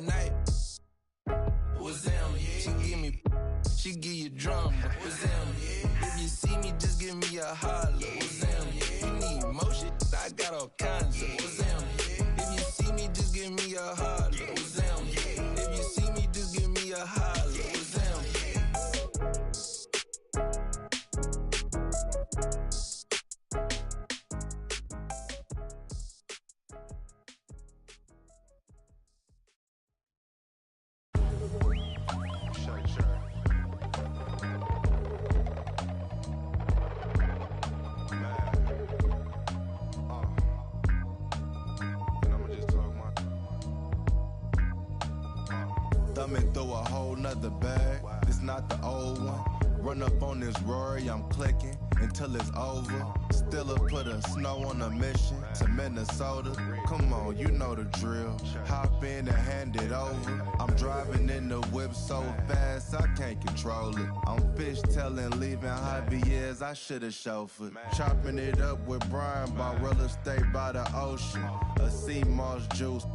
night. What's them? She give you drama. What's them? If you see me, just give me a holler. What's them? You need motion, I got all kinds of. What's them? If you see me, just give me a holler. What's them? If you see me, just give me a holler. What's them? Thumbing through a whole nother bag. It's not the old one. Run up on this Rory, I'm clicking until it's over. Stilla put a snow on a mission to Minnesota. Come on, you know the drill. Hop in and hand it over. I'm driving in the whip so fast I can't control it. I'm fishtailing, leaving Javier's, I should've chauffeured. Chopping it up with Brian, bought real estate by the ocean. A sea moss juice.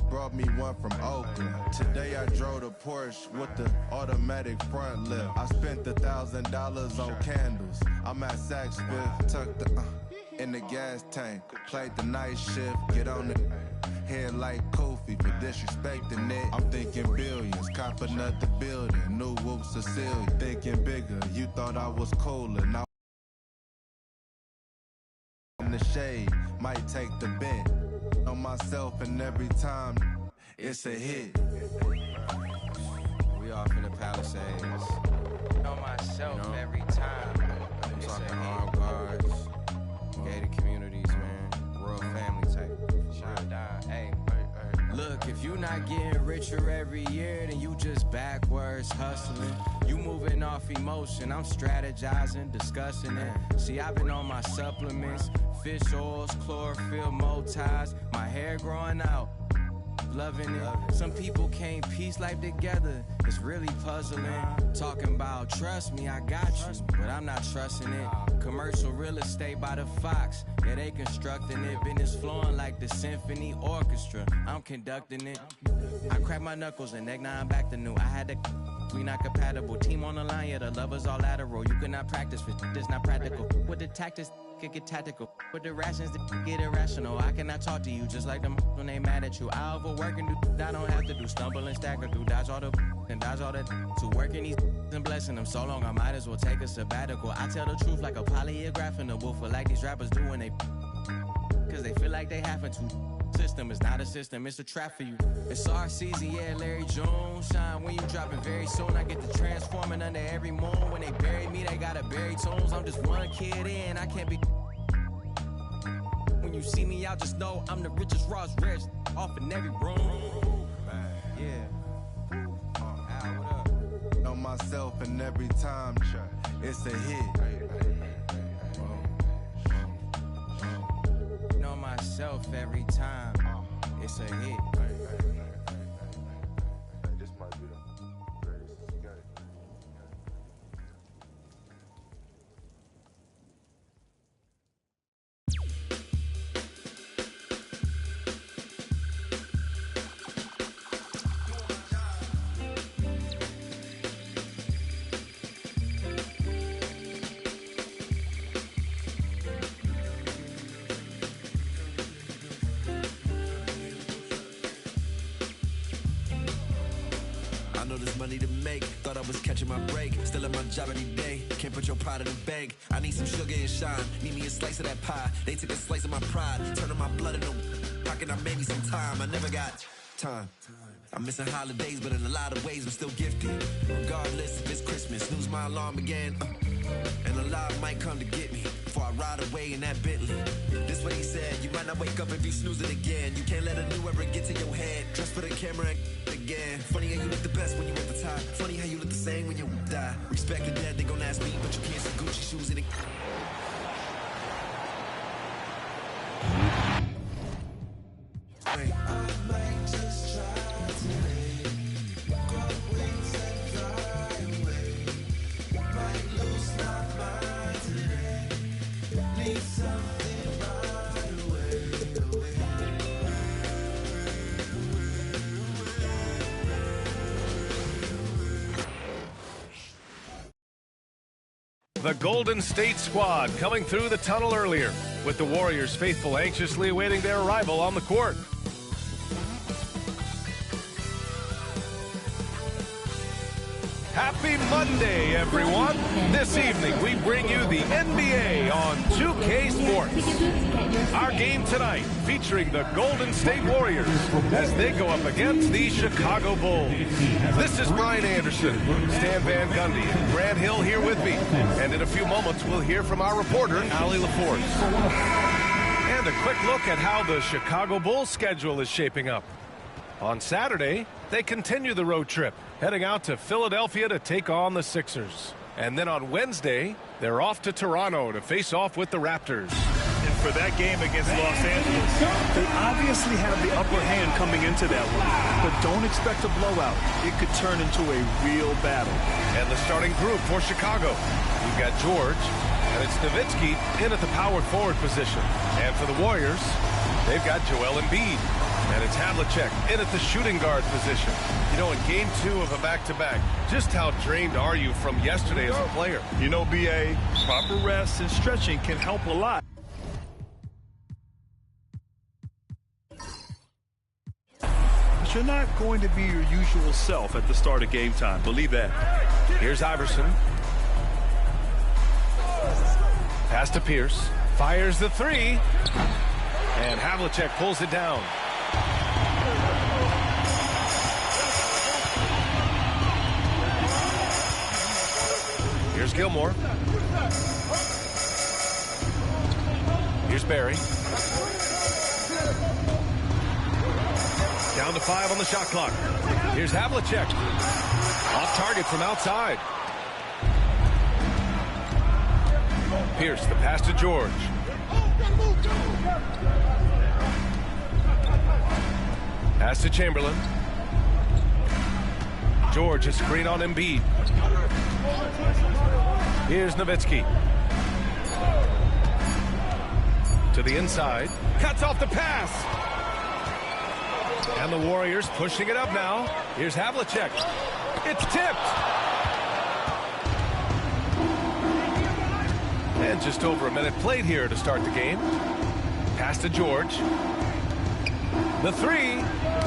Brought me one from Oakland. Today I drove the Porsche with the automatic front lift. I spent $1,000 on candles. I'm at Saks Fifth, tucked the in the gas tank. Played the night shift, get on the head like Kofi for disrespecting it. I'm thinking billions, cop another building. New whoop Cecilia, thinking bigger. You thought I was cooler, now I'm the shade, might take the bent. On myself and every time it's a hit. We off in the Palisades. On myself, you know? Every time. I'm talking armed guards, gated communities, man. Royal family type. Shine down, hey. Look, if you not getting richer every year, then you just backwards hustling. You moving off emotion, I'm strategizing, discussing it. See, I've been on my supplements, fish oils, chlorophyll, motives, my hair growing out. Loving it. Some people can't piece life together. It's really puzzling. Talking about trust me, I got you, but I'm not trusting it. Commercial real estate by the Fox. Yeah, they constructing it. Business flowing like the symphony orchestra. I'm conducting it. I crack my knuckles and neck, now I'm back to new. I had to. We not compatible. Team on the line, yeah, the lovers all lateral. You cannot practice with this, not practical. With the tactics, get tactical. With the rations, get irrational. I cannot talk to you just like them when they mad at you. I overwork and do I don't have to do. Stumble and stagger through, dodge all the and dodge all that. To working these and blessing them so long, I might as well take a sabbatical. I tell the truth like a polygraph in the woofer, like these rappers do when they cause they feel like they having to. System is not a system, it's a trap for you. It's our season, yeah, Larry Jones. Shine when you dropping very soon. I get to transforming under every moon. When they bury me, they gotta bury tones. I'm just one kid in, I can't be. When you see me out, just know I'm the richest Ross Rich off in every room. Yeah. Al, what up? Know myself and every time it's a hit. Know myself every time it's a hit. This might be the greatest. You got it. I know there's money to make, thought I was catching my break. Still at my job every day, can't put your pride in the bank. I need some sugar and shine, need me a slice of that pie. They took a slice of my pride, turning my blood into pocket. I made me some time, I never got time. I'm missing holidays, but in a lot of ways I'm still gifted. Regardless if it's Christmas, snooze my alarm again, and a lot might come to get me before I ride away in that Bentley. This what he said, you might not wake up if you snooze it again. You can't let a new era get to your head. Dress for the camera again. Funny how you look the best when you at the top. Funny how you look the same when you die. Respect the dead, they gon' ask me, but you can't see Gucci shoes in it. Hey. I might just try today. Grow wings and fly away. Might lose my mind today. Need something right away. The Golden State squad coming through the tunnel earlier, with the Warriors faithful anxiously awaiting their arrival on the court. Happy Monday, everyone. This evening, we bring you the NBA on 2K Sports. Our game tonight featuring the Golden State Warriors as they go up against the Chicago Bulls. This is Brian Anderson, Stan Van Gundy, and Grant Hill here with me. And in a few moments, we'll hear from our reporter, Allie LaForce. And a quick look at how the Chicago Bulls schedule is shaping up. On Saturday, they continue the road trip, heading out to Philadelphia to take on the Sixers. And then on Wednesday, they're off to Toronto to face off with the Raptors. And for that game against Los Angeles, they obviously have the upper hand coming into that one. But don't expect a blowout. It could turn into a real battle. And the starting group for Chicago. We've got George, and it's Nowitzki in at the power forward position. And for the Warriors, they've got Joel Embiid. And it's Havlicek in at the shooting guard position. You know, in game 2 of a back-to-back, just how drained are you from yesterday as a player? You know, B.A., proper rest and stretching can help a lot. But you're not going to be your usual self at the start of game time. Believe that. Here's Iverson. Pass to Pierce. Fires the three. And Havlicek pulls it down. Here's Gilmore. Here's Barry. Down to 5 on the shot clock. Here's Havlicek. Off target from outside. Pierce, the pass to George. Pass to Chamberlain. George, a screen on Embiid. Here's Nowitzki. To the inside. Cuts off the pass. And the Warriors pushing it up now. Here's Havlicek. It's tipped. And just over a minute played here to start the game. Pass to George. The three.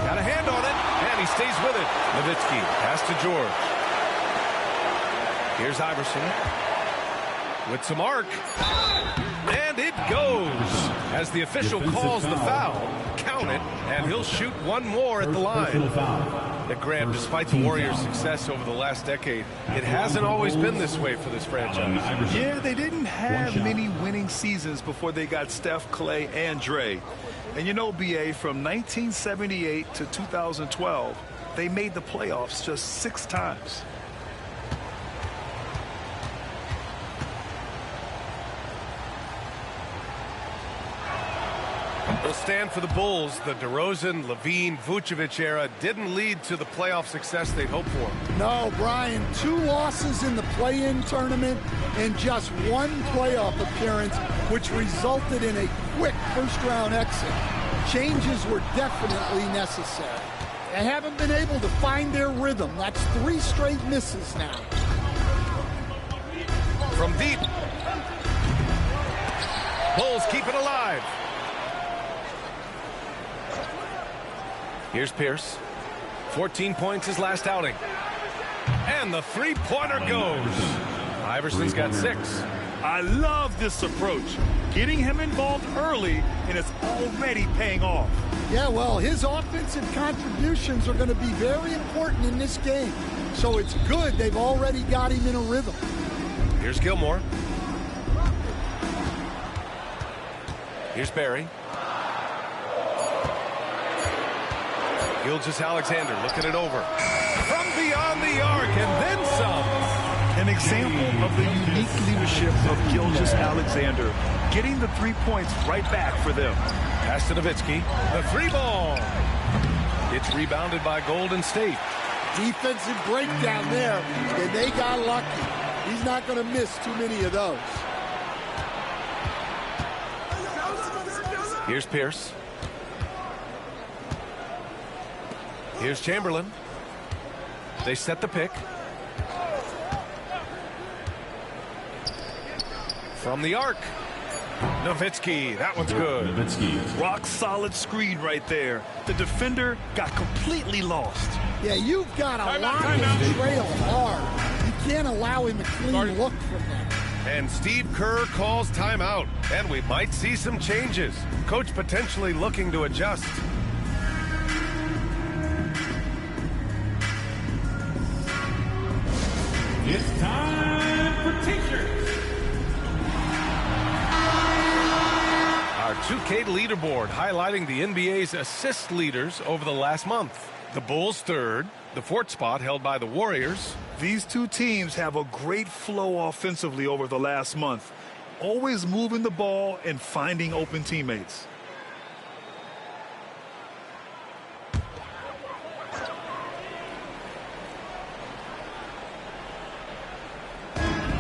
Got a hand on it. And he stays with it. Nowitzki. Pass to George. Here's Iverson. With some arc. And it goes. As the official calls the foul. Count it. And he'll shoot one more at the line. And Graham, despite the Warriors' success over the last decade, it hasn't always been this way for this franchise. Yeah, they didn't have many winning seasons before they got Steph, Clay, and Dre. And you know, B.A., from 1978 to 2012, they made the playoffs just 6 times. Will stand for the Bulls. The DeRozan, Levine, Vucevic era didn't lead to the playoff success they'd hoped for. No, Brian, 2 losses in the play-in tournament and just 1 playoff appearance, which resulted in a quick first-round exit. Changes were definitely necessary. They haven't been able to find their rhythm. That's 3 straight misses now. From deep. Bulls keep it alive. Here's Pierce. 14 points his last outing. And the three-pointer goes. Iverson's got 6. I love this approach. Getting him involved early, and it's already paying off. Yeah, well, his offensive contributions are going to be very important in this game. So it's good they've already got him in a rhythm. Here's Gilmore. Here's Barry. Gilgeous-Alexander looking it over. From beyond the arc and then some. An example of the unique leadership of Gilgeous-Alexander, getting the 3 points right back for them. Pass to Nowitzki. The 3 ball. It's rebounded by Golden State. Defensive breakdown there, and they got lucky. He's not going to miss too many of those. Here's Pierce. Here's Chamberlain. They set the pick. From the arc. Nowitzki, that one's good. Nowitzki. Rock solid screen right there. The defender got completely lost. Yeah, you've got a lot to trail hard. You can't allow him a clean look from that. And Steve Kerr calls timeout. And we might see some changes. Coach potentially looking to adjust. It's time for T-shirts. Our 2K leaderboard highlighting the NBA's assist leaders over the last month. The Bulls third, the fourth spot held by the Warriors. These two teams have a great flow offensively over the last month, always moving the ball and finding open teammates.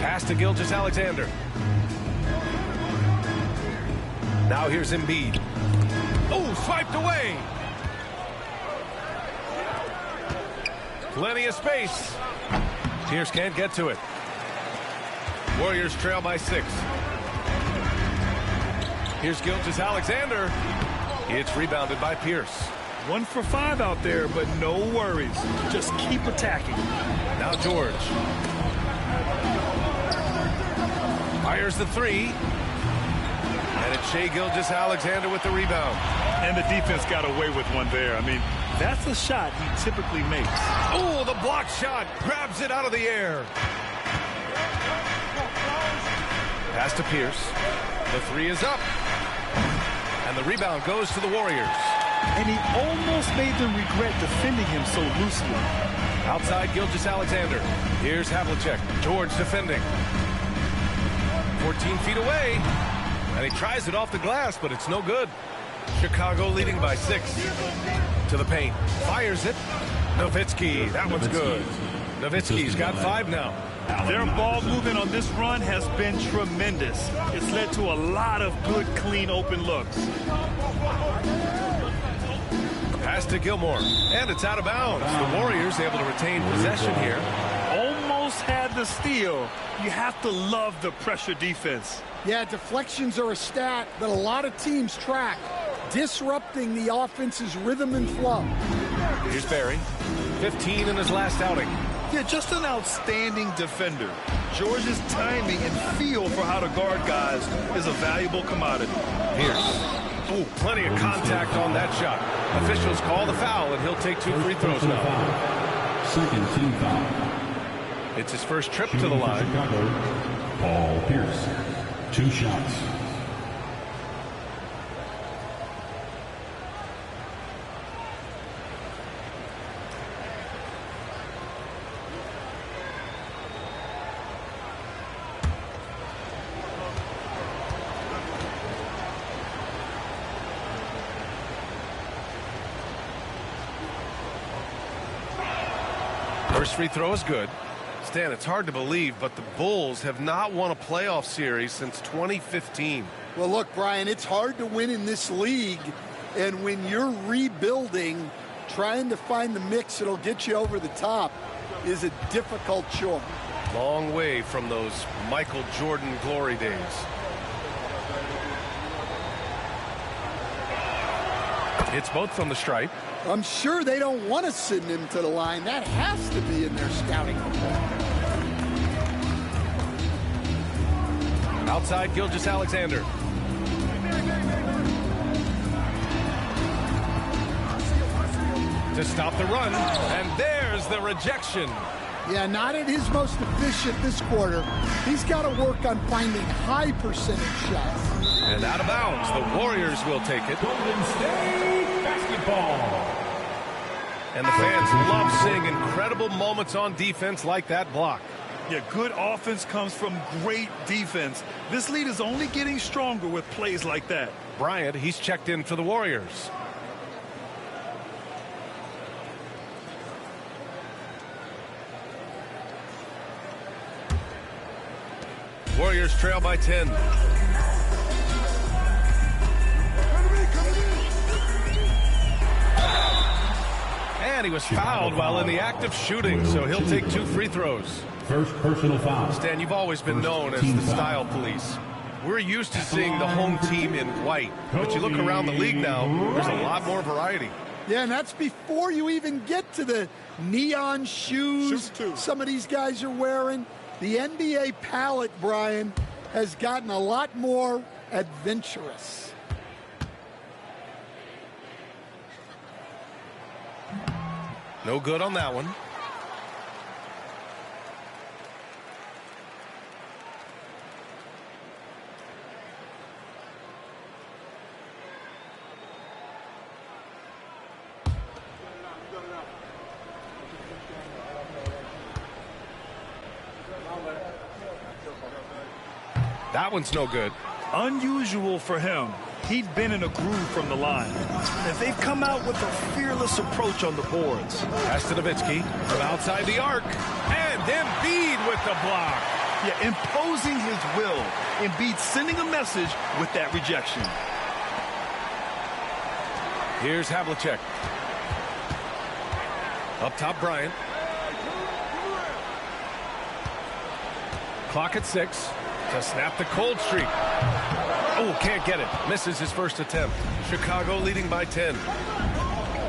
Pass to Gilgeous-Alexander. Now here's Embiid. Oh, swiped away. Plenty of space. Pierce can't get to it. Warriors trail by 6. Here's Gilgeous-Alexander. It's rebounded by Pierce. 1 for 5 out there, but no worries. Just keep attacking. Now George. Fires the 3. And it's Shai Gilgeous-Alexander with the rebound. And the defense got away with one there. I mean, that's a shot he typically makes. Oh, the block shot. Grabs it out of the air. Pass to Pierce. The 3 is up. And the rebound goes to the Warriors. And he almost made them regret defending him so loosely. Outside Gilgeous-Alexander. Here's Havlicek. George defending. 14 feet away. And he tries it off the glass, but it's no good. Chicago leading by 6. To the paint. Fires it. Nowitzki. That one's good. Nowitzki's got 5 now. Their ball movement on this run has been tremendous. It's led to a lot of good, clean, open looks. Pass to Gilmore. And it's out of bounds. The Warriors able to retain possession here. Almost had the steal. You have to love the pressure defense. Yeah, deflections are a stat that a lot of teams track, disrupting the offense's rhythm and flow. Here's Barry, 15 in his last outing. Yeah, just an outstanding defender. George's timing and feel for how to guard guys is a valuable commodity. Pierce. Oh, plenty of contact on that shot. Officials call the foul, and he'll take 2 free throws now. Second team foul. It's his first trip to the line. Chicago, Paul Pierce. 2 shots. First free throw is good. Stan, it's hard to believe, but the Bulls have not won a playoff series since 2015. Well, look, Brian, it's hard to win in this league, and when you're rebuilding, trying to find the mix that'll get you over the top is a difficult chore. Long way from those Michael Jordan glory days. It's both from the stripe. I'm sure they don't want to send him to the line. That has to be in their scouting report. Outside Gilgeous-Alexander. To stop the run, and there's the rejection. Yeah, not at his most efficient this quarter. He's got to work on finding high percentage shots. And out of bounds, the Warriors will take it. Golden State basketball. And the fans love seeing incredible moments on defense like that block. Yeah, good offense comes from great defense. This lead is only getting stronger with plays like that. Bryant, he's checked in for the Warriors. Warriors trail by 10. And he was fouled while in the act of shooting, so he'll take 2 free throws. First personal foul. Stan, you've always been known as the style police. We're used to seeing the home team in white, but you look around the league now, there's a lot more variety. Yeah, and that's before you even get to the neon shoes some of these guys are wearing. The NBA palette, Brian, has gotten a lot more adventurous. No good on that one. That one's no good. Unusual for him. He'd been in a groove from the line. And they've come out with a fearless approach on the boards. Pass to Nowitzki from outside the arc. And Embiid with the block. Yeah, imposing his will. Embiid sending a message with that rejection. Here's Havlicek. Up top, Bryant. Clock at 6. To snap the cold streak. Oh, can't get it. Misses his first attempt. Chicago leading by 10.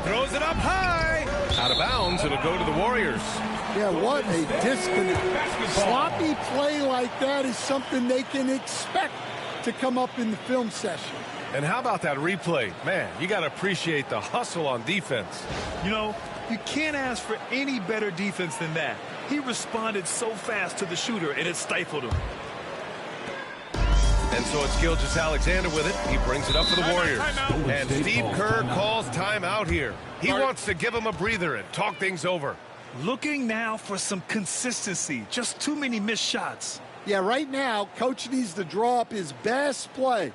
Throws it up high. Out of bounds. It'll go to the Warriors. Yeah, what a disconnect. Sloppy play like that is something they can expect to come up in the film session. And how about that replay? Man, you got to appreciate the hustle on defense. You know, you can't ask for any better defense than that. He responded so fast to the shooter, and it stifled him. And so it's Gilgeous-Alexander with it. He brings it up for the Warriors. And Steve Kerr calls timeout here. He wants to give him a breather and talk things over. Looking now for some consistency. Just too many missed shots. Yeah, right now, Coach needs to draw up his best play,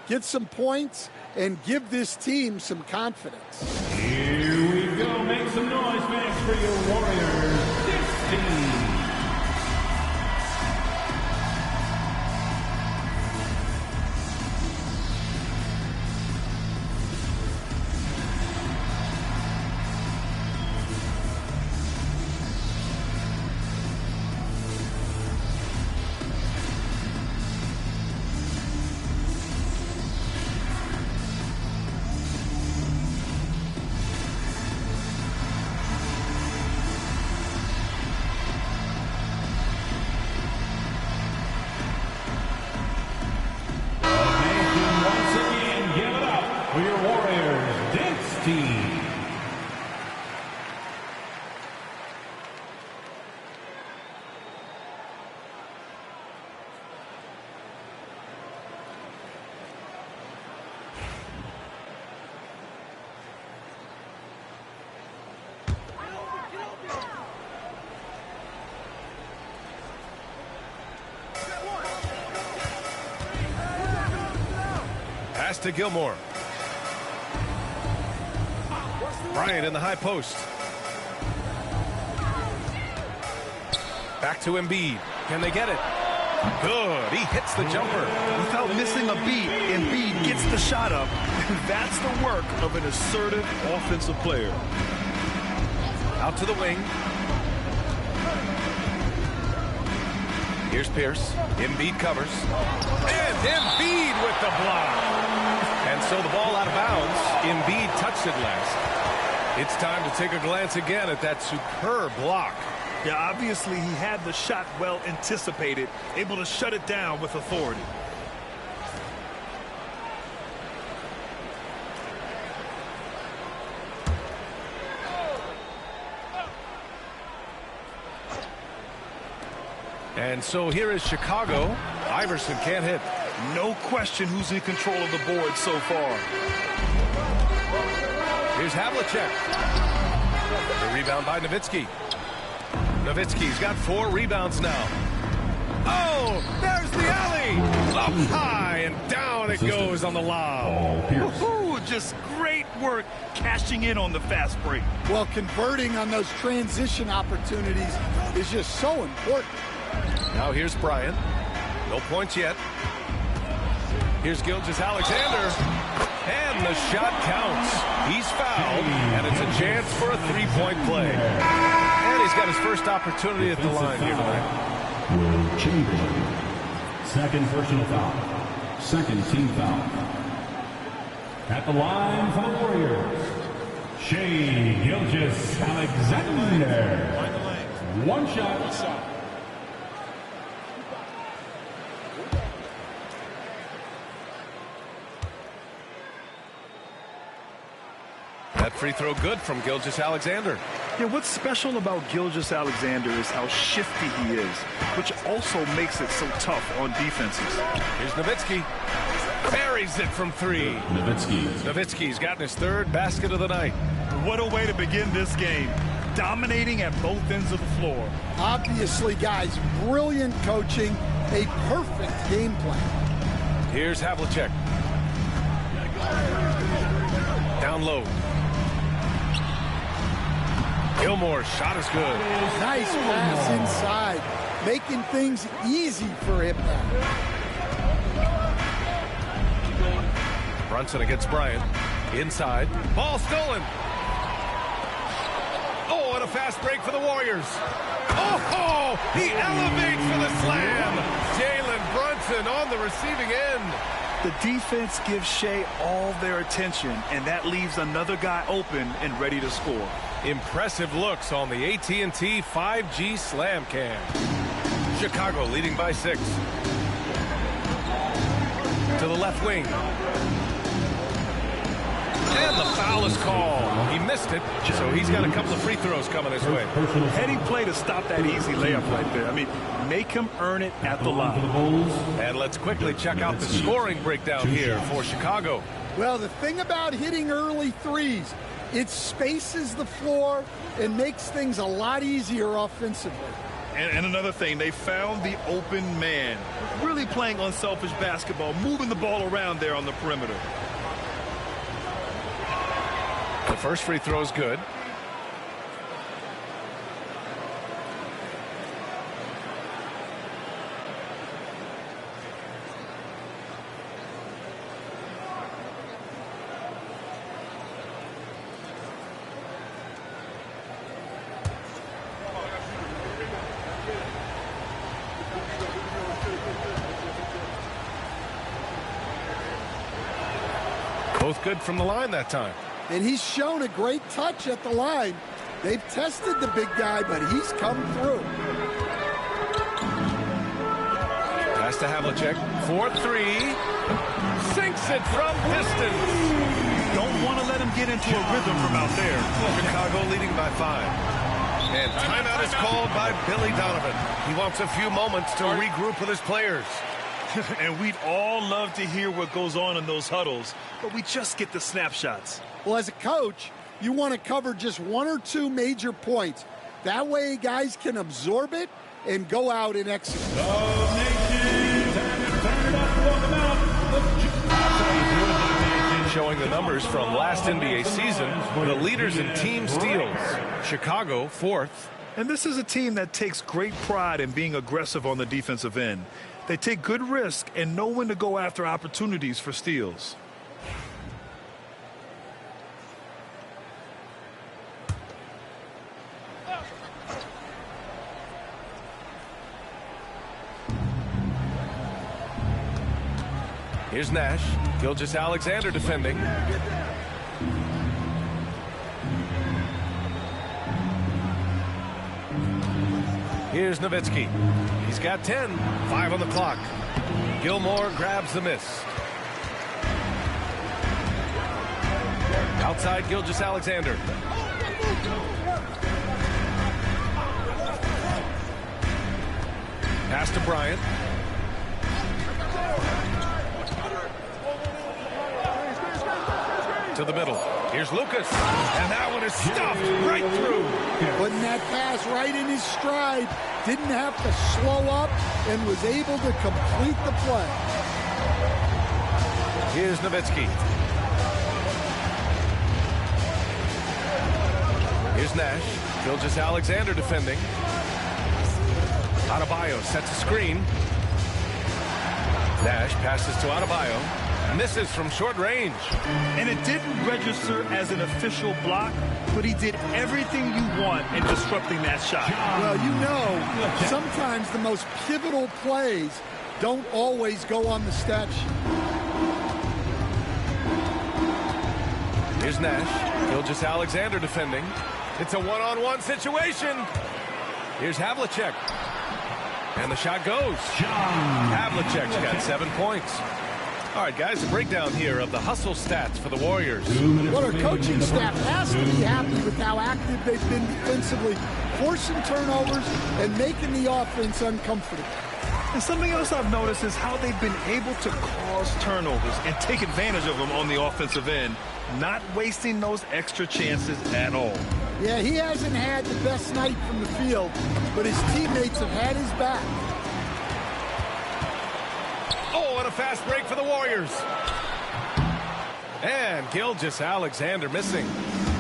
get some points, and give this team some confidence. Here we go. Make some noise, fans, for your Warriors. This team. Pass to Gilmore. Bryant in the high post. Back to Embiid. Can they get it? Good. He hits the jumper. Without missing a beat, Embiid gets the shot up. And that's the work of an assertive offensive player. Out to the wing. Here's Pierce. Embiid covers. And Embiid with the block. And so the ball out of bounds. Embiid touched it last. It's time to take a glance again at that superb block. Yeah, obviously he had the shot well anticipated, able to shut it down with authority. And so here is Chicago. Iverson can't hit. No question who's in control of the board so far. Here's Havlicek. The rebound by Nowitzki. Nowitzki's got 4 rebounds now. Oh, there's the alley. Up high and down it goes on the lob. Ooh, just great work cashing in on the fast break. Well, converting on those transition opportunities is just so important. Now here's Bryant. No points yet. Here's Gilgeous-Alexander. And the shot counts. He's fouled, and it's a chance for a 3-point play. And he's got his first opportunity at the line here tonight. Will Chamberlain. Second personal foul. Second team foul. At the line for the Warriors, Shai Gilgeous-Alexander. One shot. That free throw good from Gilgeous-Alexander. Yeah, what's special about Gilgeous-Alexander is how shifty he is, which also makes it so tough on defenses. Here's Nowitzki. Buries it from three. Nowitzki's gotten his third basket of the night. What a way to begin this game. Dominating at both ends of the floor. Obviously, guys, brilliant coaching, a perfect game plan. Here's Havlicek. Down low. Gilmore's shot is good. Nice pass inside, making things easy for him now. Brunson against Bryant. Inside. Ball stolen. Oh, and a fast break for the Warriors. Oh, he elevates for the slam. Jalen Brunson on the receiving end. The defense gives Shai all their attention, and that leaves another guy open and ready to score. Impressive looks on the AT&T 5G Slam Cam. Chicago leading by 6. To the left wing. And the foul is called. He missed it, so he's got a couple of free throws coming his way. Heading play to stop that easy layup right there. I mean, make him earn it at the line. And let's quickly check out the scoring breakdown here for Chicago. Well, the thing about hitting early threes, it spaces the floor and makes things a lot easier offensively. And another thing, they found the open man. Really playing unselfish basketball, moving the ball around there on the perimeter. The first free throw is good. Both good from the line that time. And he's shown a great touch at the line. They've tested the big guy, but he's come through. Pass to Havlicek. 4-3. Sinks it from distance. Don't want to let him get into a rhythm from out there. Chicago leading by 5. And timeout is called by Billy Donovan. He wants a few moments to regroup with his players. And we'd all love to hear what goes on in those huddles, but we just get the snapshots. Well, as a coach, you want to cover just 1 or 2 major points. That way guys can absorb it and go out and execute. Showing the numbers from last NBA season, the leaders in team steals. Chicago 4th. And this is a team that takes great pride in being aggressive on the defensive end. They take good risk and know when to go after opportunities for steals. Here's Nash. Gilgeous-Alexander defending. Here's Nowitzki. He's got 10. 5 on the clock. Gilmore grabs the miss. Outside Gilgeous-Alexander. Pass to Bryant. To the middle. Here's Lucas. And that one is stuffed right through. Putting that pass right in his stride. Didn't have to slow up and was able to complete the play. Here's Nowitzki. Here's Nash. Gilgeous-Alexander defending. Adebayo sets a screen. Nash passes to Adebayo. Misses from short range. And it didn't register as an official block, but he did everything you want in disrupting that shot. Well, you know, sometimes the most pivotal plays don't always go on the stat sheet. Here's Nash. Gilgeous-Alexander defending. It's a one-on-one situation. Here's Havlicek. And the shot goes. Havlicek's got 7 points. All right, guys, a breakdown here of the hustle stats for the Warriors. Well, our coaching staff has to be happy with how active they've been defensively, forcing turnovers and making the offense uncomfortable. And something else I've noticed is how they've been able to cause turnovers and take advantage of them on the offensive end, not wasting those extra chances at all. Yeah, he hasn't had the best night from the field, but his teammates have had his back. Oh, and a fast break for the Warriors. And Gilgeous-Alexander missing.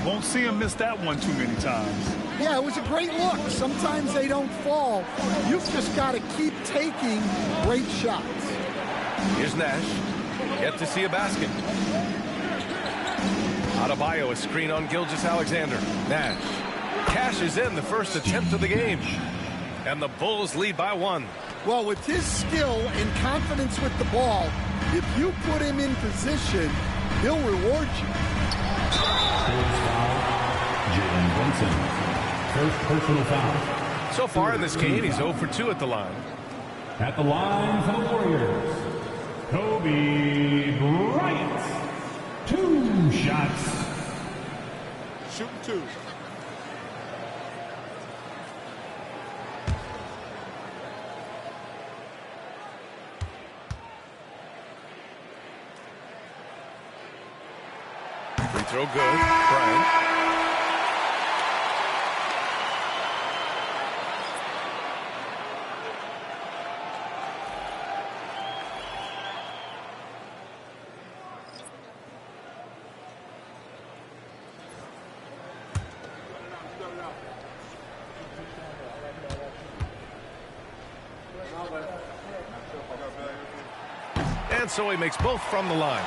Won't see him miss that one too many times. Yeah, it was a great look. Sometimes they don't fall. You've just got to keep taking great shots. Here's Nash. Yet to see a basket. Adebayo, a screen on Gilgeous-Alexander. Nash cashes in the first attempt of the game. And the Bulls lead by 1. Well, with his skill and confidence with the ball, if you put him in position, he'll reward you. Jalen Brunson. First personal foul. So far in this game, he's 0 for 2 at the line. At the line for the Warriors, Kobe Bryant. 2 shots. Shooting 2. Free throw good. Bryant. And so he makes both from the line.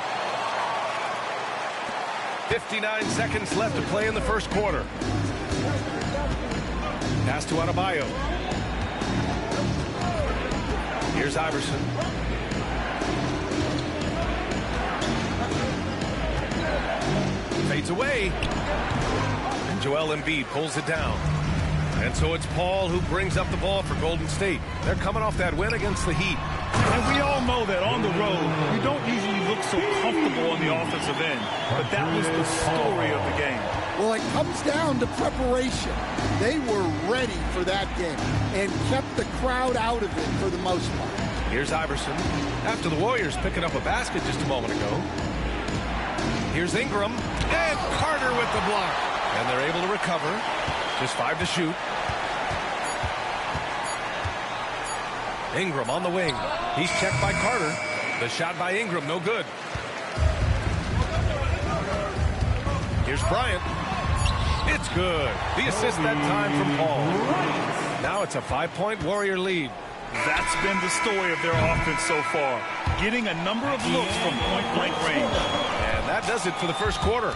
59 seconds left to play in the first quarter. Pass to Adebayo. Here's Iverson. Fades away. And Joel Embiid pulls it down. And so it's Paul who brings up the ball for Golden State. They're coming off that win against the Heat. And we all know that on the road, you don't usually look so comfortable on the offensive end. But that was the story of the game. Well, it comes down to preparation. They were ready for that game and kept the crowd out of it for the most part. Here's Iverson. After the Warriors picking up a basket just a moment ago. Here's Ingram. And Carter with the block. And they're able to recover. Just 5 to shoot. Ingram on the wing. He's checked by Carter. The shot by Ingram, no good. Here's Bryant. It's good. The assist that time from Paul. Now it's a 5-point Warrior lead. That's been the story of their offense so far. Getting a number of looks from point-blank range. And that does it for the first quarter.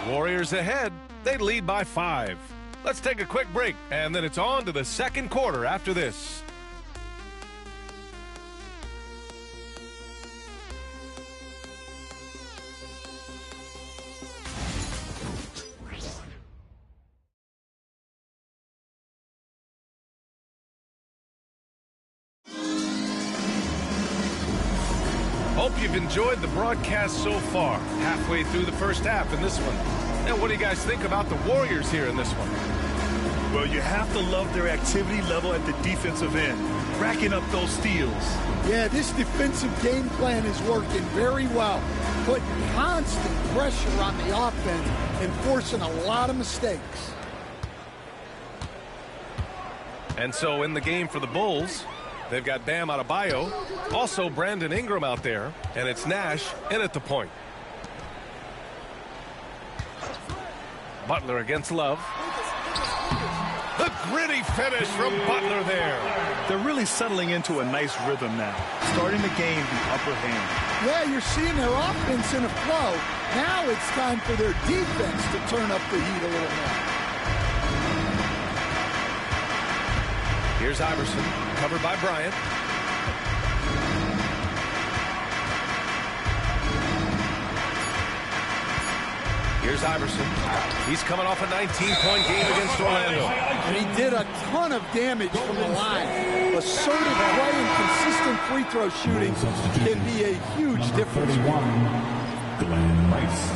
Warriors ahead. They lead by 5. Let's take a quick break, and then it's on to the second quarter after this. Hope you've enjoyed the broadcast so far. Halfway through the first half in this one. Now, what do you guys think about the Warriors here in this one? Well, you have to love their activity level at the defensive end, racking up those steals. Yeah, this defensive game plan is working very well, putting constant pressure on the offense and forcing a lot of mistakes. And so in the game for the Bulls, they've got Bam Adebayo, also Brandon Ingram out there, and it's Nash in at the point. Butler against Love. The gritty finish from Butler there. They're really settling into a nice rhythm now, starting to gain the upper hand. Yeah, you're seeing their offense in a flow. Now it's time for their defense to turn up the heat a little more. Here's Iverson, covered by Bryant. Here's Iverson. He's coming off a 19-point game against Orlando. And he did a ton of damage from the line. Assertive play and consistent free throw shooting can be a huge difference. Glenn Rice.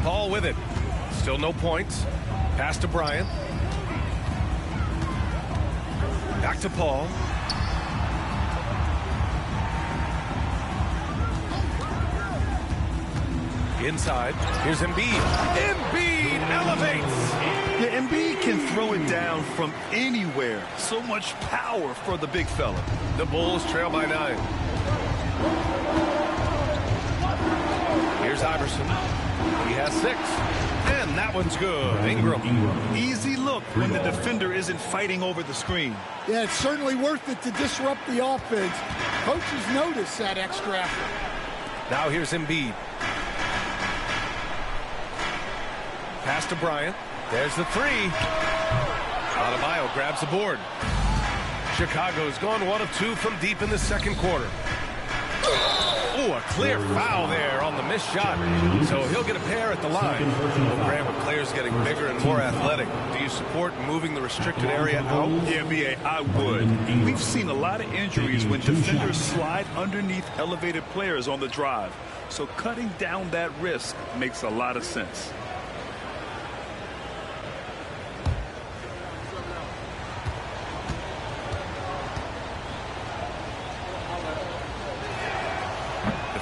Paul with it. Still no points. Pass to Bryant. Back to Paul. Inside. Here's Embiid. Embiid elevates. Yeah, Embiid can throw it down from anywhere. So much power for the big fella. The Bulls trail by 9. Here's Iverson. He has 6. And that one's good. Ingram. Easy look when the defender isn't fighting over the screen. Yeah, it's certainly worth it to disrupt the offense. Coaches notice that extra effort. Now here's Embiid. Pass to Bryant. There's the 3. Adebayo grabs the board. Chicago's gone 1 of 2 from deep in the second quarter. Oh, a clear foul there on the missed shot. So he'll get a pair at the line. Well, Graham, with players getting bigger and more athletic, do you support moving the restricted area out? Yeah, B.A., I would. We've seen a lot of injuries when defenders slide underneath elevated players on the drive. So cutting down that risk makes a lot of sense.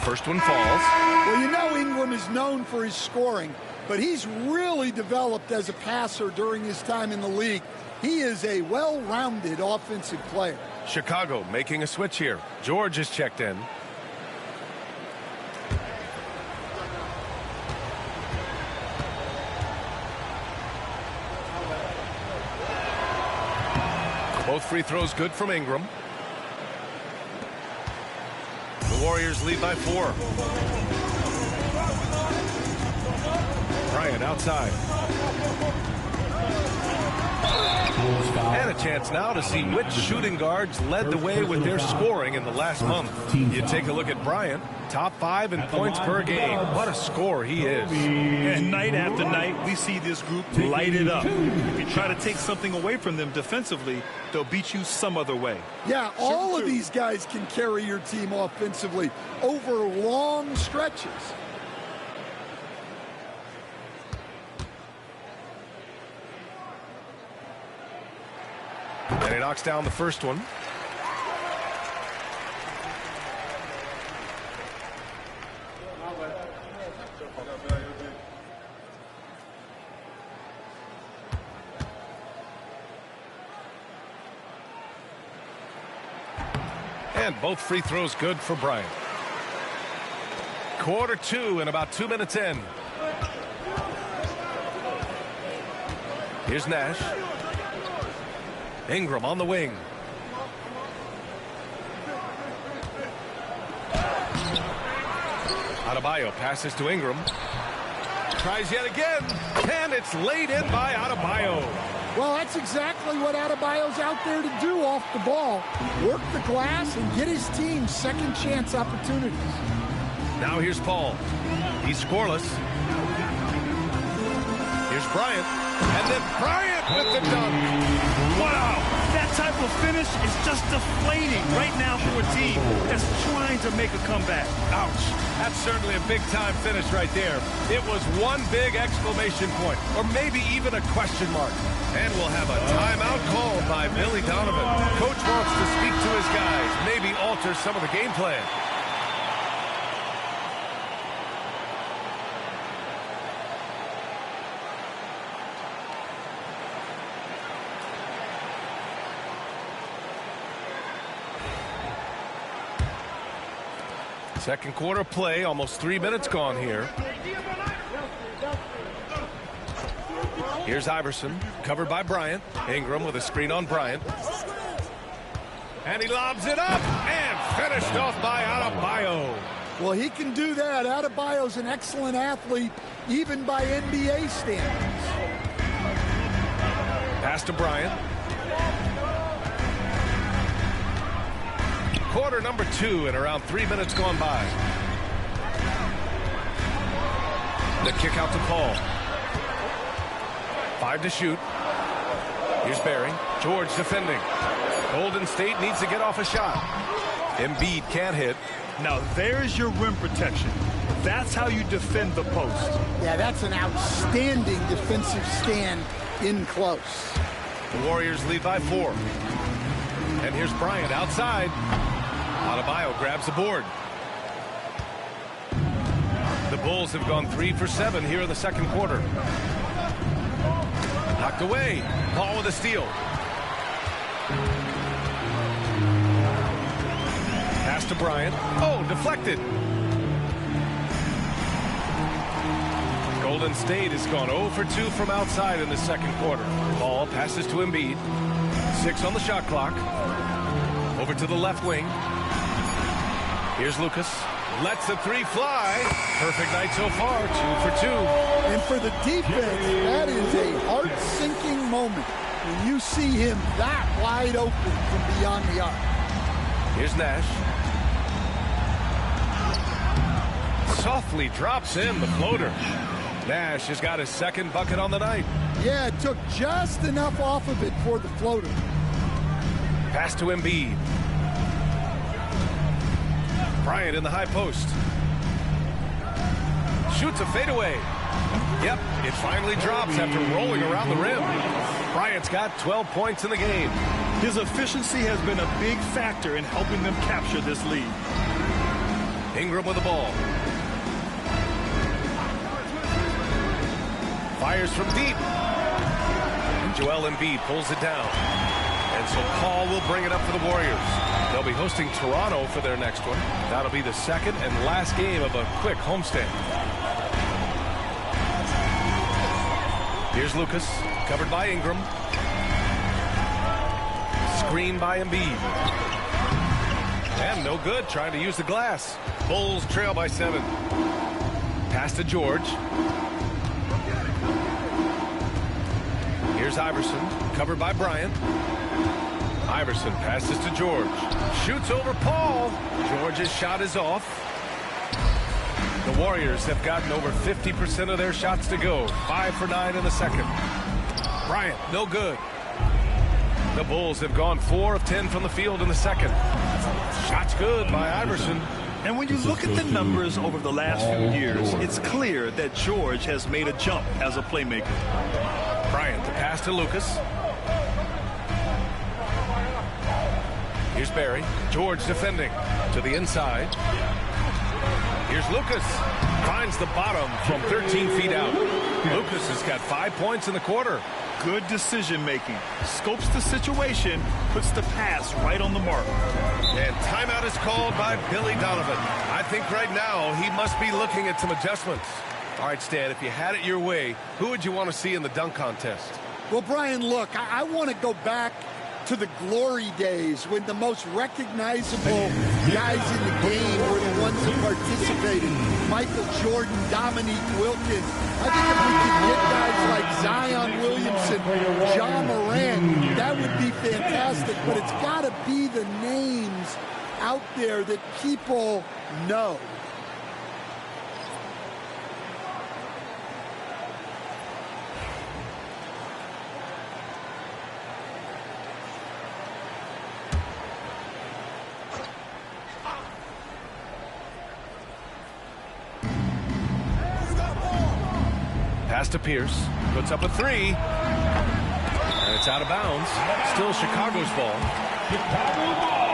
First one falls. Well, you know Ingram is known for his scoring, but he's really developed as a passer during his time in the league. He is a well-rounded offensive player. Chicago making a switch here. George is checked in. Both free throws good from Ingram. The Warriors lead by 4. Bryant outside. And a chance now to see which shooting guards led the way with their scoring in the last month. You take a look at Bryant, top 5 in points per game. What a score he is. And night after night, we see this group light it up. If you try to take something away from them defensively, they'll beat you some other way. Yeah, all of these guys can carry your team offensively over long stretches. And he knocks down the first one. And both free throws good for Bryant. Quarter 2 and about 2 minutes in. Here's Nash. Ingram on the wing. Adebayo passes to Ingram. Tries yet again. And it's laid in by Adebayo. Well, that's exactly what Adebayo's out there to do off the ball. Work the glass and get his team second chance opportunities. Now here's Paul. He's scoreless. Here's Bryant. And then Bryant with the dunk. Wow, that type of finish is just deflating right now for a team that's trying to make a comeback. Ouch. That's certainly a big-time finish right there. It was one big exclamation point, or maybe even a question mark. And we'll have a timeout called by Billy Donovan. Coach wants to speak to his guys, maybe alter some of the game plan. Second quarter play, almost 3 minutes gone here. Here's Iverson, covered by Bryant. Ingram with a screen on Bryant. And he lobs it up, and finished off by Adebayo. Well, he can do that. Adebayo's an excellent athlete, even by NBA standards. Pass to Bryant. quarter number 2 and around 3 minutes gone by. The kick out to Paul. 5 to shoot. Here's Barry. George defending. Golden State needs to get off a shot. Embiid can't hit. Now there's your rim protection. That's how you defend the post. Yeah, that's an outstanding defensive stand in close. The Warriors lead by 4. And here's Bryant outside. Adebayo grabs the board. The Bulls have gone 3 for 7 here in the second quarter. Knocked away. Paul with a steal. Pass to Bryant. Oh, deflected. Golden State has gone 0 for 2 from outside in the second quarter. Ball passes to Embiid. 6 on the shot clock. Over to the left wing. Here's Lucas. Lets the 3 fly. Perfect night so far. 2 for 2. And for the defense, that is a heart-sinking moment when you see him that wide open from beyond the arc. Here's Nash. Softly drops in the floater. Nash has got his second bucket on the night. Yeah, it took just enough off of it for the floater. Pass to Embiid. Bryant in the high post. Shoots a fadeaway. Yep, it finally drops after rolling around the rim. Bryant's got 12 points in the game. His efficiency has been a big factor in helping them capture this lead. Ingram with the ball. Fires from deep. And Joel Embiid pulls it down. And so Paul will bring it up for the Warriors. They'll be hosting Toronto for their next one. That'll be the second and last game of a quick homestand. Here's Lucas, covered by Ingram. Screen by Embiid. And no good, trying to use the glass. Bulls trail by 7. Pass to George. Here's Iverson, covered by Bryant. Iverson passes to George. Shoots over Paul. George's shot is off. The Warriors have gotten over 50% of their shots to go. 5 for 9 in the second. Bryant, no good. The Bulls have gone 4 of 10 from the field in the second. Shots good by Iverson. And when you look at the numbers over the last few years, it's clear that George has made a jump as a playmaker. Bryant, the pass to Lucas. Here's Barry. George defending to the inside. Here's Lucas. Finds the bottom from 13 feet out. Lucas has got 5 points in the quarter. Good decision making. Scopes the situation, puts the pass right on the mark. And timeout is called by Billy Donovan. I think right now he must be looking at some adjustments. All right, Stan, if you had it your way, who would you want to see in the dunk contest? Well, Brian, look, I want to go back to the glory days when the most recognizable guys in the game were the ones that participated. Michael Jordan, Dominique Wilkins. I think if we could get guys like Zion Williamson, Ja Morant, that would be fantastic. But it's got to be the names out there that people know. Pass to Pierce. Puts up a 3. And it's out of bounds. Still Chicago's ball. Chicago ball.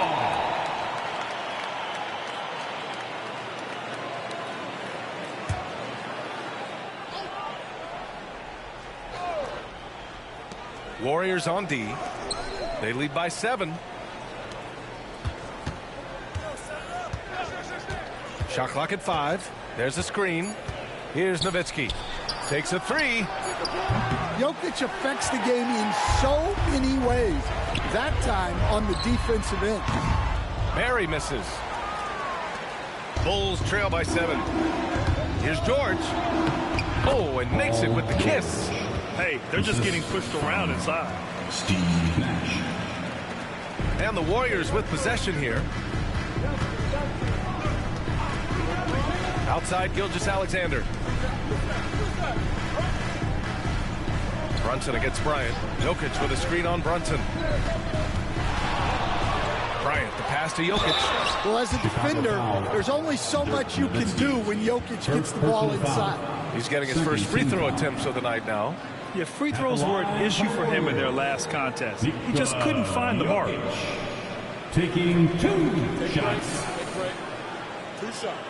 Warriors on D. They lead by 7. Shot clock at 5. There's a screen. Here's Nowitzki. Takes a 3. Jokic affects the game in so many ways. That time on the defensive end. Barry misses. Bulls trail by 7. Here's George. Oh, and makes it with the kiss. Hey, they're just getting pushed around inside. Steve Nash. And the Warriors with possession here. Outside, Gilgeous-Alexander. Brunson against Bryant. Jokic with a screen on Brunson. Bryant, the pass to Jokic. Well, as a defender, there's only so much you can do when Jokic gets the ball inside. He's getting his first free throw attempts of the night now. Yeah, free throws were an issue for him in their last contest. He just couldn't find the mark. Taking 2 shots. 2 shots.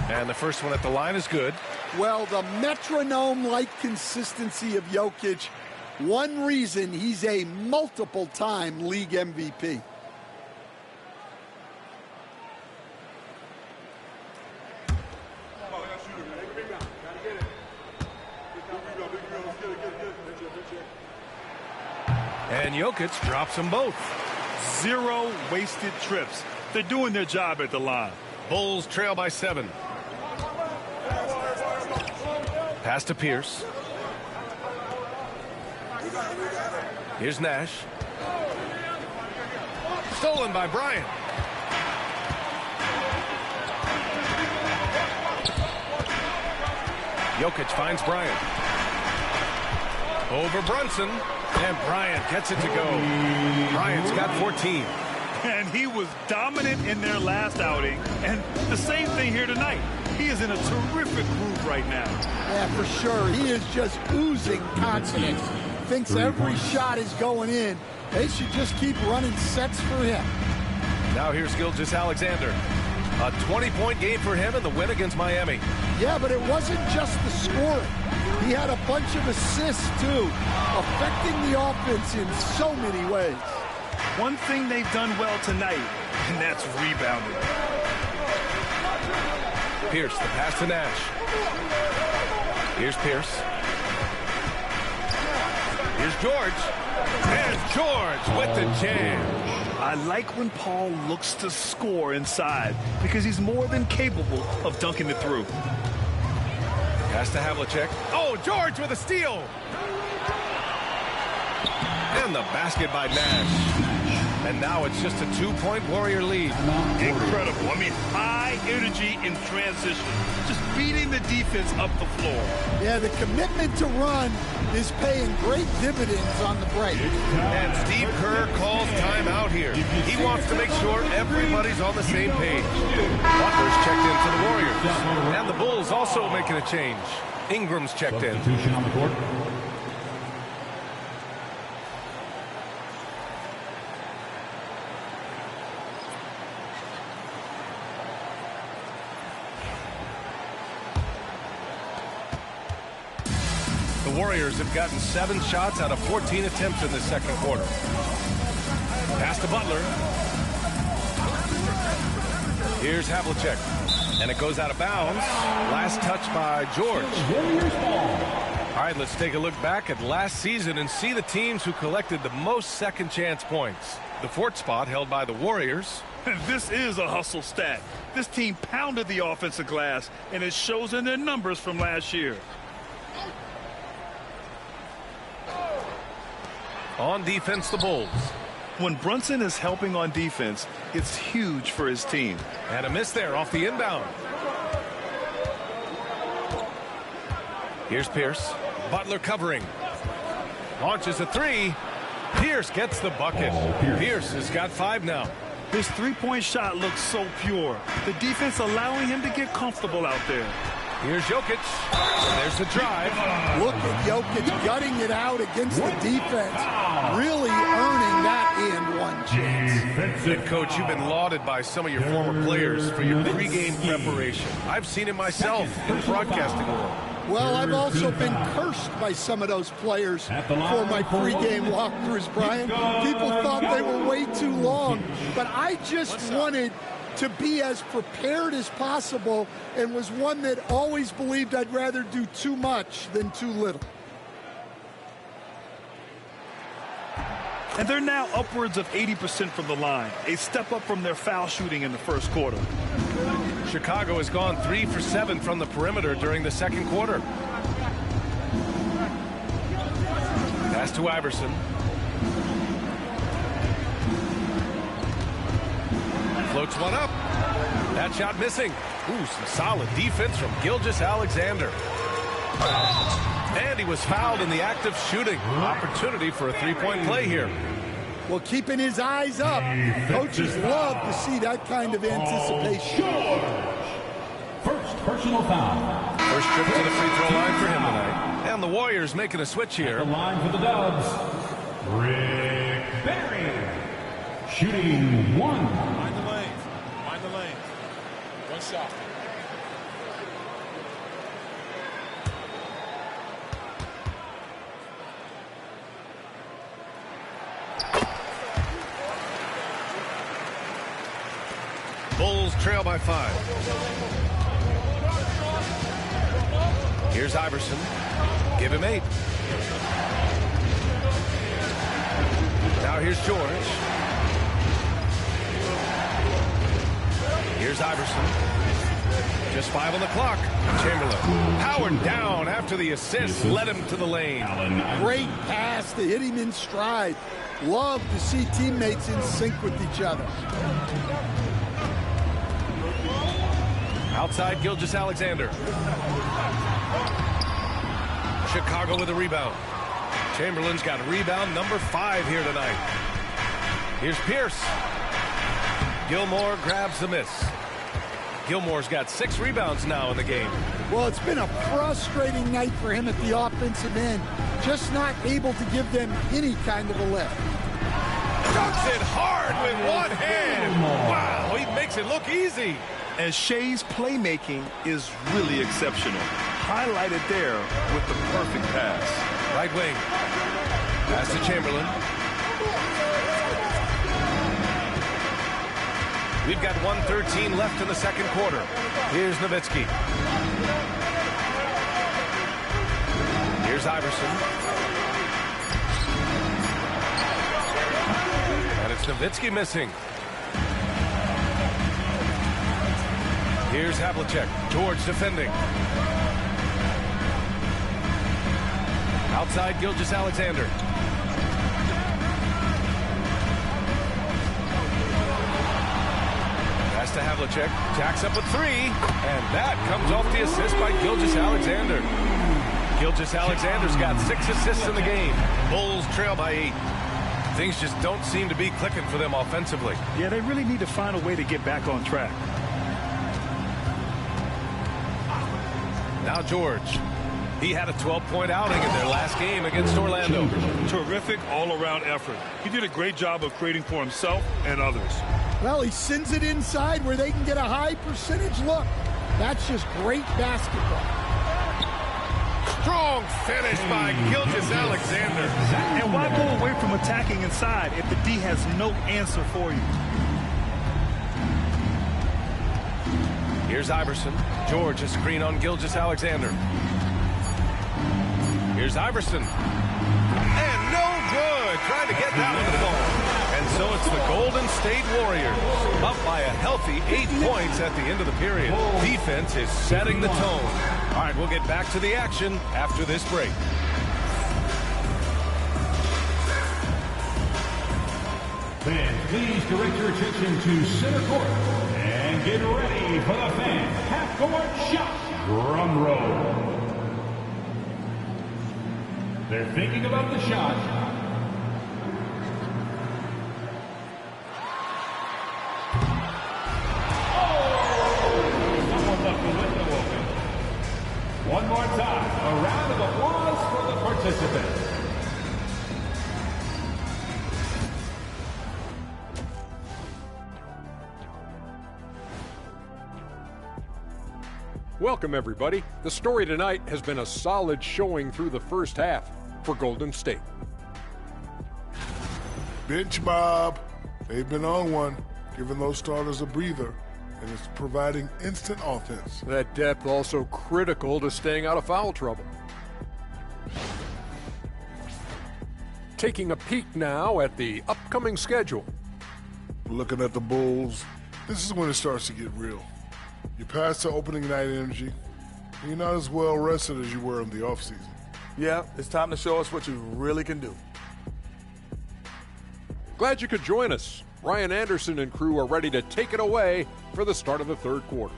And the first one at the line is good. Well, the metronome-like consistency of Jokic, one reason he's a multiple-time league MVP. And Jokic drops them both. 0 wasted trips. They're doing their job at the line. Bulls trail by 7. Pass to Pierce. Here's Nash. Stolen by Bryant. Jokic finds Bryant. Over Brunson. And Bryant gets it to go. Bryant's got 14. And he was dominant in their last outing. And the same thing here tonight. He is in a terrific groove right now. Yeah, for sure. He is just oozing confidence. Thinks every shot is going in. They should just keep running sets for him. Now here's Gilgeous-Alexander. A 20-point game for him in the win against Miami. Yeah, but it wasn't just the scoring. He had a bunch of assists, too, affecting the offense in so many ways. One thing they've done well tonight, and that's rebounding. Pierce, the pass to Nash. Here's Pierce. Here's George. And George with the jam. I like when Paul looks to score inside because he's more than capable of dunking it through. Pass to Havlicek. Oh, George with a steal. And the basket by Nash. And now it's just a 2-point Warrior lead. Incredible. I mean, high energy in transition. Just beating the defense up the floor. Yeah, the commitment to run is paying great dividends on the break. And Steve Kerr calls timeout here. He wants to make sure everybody's on the same page. Butler's checked in for the Warriors. And the Bulls also making a change. Ingram's checked in. Substitution on the court. The Warriors have gotten 7 shots out of 14 attempts in the second quarter. Pass to Butler. Here's Havlicek. And it goes out of bounds. Last touch by George. All right, let's take a look back at last season and see the teams who collected the most second chance points. The 4th spot held by the Warriors. This is a hustle stat. This team pounded the offensive glass, and it shows in their numbers from last year. On defense, the Bulls. When Brunson is helping on defense, it's huge for his team. And a miss there off the inbound. Here's Pierce. Butler covering. Launches a 3. Pierce gets the bucket. Pierce has got 5 now. His three-point shot looks so pure. The defense allowing him to get comfortable out there. Here's Jokic. There's the drive. Look at Jokic gutting it out against the defense. Really earning that and one chance. Good coach, you've been lauded by some of your former players for your pregame preparation. I've seen it myself in the broadcasting world. Well, I've also been cursed by some of those players for my pregame walkthroughs, Brian. People thought they were way too long, but I just wanted to be as prepared as possible and was one that always believed I'd rather do too much than too little. And they're now upwards of 80% from the line, a step up from their foul shooting in the first quarter. Chicago has gone 3 for 7 from the perimeter during the second quarter. Pass to Iverson. Floats one up. That shot missing. Ooh, some solid defense from Gilgeous-Alexander. And he was fouled in the act of shooting. Opportunity for a three-point play here. Well, keeping his eyes up. Coaches love to see that kind of anticipation. First personal foul. First trip to the free throw line for him tonight. And the Warriors making a switch here. The line for the Dubs. Rick Barry. Shooting one. Mind the lane. Mind the lane. One shot. Bulls trail by 5. Here's Iverson. Give him 8. Now here's George. Here's Iverson. Just 5 on the clock. Chamberlain powered down after the assist. Led him to the lane. Great pass to hit him in stride. Love to see teammates in sync with each other. Outside Gilgeous-Alexander. Chicago with a rebound. Chamberlain's got rebound number 5 here tonight. Here's Pierce. Gilmore grabs the miss. Gilmore's got 6 rebounds now in the game. Well, it's been a frustrating night for him at the offensive end. Just not able to give them any kind of a lift. Dunks it hard with one hand. Wow, he makes it look easy. And Shea's playmaking is really exceptional. Highlighted there with the perfect pass. Right wing. Pass to Chamberlain. We've got 1:13 left in the second quarter. Here's Nowitzki. Here's Iverson. And it's Nowitzki missing. Here's Havlicek. George defending. Outside Gilgeous-Alexander. Pass to Havlicek. Jacks up with 3. And that comes off the assist by Gilgeous-Alexander. Gilgeous-Alexander's got 6 assists in the game. Bulls trail by 8. Things just don't seem to be clicking for them offensively. Yeah, they really need to find a way to get back on track. Now George. He had a 12-point outing in their last game against Orlando. Terrific all-around effort. He did a great job of creating for himself and others. Well, he sends it inside where they can get a high percentage look. That's just great basketball. Strong finish by Gilgeous-Alexander. And why go away from attacking inside if the D has no answer for you? Here's Iverson. George, a screen on Gilgeous-Alexander. Here's Iverson. And no good. Trying to get that one to fall. And so it's the Golden State Warriors up by a healthy 8 points at the end of the period. Defense is setting the tone. All right, we'll get back to the action after this break. Fans, please direct your attention to center court and get ready for the fan half-court shot. Drum roll. They're thinking about the shot. Oh! Someone left the window open. One more time. A round of applause for the participants. Welcome, everybody. The story tonight has been a solid showing through the first half for Golden State. Bench mob. They've been on one, giving those starters a breather, and it's providing instant offense. That depth also critical to staying out of foul trouble. Taking a peek now at the upcoming schedule. Looking at the Bulls, this is when it starts to get real. You're past the opening night energy, and you're not as well rested as you were in the offseason. Yeah, it's time to show us what you really can do. Glad you could join us. Ryan Anderson and crew are ready to take it away for the start of the third quarter.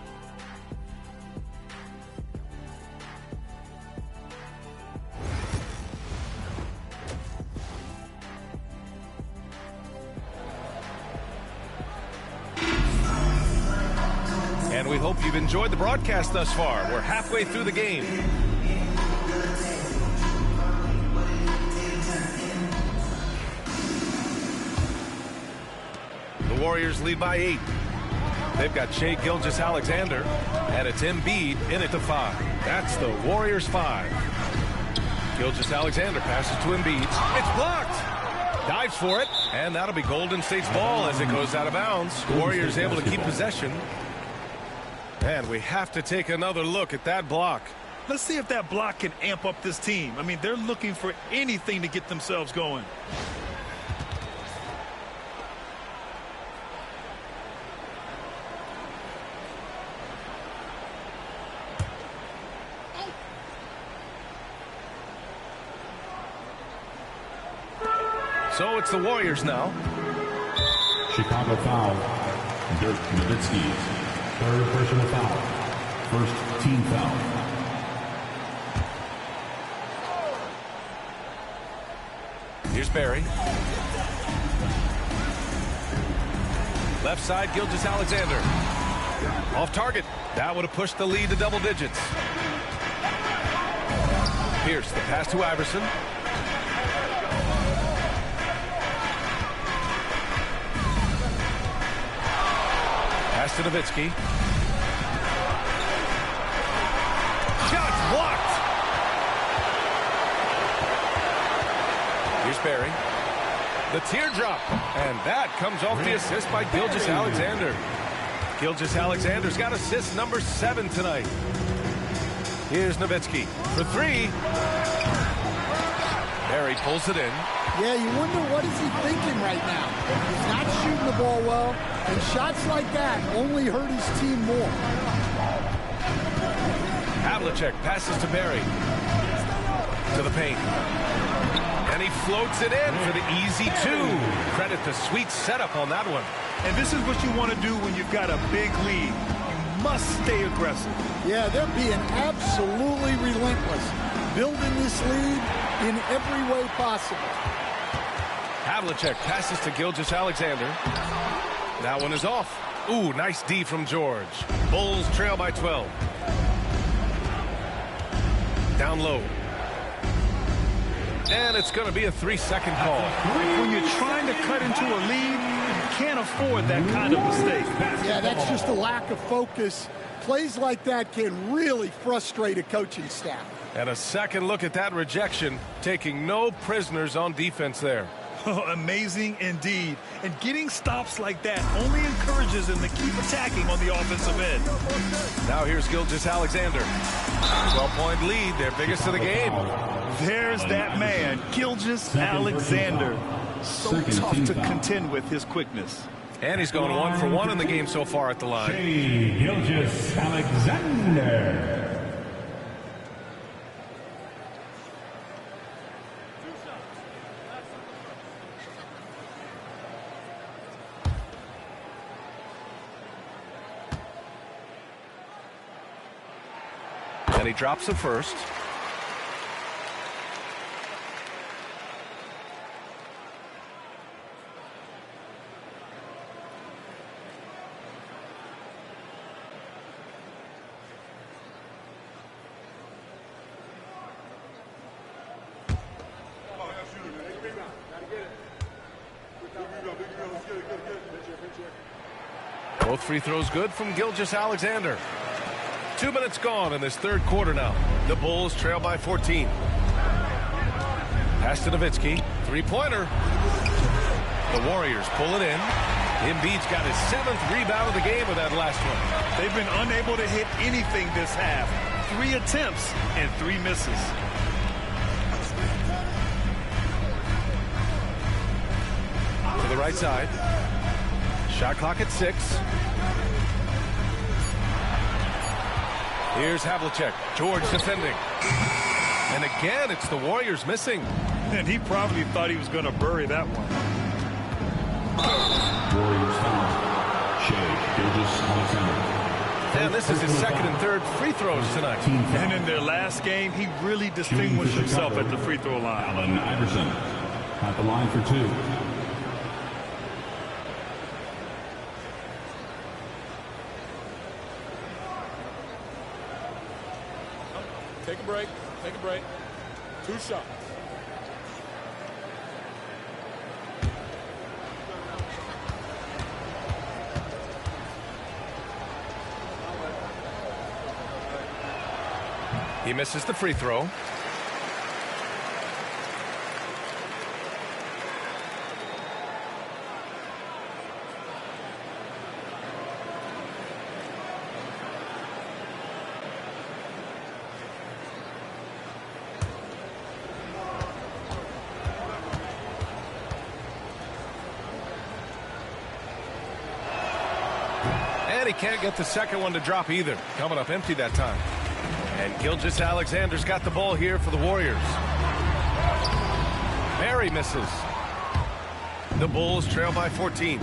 And we hope you've enjoyed the broadcast thus far. We're halfway through the game. The Warriors lead by 8. They've got Shai Gilgeous-Alexander, and it's Embiid in it to 5. That's the Warriors 5. Gilgeous-Alexander passes to Embiid. It's blocked. Dives for it, and that'll be Golden State's ball as it goes out of bounds. Warriors able to keep possession. And we have to take another look at that block. Let's see if that block can amp up this team. I mean, they're looking for anything to get themselves going. So it's the Warriors now. Chicago foul. Dirk Nowitzki. Third personal foul. First team foul. Here's Barry. Left side, Gilgeous-Alexander. Off target. That would have pushed the lead to double digits. Pierce, the pass to Iverson. Pass to Nowitzki. Shot blocked. Here's Barry. The teardrop. And that comes off the assist by Gilgeous-Alexander. Gilgeous-Alexander's got assist number 7 tonight. Here's Nowitzki for 3. Barry pulls it in. Yeah, you wonder what is he thinking right now. He's not shooting the ball well, and shots like that only hurt his team more. Havlicek passes to Barry. To the paint. And he floats it in for the easy 2. Credit the sweet setup on that one. And this is what you want to do when you've got a big lead. You must stay aggressive. Yeah, they're being absolutely relentless, building this lead in every way possible. Havlicek passes to Gilgeous-Alexander. That one is off. Ooh, nice D from George. Bulls trail by 12. Down low. And it's going to be a 3-second call. When you're trying to cut into a lead, you can't afford that kind of mistake. Yeah, that's just a lack of focus. Plays like that can really frustrate a coaching staff. And a second look at that rejection, taking no prisoners on defense there. Oh, amazing indeed. And getting stops like that only encourages them to keep attacking on the offensive end. Now here's Gilgeous-Alexander. 12-point lead, their biggest of the game. There's that man, Gilgeous-Alexander. So tough to contend with his quickness. And he's gone 1 for 1 in the game so far at the line. Shai Gilgeous-Alexander. And he drops the first. Both free throws good from Gilgeous-Alexander. 2 minutes gone in this third quarter now. The Bulls trail by 14. Pass to Nowitzki. Three-pointer. The Warriors pull it in. Embiid's got his 7th rebound of the game with that last one. They've been unable to hit anything this half. 3 attempts and 3 misses. To the right side. Shot clock at 6. Here's Havlicek. George defending. And again, it's the Warriors missing. And he probably thought he was going to bury that one. Warriors foul. Shai Gilgeous-Alexander. And this is his second and third free throws tonight. And in their last game, he really distinguished himself at the free throw line. Allen Iverson at the line for 2. Take a break. Take a break. 2 shots. He misses the free throw. And he can't get the second one to drop either. Coming up empty that time. And Gilgeous-Alexander's got the ball here for the Warriors. Barry misses. The Bulls trail by 14.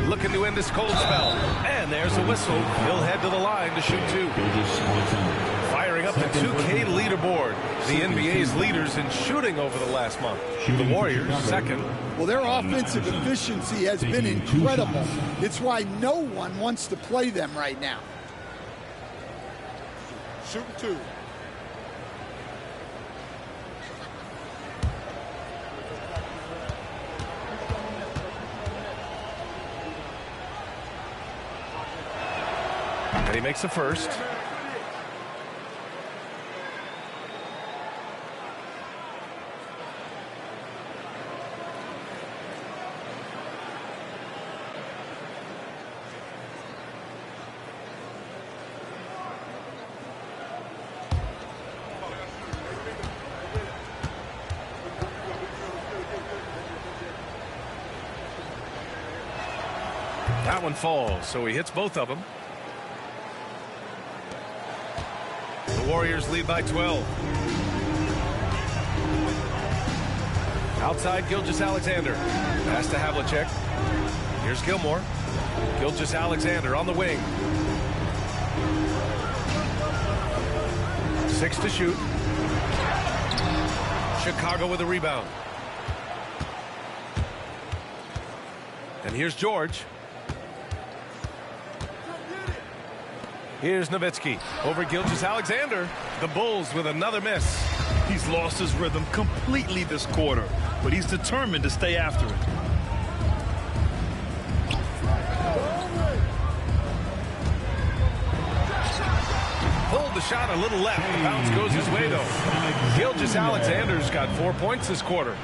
Looking to end this cold spell. And there's a whistle. He'll head to the line to shoot 2. Firing up the 2K leaderboard. The NBA's leaders in shooting over the last month. The Warriors second. Well, their offensive efficiency has been incredible. It's why no one wants to play them right now. Shooting 2. And he makes the first. That one falls, so he hits both of them. The Warriors lead by 12. Outside, Gilgeous-Alexander. Pass to Havlicek. Here's Gilmore. Gilgeous-Alexander on the wing. 6 to shoot. Chicago with a rebound. And here's George. Here's Nowitzki over Gilgeous-Alexander. The Bulls with another miss. He's lost his rhythm completely this quarter, but he's determined to stay after it. Pulled the shot a little left. The bounce goes his way, though. Gilgeous-Alexander's got 4 points this quarter.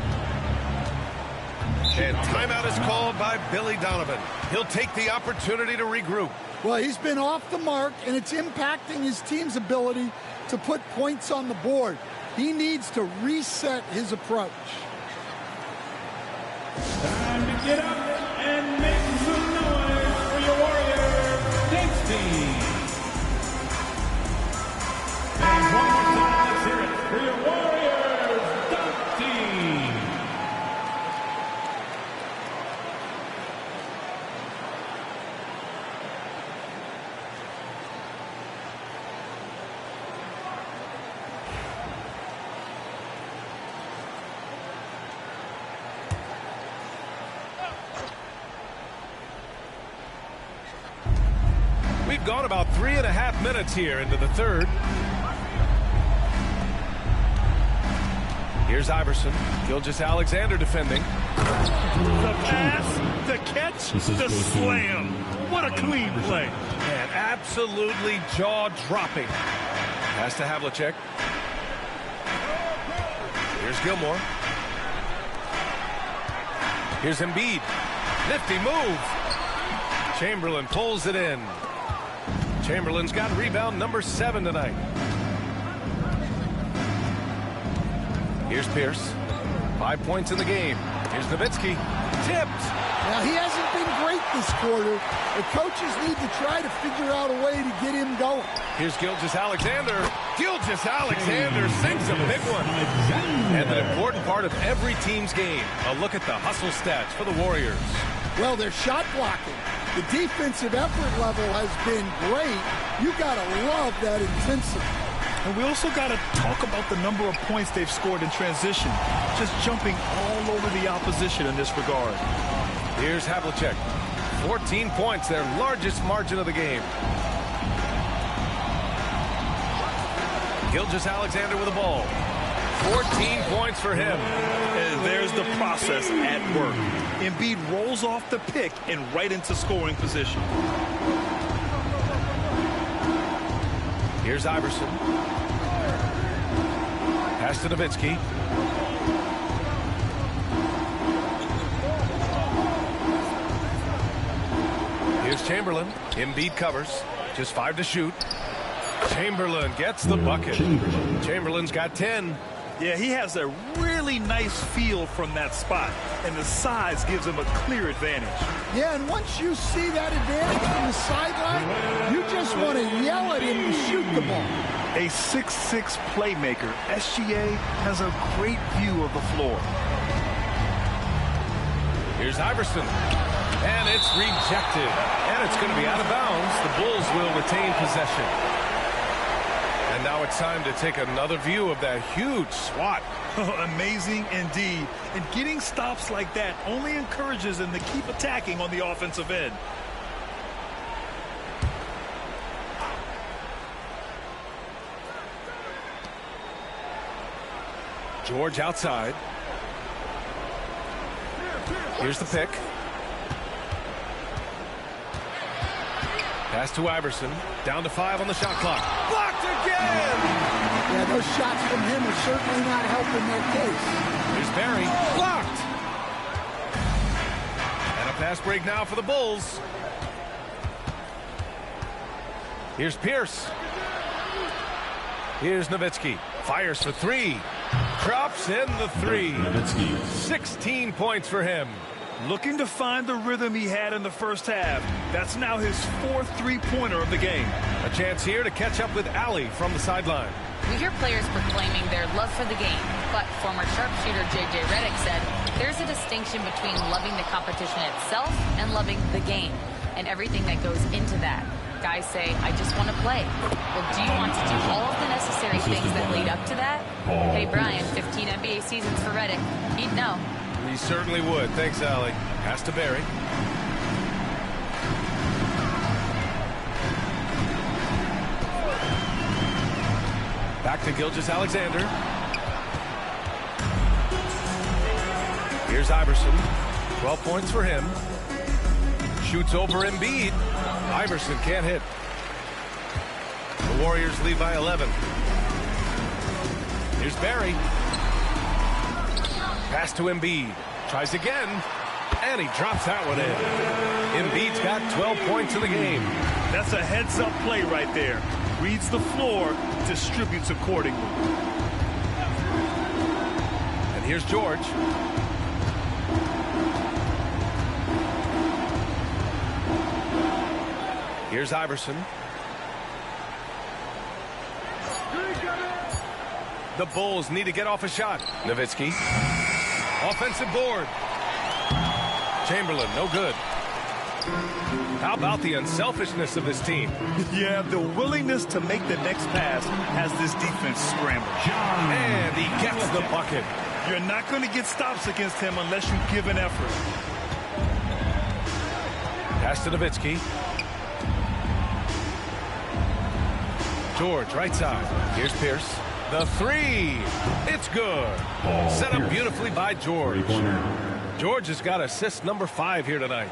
And timeout is called by Billy Donovan. He'll take the opportunity to regroup. Well, he's been off the mark, and it's impacting his team's ability to put points on the board. He needs to reset his approach. Time to get up and make some noise for your Warriors dance team. And one more time, let's hear it for your Warriors dunk team. We've gone about 3.5 minutes here into the third. Here's Iverson. Gilgeous-Alexander defending. The pass, the catch, the slam. What a clean play. And absolutely jaw-dropping. Pass to Havlicek. Here's Gilmore. Here's Embiid. Nifty move. Chamberlain pulls it in. Chamberlain's got rebound number 7 tonight. Here's Pierce. 5 points in the game. Here's Nowitzki. Tipped. Now, he hasn't been great this quarter. The coaches need to try to figure out a way to get him going. Here's Gilgeous-Alexander. Gilgeous-Alexander sinks a big one. And an important part of every team's game. A look at the hustle stats for the Warriors. Well, they're shot blocking. The defensive effort level has been great. You got to love that intensity. And we also got to talk about the number of points they've scored in transition. Just jumping all over the opposition in this regard. Here's Havlicek. 14 points, their largest margin of the game. Gilgeous-Alexander with the ball. 14 points for him. And there's the process at work. Embiid rolls off the pick and right into scoring position. Here's Iverson. Pass to Nowitzki. Here's Chamberlain. Embiid covers. Just 5 to shoot. Chamberlain gets the bucket. Chamberlain's got 10. Yeah, he has a really nice feel from that spot, and the size gives him a clear advantage. Yeah, and once you see that advantage from the sideline, you just want to yell at him to shoot the ball. A 6'6" playmaker, SGA has a great view of the floor. Here's Iverson. And it's rejected. And it's going to be out of bounds. The Bulls will retain possession. And now it's time to take another view of that huge swat. Amazing indeed. And getting stops like that only encourages them to keep attacking on the offensive end. George outside. Here's the pick. Pass to Iverson. Down to 5 on the shot clock. Blocked again! Yeah, those shots from him are certainly not helping their case. Here's Barry. Blocked! And a fast break now for the Bulls. Here's Pierce. Here's Nowitzki. Fires for 3. Drops in the 3. 16 points for him. Looking to find the rhythm he had in the first half. That's now his 4th three-pointer of the game. A chance here to catch up with Allie from the sideline. We hear players proclaiming their love for the game, but former sharpshooter J.J. Redick said there's a distinction between loving the competition itself and loving the game, and everything that goes into that. Guys say, I just want to play. Well, do you want to do all of the necessary things that lead up to that? Hey, Brian, 15 NBA seasons for Redick. He'd know. He certainly would. Thanks, Allie. Pass to Barry. Back to Gilgeous-Alexander. Here's Iverson. 12 points for him. Shoots over Embiid. Iverson can't hit. The Warriors lead by 11. Here's Barry. Pass to Embiid. Tries again. And he drops that one in. Embiid's got 12 points in the game. That's a heads-up play right there. Reads the floor, distributes accordingly. And here's George. Here's Iverson. The Bulls need to get off a shot. Nowitzki. Offensive board. Chamberlain, no good. How about the unselfishness of this team? Yeah, the willingness to make the next pass has this defense scrambled. And he gets the bucket. You're not going to get stops against him unless you give an effort. Pass to Nowitzki. George, right side. Here's Pierce. The 3. It's good. Set up beautifully by George. George has got assist number 5 here tonight.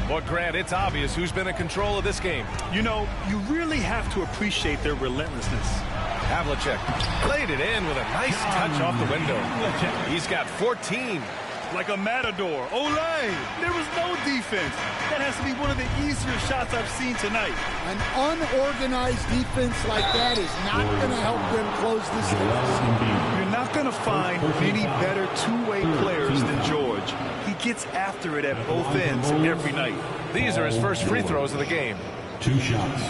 But Grant, it's obvious who's been in control of this game. You know, you really have to appreciate their relentlessness. Havlicek played it in with a nice touch off the window. He's got 14. Like a matador. Olay! There was no defense. That has to be one of the easier shots I've seen tonight. An unorganized defense like that is not going to help them close this deficit. You're not going to find many better two-way players than George. He gets after it at both ends every night. These are his first free throws of the game. 2 shots.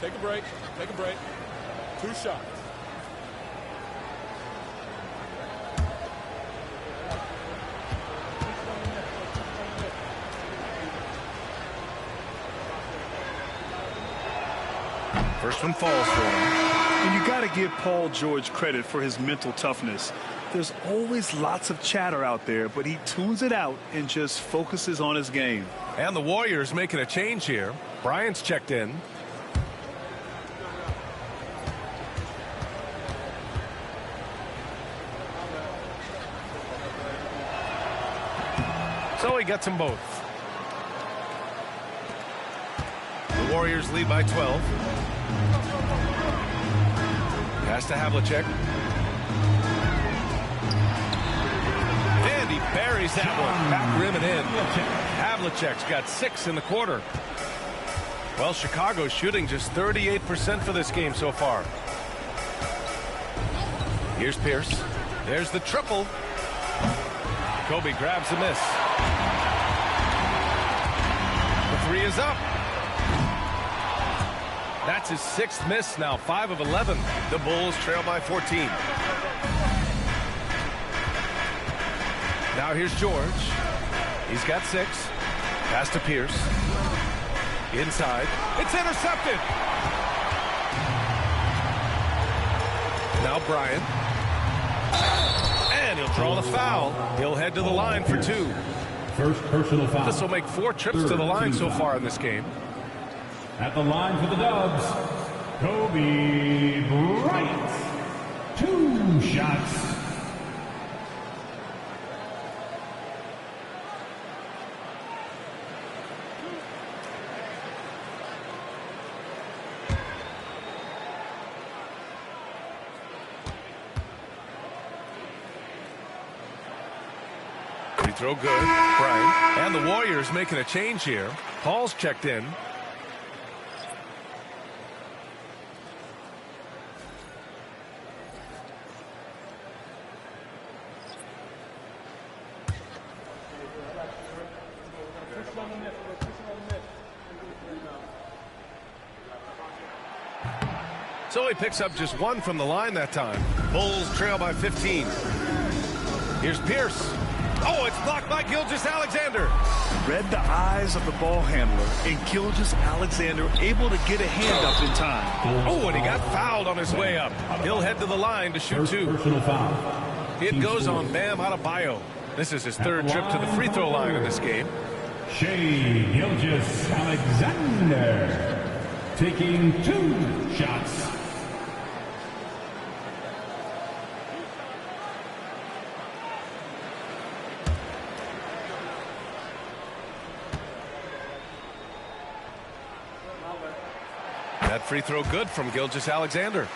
Take a break. Take a break. 2 shots. First one falls for him. And you got to give Paul George credit for his mental toughness. There's always lots of chatter out there, but he tunes it out and just focuses on his game. And the Warriors making a change here. Bryant's checked in. So he gets them both. The Warriors lead by 12. Pass to Havlicek. And he buries that one. Back rim and in. Havlicek's got 6 in the quarter. Well, Chicago's shooting just 38% for this game so far. Here's Pierce. There's the triple. Kobe grabs the miss. The 3 is up. That's his 6th miss now, 5 of 11. The Bulls trail by 14. Now here's George. He's got 6. Pass to Pierce. Inside. It's intercepted. Now Bryant. And he'll draw the foul. He'll head to the line for 2. First personal foul. This will make 4 trips to the line so far in this game. At the line for the Dubs, Kobe Bryant. 2 shots. Free throw good. Bryant. And the Warriors making a change here. Paul's checked in. So he picks up just 1 from the line that time. Bulls trail by 15. Here's Pierce. Oh, it's blocked by Gilgeous-Alexander. Read the eyes of the ball handler, and Gilgeous-Alexander able to get a hand up in time. Oh, and he got fouled on his way up. He'll head to the line to shoot 2. Personal foul. It goes on Bam Adebayo. This is his 3rd trip to the free throw line in this game. Shai Gilgeous-Alexander taking 2 shots. That free throw good from Gilgeous-Alexander.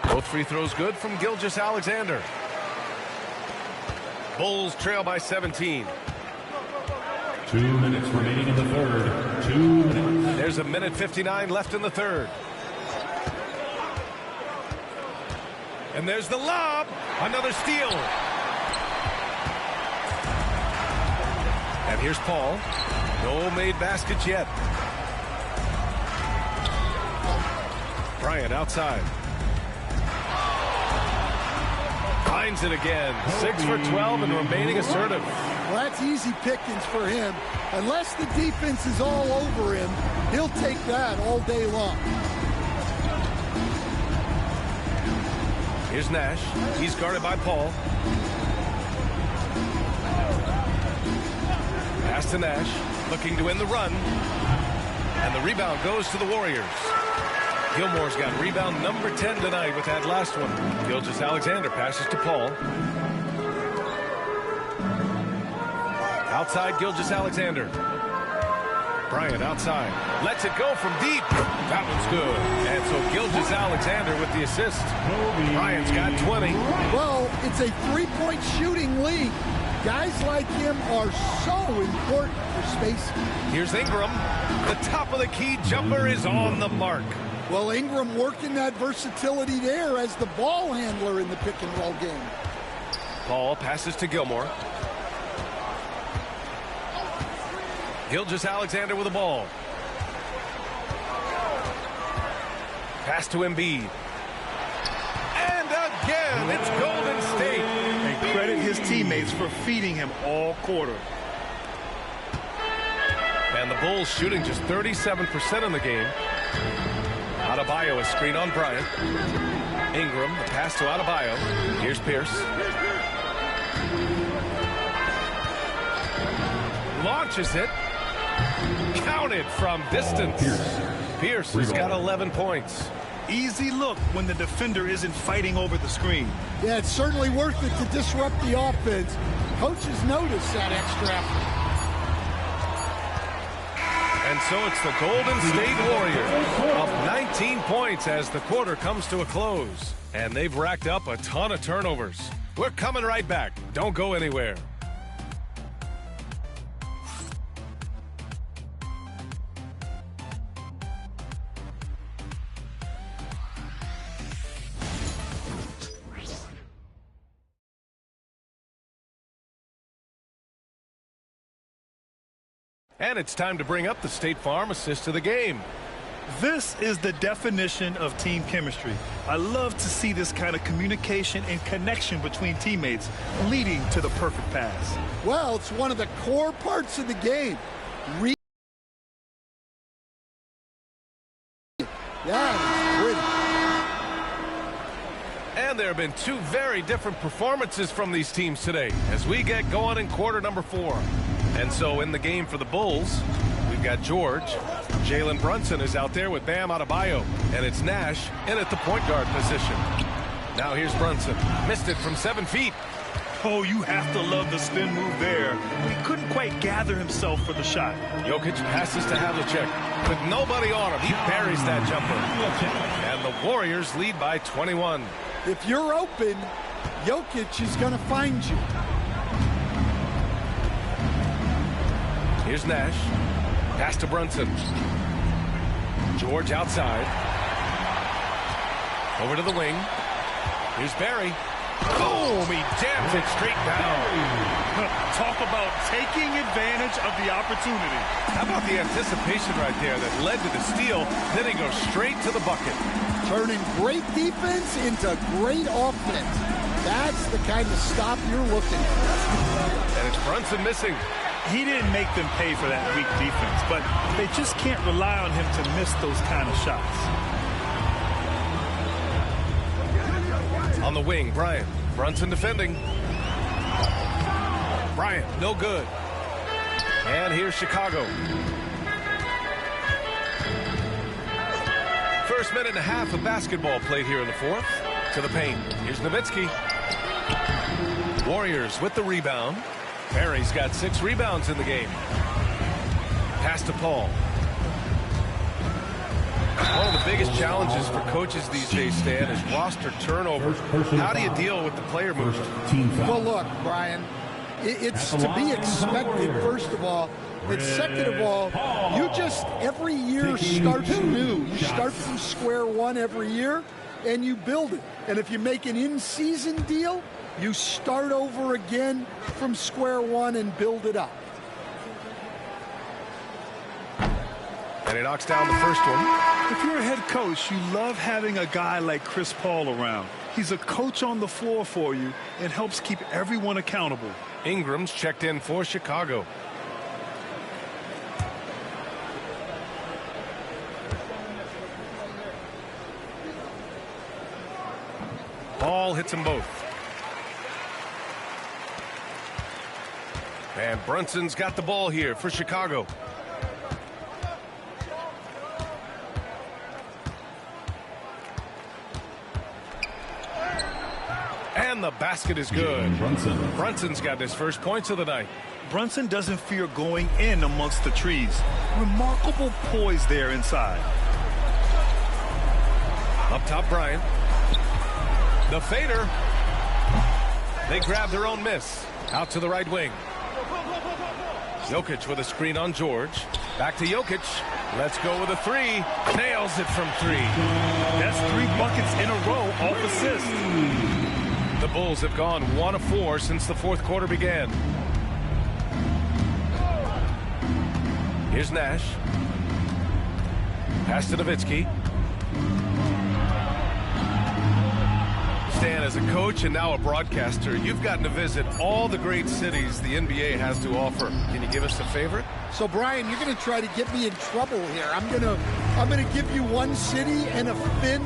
Both free throws good from Gilgeous-Alexander. Bulls trail by 17. 2 minutes remaining in the 3rd. 2 minutes. There's a minute 59 left in the 3rd. And there's the lob. Another steal. And here's Paul. No made baskets yet. Bryant outside. Finds it again. 6 for 12 and remaining assertive. Well, that's easy pickings for him. Unless the defense is all over him, he'll take that all day long. Here's Nash. He's guarded by Paul. Pass to Nash. Looking to win the run. And the rebound goes to the Warriors. Gilmore's got rebound number 10 tonight with that last one. Gilgeous-Alexander passes to Paul. Outside Gilgeous-Alexander. Bryant outside. Lets it go from deep. That one's good. And so Gilgeous-Alexander with the assist. Bryant's got 20. Well, it's a three-point shooting league. Guys like him are so important for spacing. Here's Ingram. The top of the key jumper is on the mark. Well, Ingram working that versatility there as the ball handler in the pick-and-roll game. Paul passes to Gilmore. Gilgeous-Alexander with the ball. Pass to Embiid. And again, it's Golden State. And credit his teammates for feeding him all quarter. And the Bulls shooting just 37% in the game. Adebayo is screen on Bryant. Ingram, the pass to Adebayo. Here's Pierce. Launches it. Counted from distance. Pierce has got 11 points. Easy look when the defender isn't fighting over the screen. Yeah, it's certainly worth it to disrupt the offense. Coaches notice that extra effort. And so it's the Golden State Warriors up 19 points as the quarter comes to a close. And they've racked up a ton of turnovers. We're coming right back. Don't go anywhere. And it's time to bring up the State Farm assist of the game. This is the definition of team chemistry. I love to see this kind of communication and connection between teammates leading to the perfect pass. Well, it's one of the core parts of the game. And there have been two very different performances from these teams today as we get going in quarter number 4. And so in the game for the Bulls, we've got George. Jalen Brunson is out there with Bam Adebayo. And it's Nash in at the point guard position. Now here's Brunson. Missed it from 7 feet. Oh, you have to love the spin move there. He couldn't quite gather himself for the shot. Jokic passes to Havlicek. With nobody on him, he buries that jumper. And the Warriors lead by 21. If you're open, Jokic is going to find you. Here's Nash. Pass to Brunson. George outside. Over to the wing. Here's Barry. Boom! He jams it straight down. Talk about taking advantage of the opportunity. How about the anticipation right there that led to the steal? Then he goes straight to the bucket. Turning great defense into great offense. That's the kind of stop you're looking at. And it's Brunson missing. He didn't make them pay for that weak defense, but they just can't rely on him to miss those kind of shots. On the wing, Bryant. Brunson defending. Bryant, no good. And here's Chicago. First minute and a half of basketball played here in the fourth. To the paint. Here's Nowitzki. Warriors with the rebound. Barry's got 6 rebounds in the game. Pass to Paul. One of the biggest challenges for coaches these days, Stan, is roster turnover. How do you deal with the player movement? Well, look, Brian, it's to be expected, first of all. And second of all, you just, every year starts new. You start from square one every year, and you build it. And if you make an in-season deal, you start over again from square one and build it up. And he knocks down the first one. If you're a head coach, you love having a guy like Chris Paul around. He's a coach on the floor for you and helps keep everyone accountable. Ingram's checked in for Chicago. Paul hits them both. And Brunson's got the ball here for Chicago. And the basket is good. Brunson's got his first points of the night. Brunson doesn't fear going in amongst the trees. Remarkable poise there inside. Up top, Bryant. The fader. They grab their own miss. Out to the right wing. Jokic with a screen on George. Back to Jokic. Let's go with a three. Nails it from three. That's 3 buckets in a row off assist. The Bulls have gone 1 of 4 since the fourth quarter began. Here's Nash. Pass to Nowitzki. Stan, as a coach and now a broadcaster, you've gotten to visit all the great cities the NBA has to offer. Can you give us a favorite? So, Brian, you're going to try to get me in trouble here. I'm going to give you one city and offend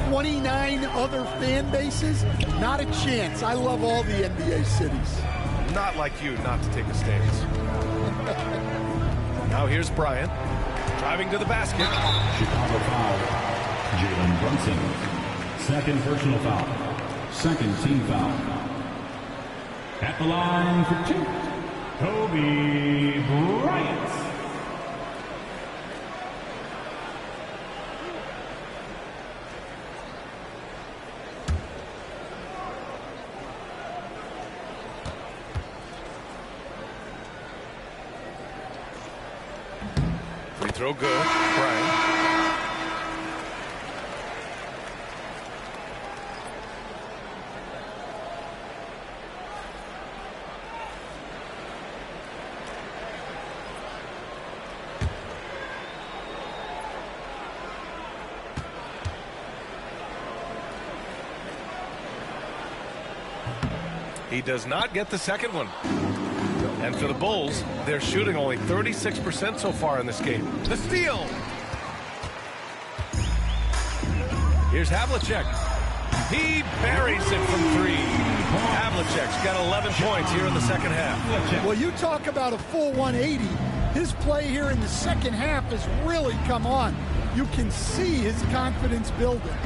29 other fan bases. Not a chance. I love all the NBA cities. Not like you not to take a stance. Now here's Bryant. Driving to the basket. Chicago foul. Jalen Brunson. Second personal foul. Second team foul. At the line for 2, Kobe Bryant. Free throw good. Bryant. He does not get the second one. And for the Bulls, they're shooting only 36% so far in this game. The steal. Here's Havlicek. He buries it from 3. Havlicek's got 11 points here in the second half. Well, you talk about a full 180. His play here in the second half has really come on. You can see his confidence building.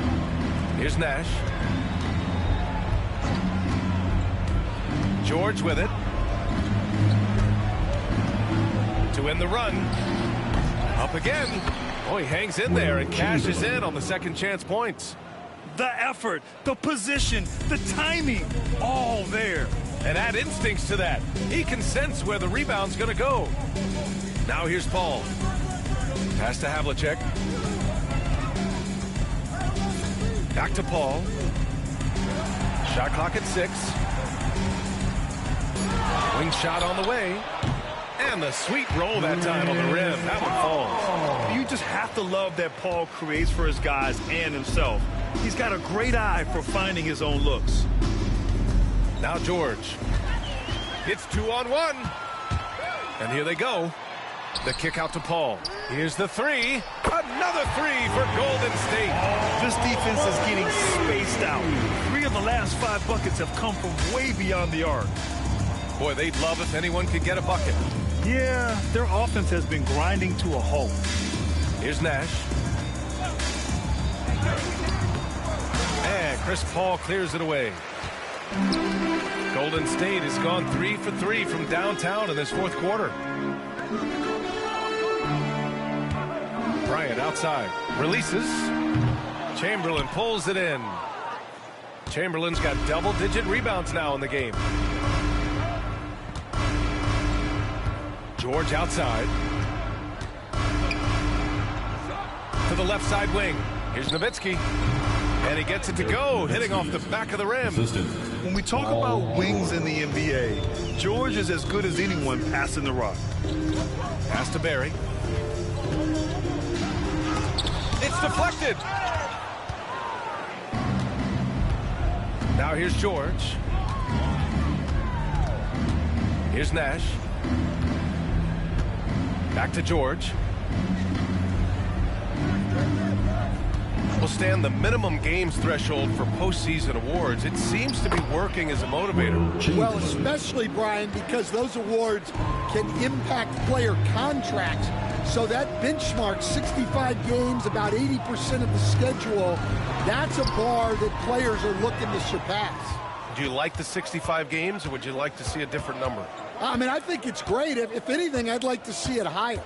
Here's Nash. George with it. To win the run. Up again. Oh, he hangs in there and cashes in on the second chance points. The effort, the position, the timing, all there. And add instincts to that. He can sense where the rebound's going to go. Now here's Paul. Pass to Havlicek. Back to Paul. Shot clock at 6. Wing shot on the way. And the sweet roll that time on the rim. That one falls. You just have to love that Paul creates for his guys and himself. He's got a great eye for finding his own looks. Now George. It's 2-on-1. And here they go. The kick out to Paul. Here's the 3. Another 3 for Golden State. This defense is getting spaced out. 3 of the last 5 buckets have come from way beyond the arc. Boy, they'd love if anyone could get a bucket. Yeah, their offense has been grinding to a halt. Here's Nash. And Chris Paul clears it away. Golden State has gone 3 for 3 from downtown in this fourth quarter. Bryant outside. Releases. Chamberlain pulls it in. Chamberlain's got double-digit rebounds now in the game. George outside. To the left side wing. Here's Nowitzki. And he gets it to go, hitting off the back of the rim. When we talk about wings in the NBA, George is as good as anyone passing the rock. Pass to Barry. It's deflected. Now here's George. Here's Nash. Back to George. Will stand the minimum games threshold for postseason awards. It seems to be working as a motivator. Well, especially, Brian, because those awards can impact player contracts. So that benchmark, 65 games, about 80% of the schedule, that's a bar that players are looking to surpass. Do you like the 65 games, or would you like to see a different number? I mean, I think it's great. If anything, I'd like to see it higher.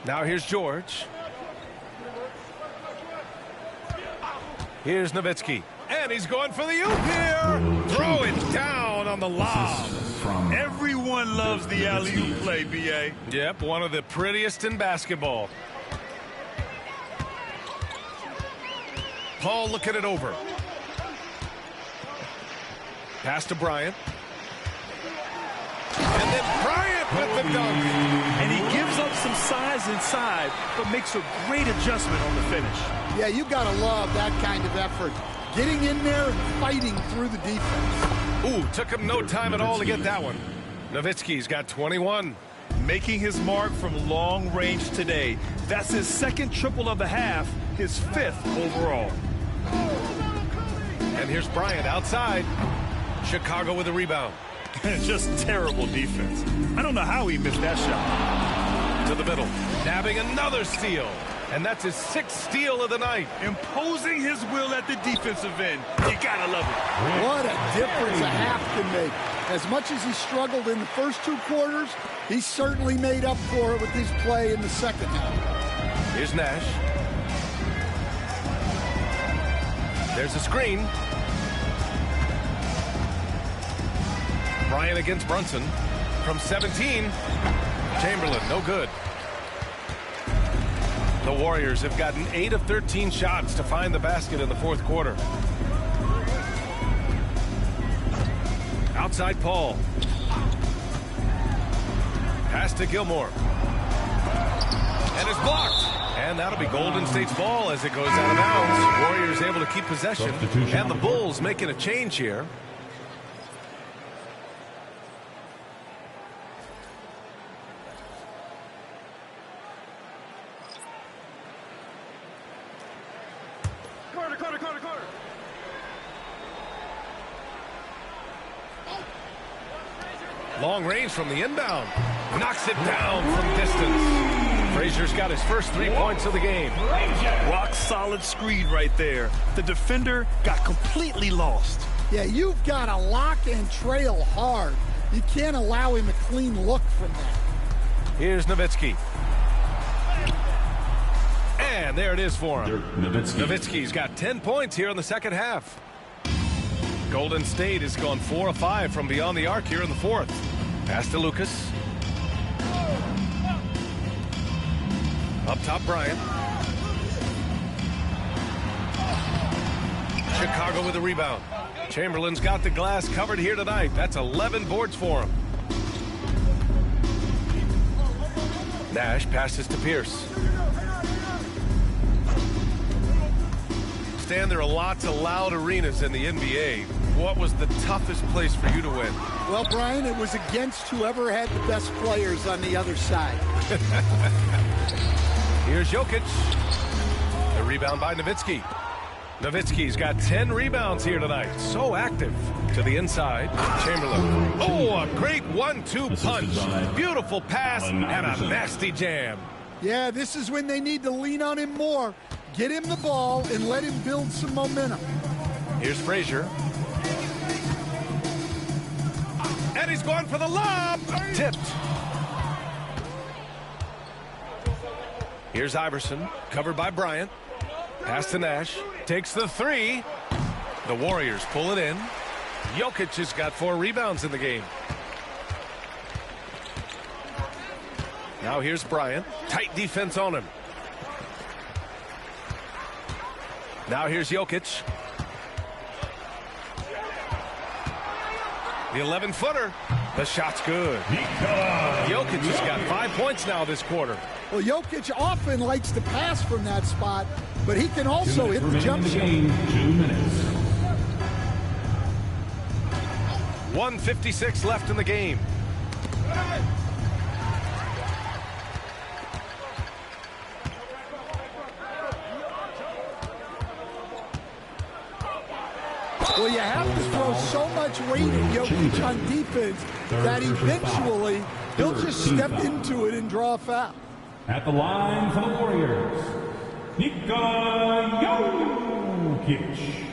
Now here's George. Here's Nowitzki. And he's going for the oop here. Throw it down on the lob. Everyone loves the alley-oop play, B.A. Yep, one of the prettiest in basketball. Paul looking it over. Pass to Bryant. And then Bryant with the dunk. And he gives up some size inside, but makes a great adjustment on the finish. Yeah, you got to love that kind of effort. Getting in there and fighting through the defense. Ooh, took him no time at all to get that one. Nowitzki's got 21. Making his mark from long range today. That's his second triple of the half, his 5th overall. And here's Bryant outside. Chicago with a rebound. Just terrible defense. I don't know how he missed that shot. To the middle. Nabbing another steal. And that's his 6th steal of the night. Imposing his will at the defensive end. You gotta love it. What a difference a half can make. As much as he struggled in the first 2 quarters, he certainly made up for it with his play in the second half. Here's Nash. There's a screen. Bryant against Brunson. From 17. Chamberlain, no good. The Warriors have gotten 8 of 13 shots to find the basket in the 4th quarter. Outside Paul. Pass to Gilmore. And it's blocked. And that'll be Golden State's ball as it goes out of bounds. Warriors able to keep possession. And the Bulls making a change here. Long range from the inbound. Knocks it down from distance. Frazier's got his first 3 points of the game. Rock solid screen right there. The defender got completely lost. Yeah, you've got to lock and trail hard. You can't allow him a clean look from that. Here's Nowitzki. And there it is for him. Nowitzki's got 10 points here in the second half. Golden State has gone 4 of 5 from beyond the arc here in the 4th. Pass to Lucas. Up top, Bryant. Chicago with a rebound. Chamberlain's got the glass covered here tonight. That's 11 boards for him. Nash passes to Pierce. Stan, there are lots of loud arenas in the NBA. What was the toughest place for you to win? Well, Brian, it was against whoever had the best players on the other side. Here's Jokic. The rebound by Nowitzki. Nowitzki's got 10 rebounds here tonight. So active. To the inside. Chamberlain. Oh, a great 1-2 punch. Beautiful pass and a nasty jam. Yeah, this is when they need to lean on him more. Get him the ball and let him build some momentum. Here's Frazier. And he's going for the lob. Tipped. Here's Iverson. Covered by Bryant. Pass to Nash. Takes the 3. The Warriors pull it in. Jokic has got 4 rebounds in the game. Now here's Bryant. Tight defense on him. Now here's Jokic. The 11-footer. The shot's good. Jokic has got 5 points now this quarter. Well, Jokic often likes to pass from that spot, but he can also hit the jump shot. 2 minutes. 1:56 left in the game. Well, you have to throw so much weight at Jokic on defense that eventually he'll just step into it and draw a foul. At the line for the Warriors, Nikola Jokic.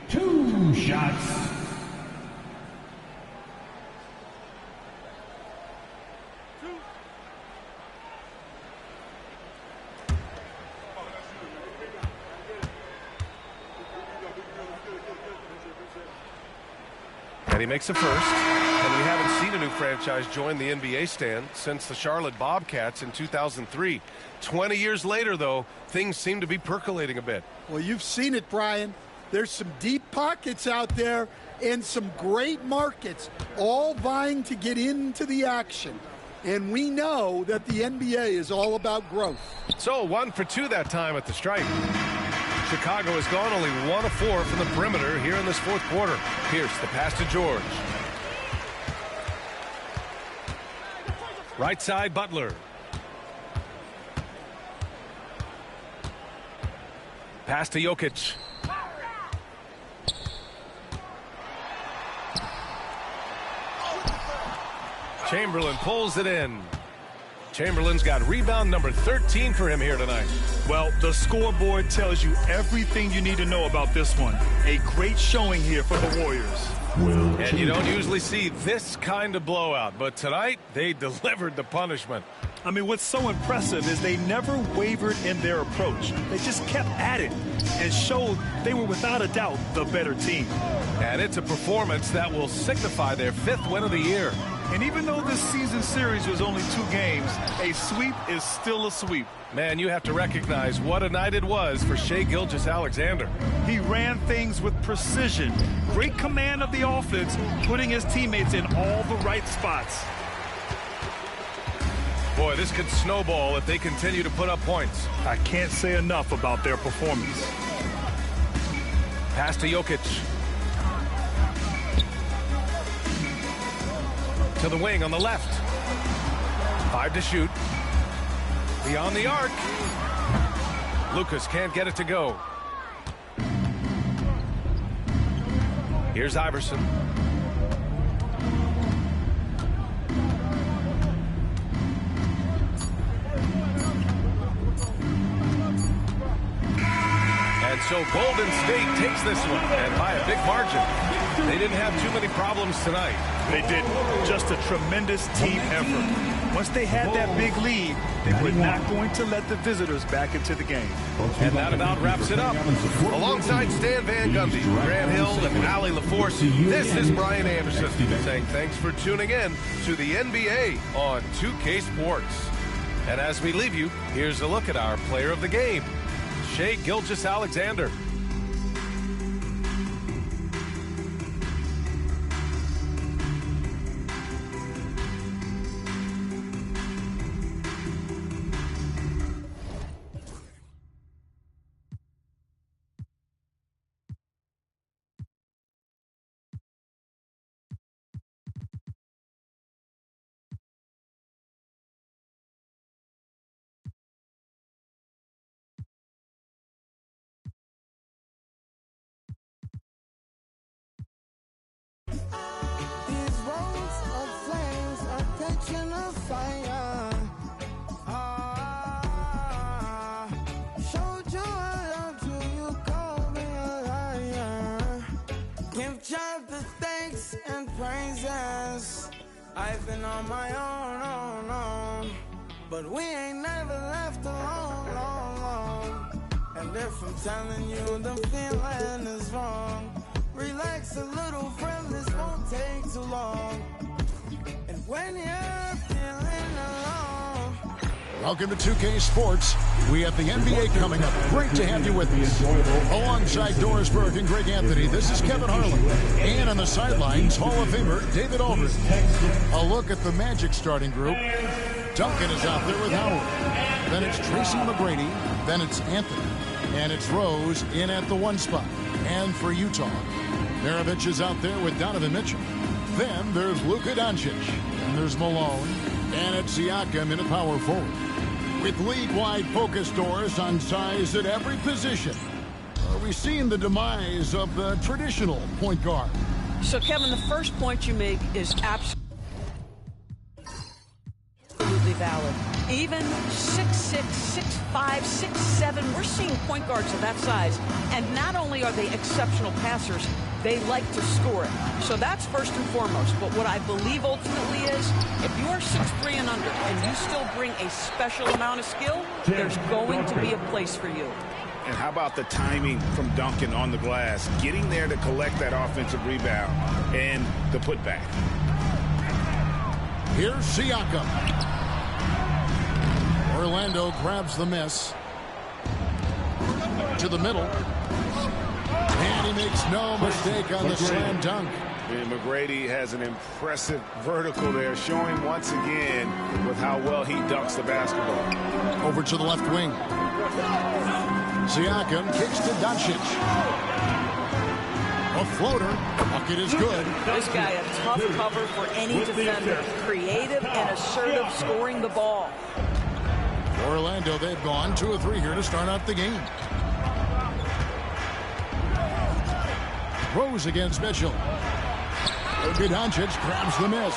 2 shots. And he makes a first. And we haven't seen a new franchise join the NBA stand since the Charlotte Bobcats in 2003. 20 years later, though, things seem to be percolating a bit. Well, you've seen it, Brian. There's some deep pockets out there and some great markets all vying to get into the action. And we know that the NBA is all about growth. So 1 for 2 that time at the stripe. Chicago has gone only 1 of 4 from the perimeter here in this fourth quarter. Pierce, the pass to George. Right side, Butler. Pass to Jokic. Chamberlain pulls it in. Chamberlain's got rebound number 13 for him here tonight. Well, the scoreboard tells you everything you need to know about this one. A great showing here for the Warriors. And you don't usually see this kind of blowout, but tonight they delivered the punishment. I mean, what's so impressive is they never wavered in their approach. They just kept at it and showed they were without a doubt the better team. And it's a performance that will signify their 5th win of the year. And even though this season series was only 2 games, a sweep is still a sweep. Man, you have to recognize what a night it was for Shai Gilgeous-Alexander. He ran things with precision, great command of the offense, putting his teammates in all the right spots. Boy, this could snowball if they continue to put up points. I can't say enough about their performance. Pass to Jokic. To the wing on the left. 5 to shoot. Beyond the arc. Lucas can't get it to go. Here's Iverson. And so Golden State takes this one, and by a big margin. They didn't have too many problems tonight. They didn't. Just a tremendous team effort. Once they had that big lead, they were not going to let the visitors back into the game. And that about wraps it up. Alongside Stan Van Gundy, Grant Hill, and Allie LaForce, this is Brian Anderson saying thanks for tuning in to the NBA on 2K Sports. And as we leave you, here's a look at our player of the game, Shai Gilgeous-Alexander. I've been on my own, but we ain't never left alone. And if I'm telling you the feeling is wrong, relax a little, friend, this won't take too long. And when you're feeling alone. Welcome to 2K Sports. We have the NBA coming up. Great to have you with us. Alongside Doris Burke and Greg Anthony, this is Kevin Harlan. And on the sidelines, Hall of Famer David Aldridge. A look at the Magic starting group. Duncan is out there with Howard. Then it's Tracy McGrady. Then it's Anthony. And it's Rose in at the 1 spot. And for Utah, Maravich is out there with Donovan Mitchell. Then there's Luka Doncic. And there's Malone. And it's Siakam in a power forward. With league-wide focus doors on size at every position, are we seeing the demise of the traditional point guard? So, Kevin, the first point you make is absolutely valid. Even 6'6", 6'5", 6'7", we're seeing point guards of that size. And not only are they exceptional passers, they like to score it. So that's first and foremost. But what I believe ultimately is, if you are 6'3" and under, and you still bring a special amount of skill, there's going to be a place for you. And how about the timing from Duncan on the glass, getting there to collect that offensive rebound and the putback. Here's Siakam. Orlando grabs the miss. To the middle. And he makes no mistake on the slam dunk. And McGrady has an impressive vertical there, showing once again with how well he dunks the basketball. Over to the left wing. Siakam kicks to Doncic. A floater. Bucket is good. This guy a tough cover for any defender. Creative and assertive scoring the ball. Orlando, they've gone 2 of 3 here to start out the game. Rose against Mitchell. Doncic grabs the miss.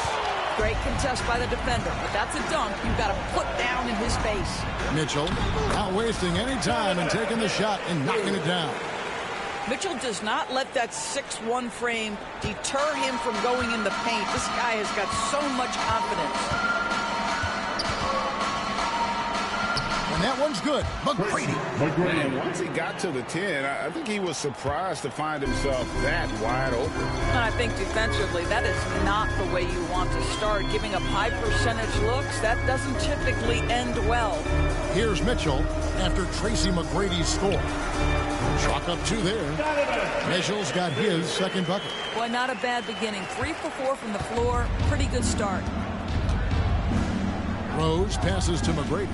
Great contest by the defender, but that's a dunk you've got to put down in his face. Mitchell not wasting any time and taking the shot and knocking it down. Mitchell does not let that 6'1" frame deter him from going in the paint. This guy has got so much confidence. And that one's good. McGrady. And once he got to the 10, I think he was surprised to find himself that wide open. And I think defensively, that is not the way you want to start. Giving up high percentage looks, that doesn't typically end well. Here's Mitchell after Tracy McGrady's score. Chalk up 2 there. Mitchell's got his second bucket. Boy, not a bad beginning. 3 for 4 from the floor. Pretty good start. Rose passes to McGrady.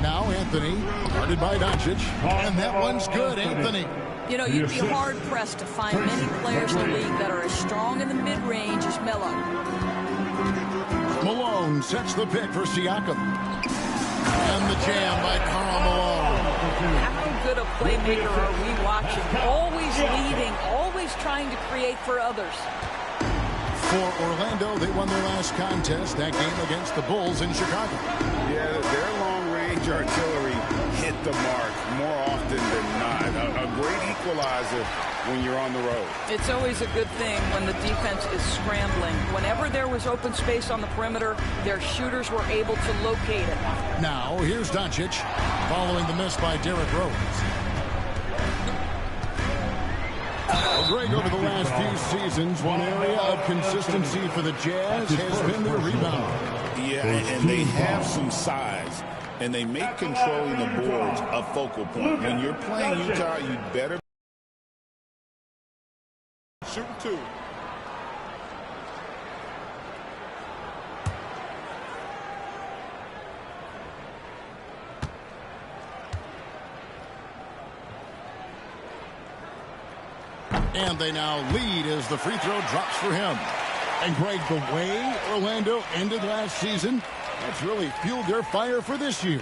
Now Anthony, guarded by Doncic, and that one's good, Anthony. You know, you'd be hard-pressed to find many players in the league that are as strong in the mid-range as Melo. Malone sets the pick for Siakam. And the jam by Karl Malone. How good a playmaker are we watching? Always leading, always trying to create for others. For Orlando, they won their last contest, that game against the Bulls in Chicago. Yeah, their long-range artillery hit the mark more often than not. A great equalizer when you're on the road. It's always a good thing when the defense is scrambling. Whenever there was open space on the perimeter, their shooters were able to locate it. Now, here's Doncic, following the miss by Derrick Rose. Greg, over the last few seasons, one area of consistency for the Jazz has been their rebound. Yeah, and they have some size, and they make controlling the boards a focal point. When you're playing Utah, you better shoot 2. And they now lead as the free throw drops for him. And Greg, the way Orlando ended last season, that's really fueled their fire for this year.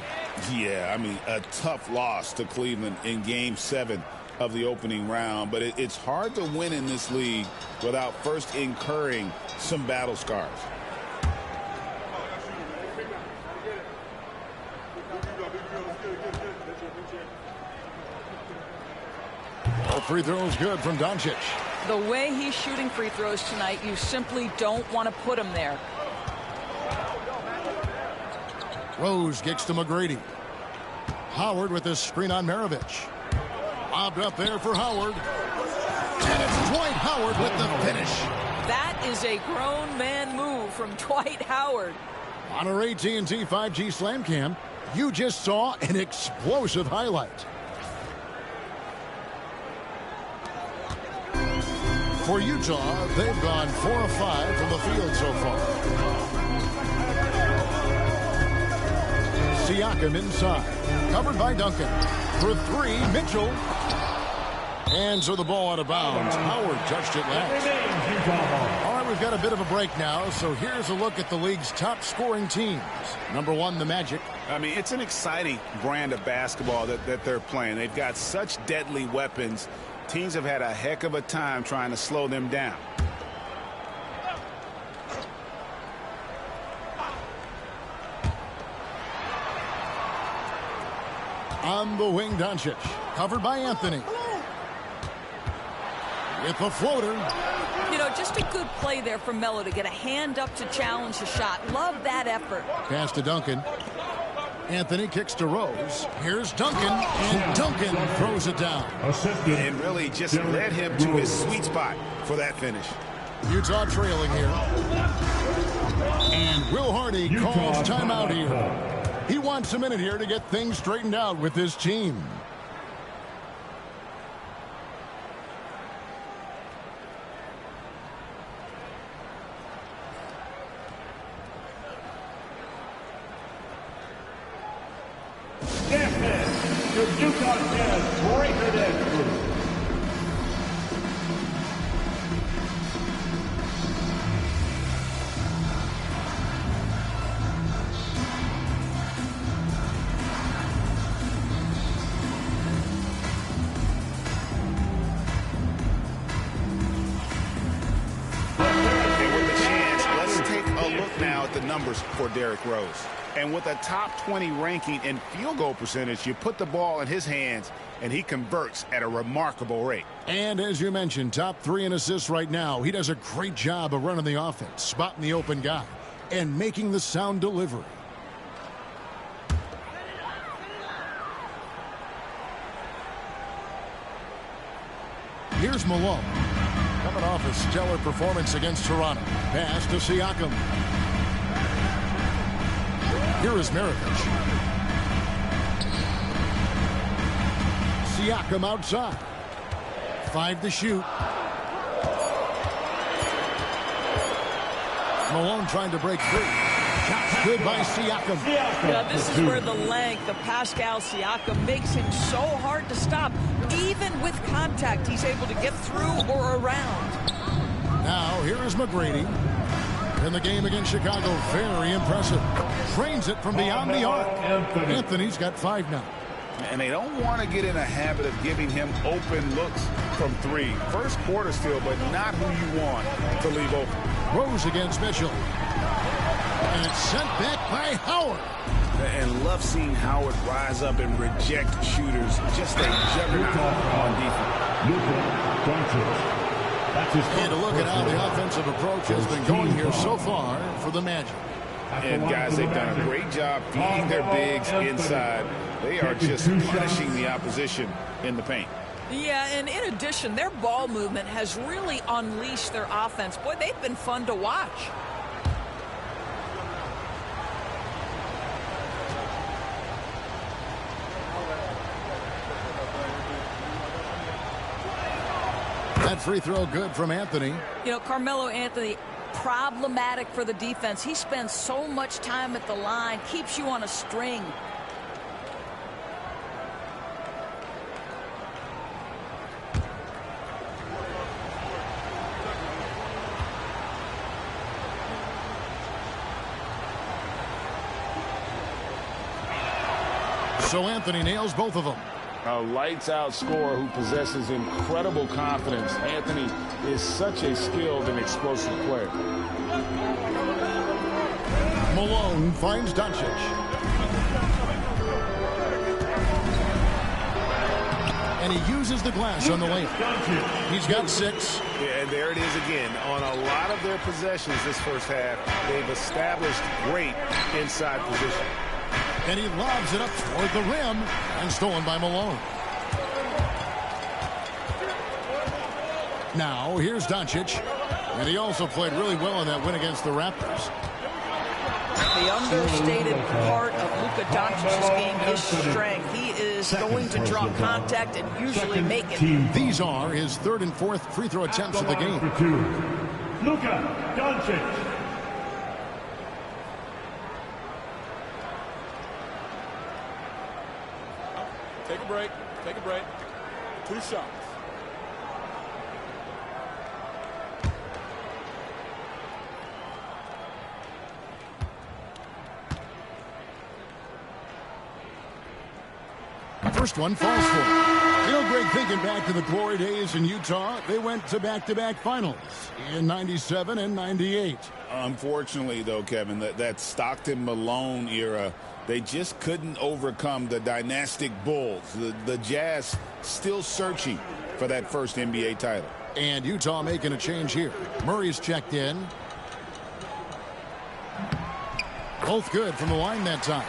Yeah, I mean, a tough loss to Cleveland in Game 7 of the opening round. But it's hard to win in this league without first incurring some battle scars. Free throws good from Doncic. The way he's shooting free throws tonight, you simply don't want to put him there. Rose kicks to McGrady. Howard with his screen on Maravich. Lobbed up there for Howard. And it's Dwight Howard with the finish. That is a grown man move from Dwight Howard. On our AT&T 5G Slam Cam, you just saw an explosive highlight. For Utah, they've gone 4 of 5 from the field so far. Siakam inside, covered by Duncan. For 3, Mitchell. And so the ball out of bounds. Howard touched it last. All right, we've got a bit of a break now, so here's a look at the league's top scoring teams. Number 1, the Magic. I mean, it's an exciting brand of basketball that they're playing. They've got such deadly weapons. Teams have had a heck of a time trying to slow them down. On the wing, Doncic, covered by Anthony. With the floater. You know, just a good play there from Melo to get a hand up to challenge the shot. Love that effort. Pass to Duncan. Anthony kicks to Rose. Here's Duncan, and Duncan throws it down. And really just led him to his sweet spot for that finish. Utah trailing here. And Will Hardy calls timeout here. He wants a minute here to get things straightened out with his team. The Utah Jazz breaker dance group. And with the chance, let's take a look now at the numbers for Derrick Rose. And with a top 20 ranking in field goal percentage, you put the ball in his hands, and he converts at a remarkable rate. And as you mentioned, top 3 in assists right now. He does a great job of running the offense, spotting the open guy, and making the sound delivery. Here's Malone. Coming off a stellar performance against Toronto. Pass to Siakam. Here is Mirovic. Siakam outside. 5 to shoot. Malone trying to break free. Shot's good by Siakam. Yeah, this is where the length of Pascal Siakam makes him so hard to stop. Even with contact, he's able to get through or around. Now, here is McGrady. In the game against Chicago, very impressive. Trains it from beyond the arc. Anthony's got 5 now. And they don't want to get in a habit of giving him open looks from 3. First quarter still, but not who you want to leave open. Rose against Mitchell. And it's sent back by Howard. And love seeing Howard rise up and reject shooters. Just a juggernaut on defense. And a look at how the offensive approach has been going here so far for the Magic. And guys, they've done a great job feeding their bigs inside. They are just punishing the opposition in the paint. Yeah, and in addition, their ball movement has really unleashed their offense. Boy, they've been fun to watch. That free throw good from Anthony. You know, Carmelo Anthony, problematic for the defense. He spends so much time at the line, keeps you on a string. So Anthony nails both of them. A lights-out scorer who possesses incredible confidence. Anthony is such a skilled and explosive player. Malone finds Doncic. And he uses the glass on the layup. He's got 6. Yeah, and there it is again. On a lot of their possessions this first half, they've established great inside position. And he lobs it up toward the rim and stolen by Malone. Now, here's Doncic. And he also played really well in that win against the Raptors. The understated part of Luka Doncic's game is strength. He is going to draw contact and usually make it. These are his 3rd and 4th free throw attempts of the game. Luka Doncic. Take a break. Take a break. 2 shots. First one falls for him. You know, Greg, thinking back to the glory days in Utah, they went to back-to-back finals in 97 and 98. Unfortunately, though, Kevin, that Stockton-Malone era, they just couldn't overcome the dynastic Bulls. The Jazz still searching for that first NBA title. And Utah making a change here. Murray's checked in. Both good from the line that time.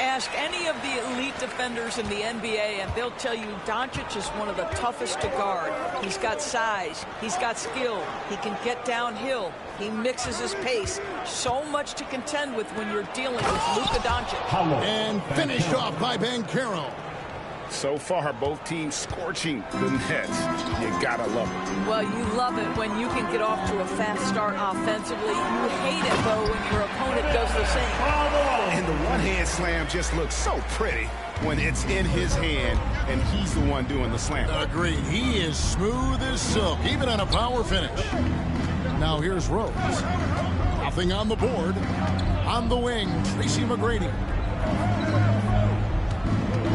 Ask any of the elite defenders in the NBA, and they'll tell you Doncic is one of the toughest to guard. He's got size. He's got skill. He can get downhill. He mixes his pace. So much to contend with when you're dealing with Luka Doncic. And finished off by Banchero. So far, both teams scorching the Nets. You gotta love it. Well, you love it when you can get off to a fast start offensively. You hate it, though, when your opponent does the same. And the one-hand slam just looks so pretty when it's in his hand and he's the one doing the slam. Agreed. He is smooth as silk, even on a power finish. Now here's Rose. Nothing on the board. On the wing, Tracy McGrady.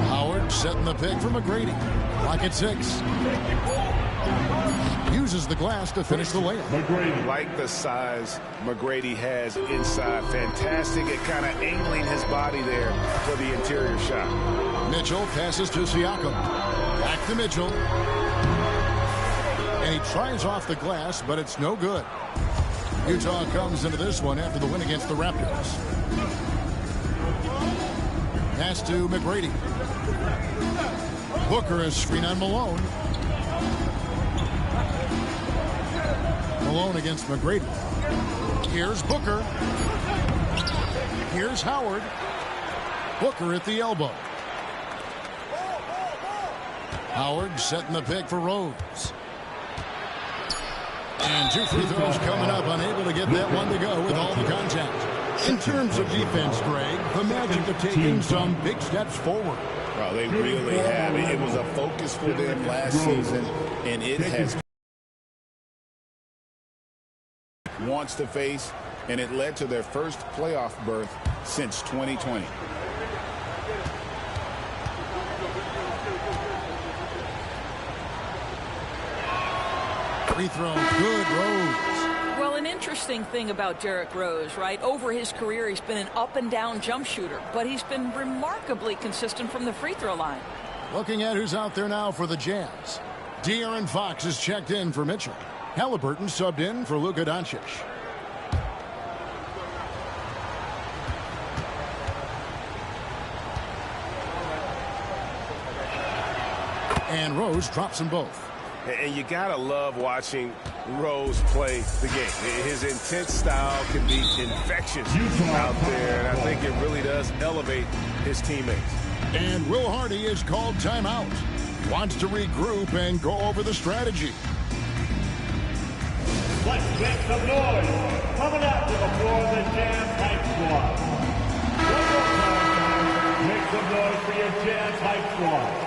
Howard setting the pick for McGrady. Clock at 6. Uses the glass to finish the layup. McGrady. Like the size McGrady has inside. Fantastic at kind of angling his body there for the interior shot. Mitchell passes to Siakam. Back to Mitchell. And he tries off the glass, but it's no good. Utah comes into this one after the win against the Raptors. Pass to McGrady. Booker is screen on Malone. Malone against McGrady. Here's Booker. Here's Howard. Booker at the elbow. Howard setting the pick for Rose. And 2 free throws coming up, unable to get that one to go with all the contact. In terms of defense, Greg, the Magic have taken some big steps forward. Well, they really have. It was a focus for them last season, and it has wants to face, and it led to their first playoff berth since 2020. Free throw, good, Rose. Well, an interesting thing about Derrick Rose, right? Over his career, he's been an up-and-down jump shooter, but he's been remarkably consistent from the free throw line. Looking at who's out there now for the Jazz. De'Aaron Fox is checked in for Mitchell. Halliburton subbed in for Luka Doncic. And Rose drops them both. And you gotta love watching Rose play the game. His intense style can be infectious out there, and I think it really does elevate his teammates. And Will Hardy is called timeout. Wants to regroup and go over the strategy. Let's make some noise. Coming out to the floor, the Jazz Hype Squad. One more time, make some noise for your Jazz Hype Squad.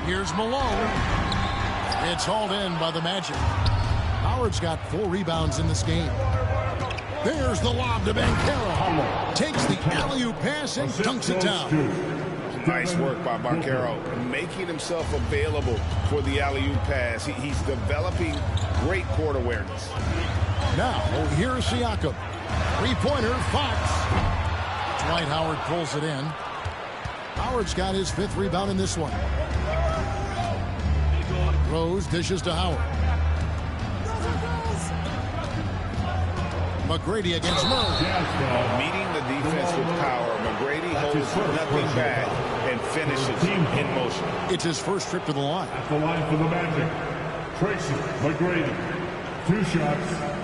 Here's Malone. It's hauled in by the Magic. Howard's got 4 rebounds in this game. There's the lob to Banchero. Takes the alley-oop pass and dunks it down. Nice work by Banchero, making himself available for the alley-oop pass. He's developing great court awareness. Now, here's Siakam. Three-pointer, Fox. Dwight Howard pulls it in. Howard's got his 5th rebound in this one. Rose dishes to Howard. McGrady against Murray. Meeting the defense with power, McGrady holds nothing back and finishes in motion. It's his first trip to the line. At the line for the Magic, Tracy McGrady. 2 shots.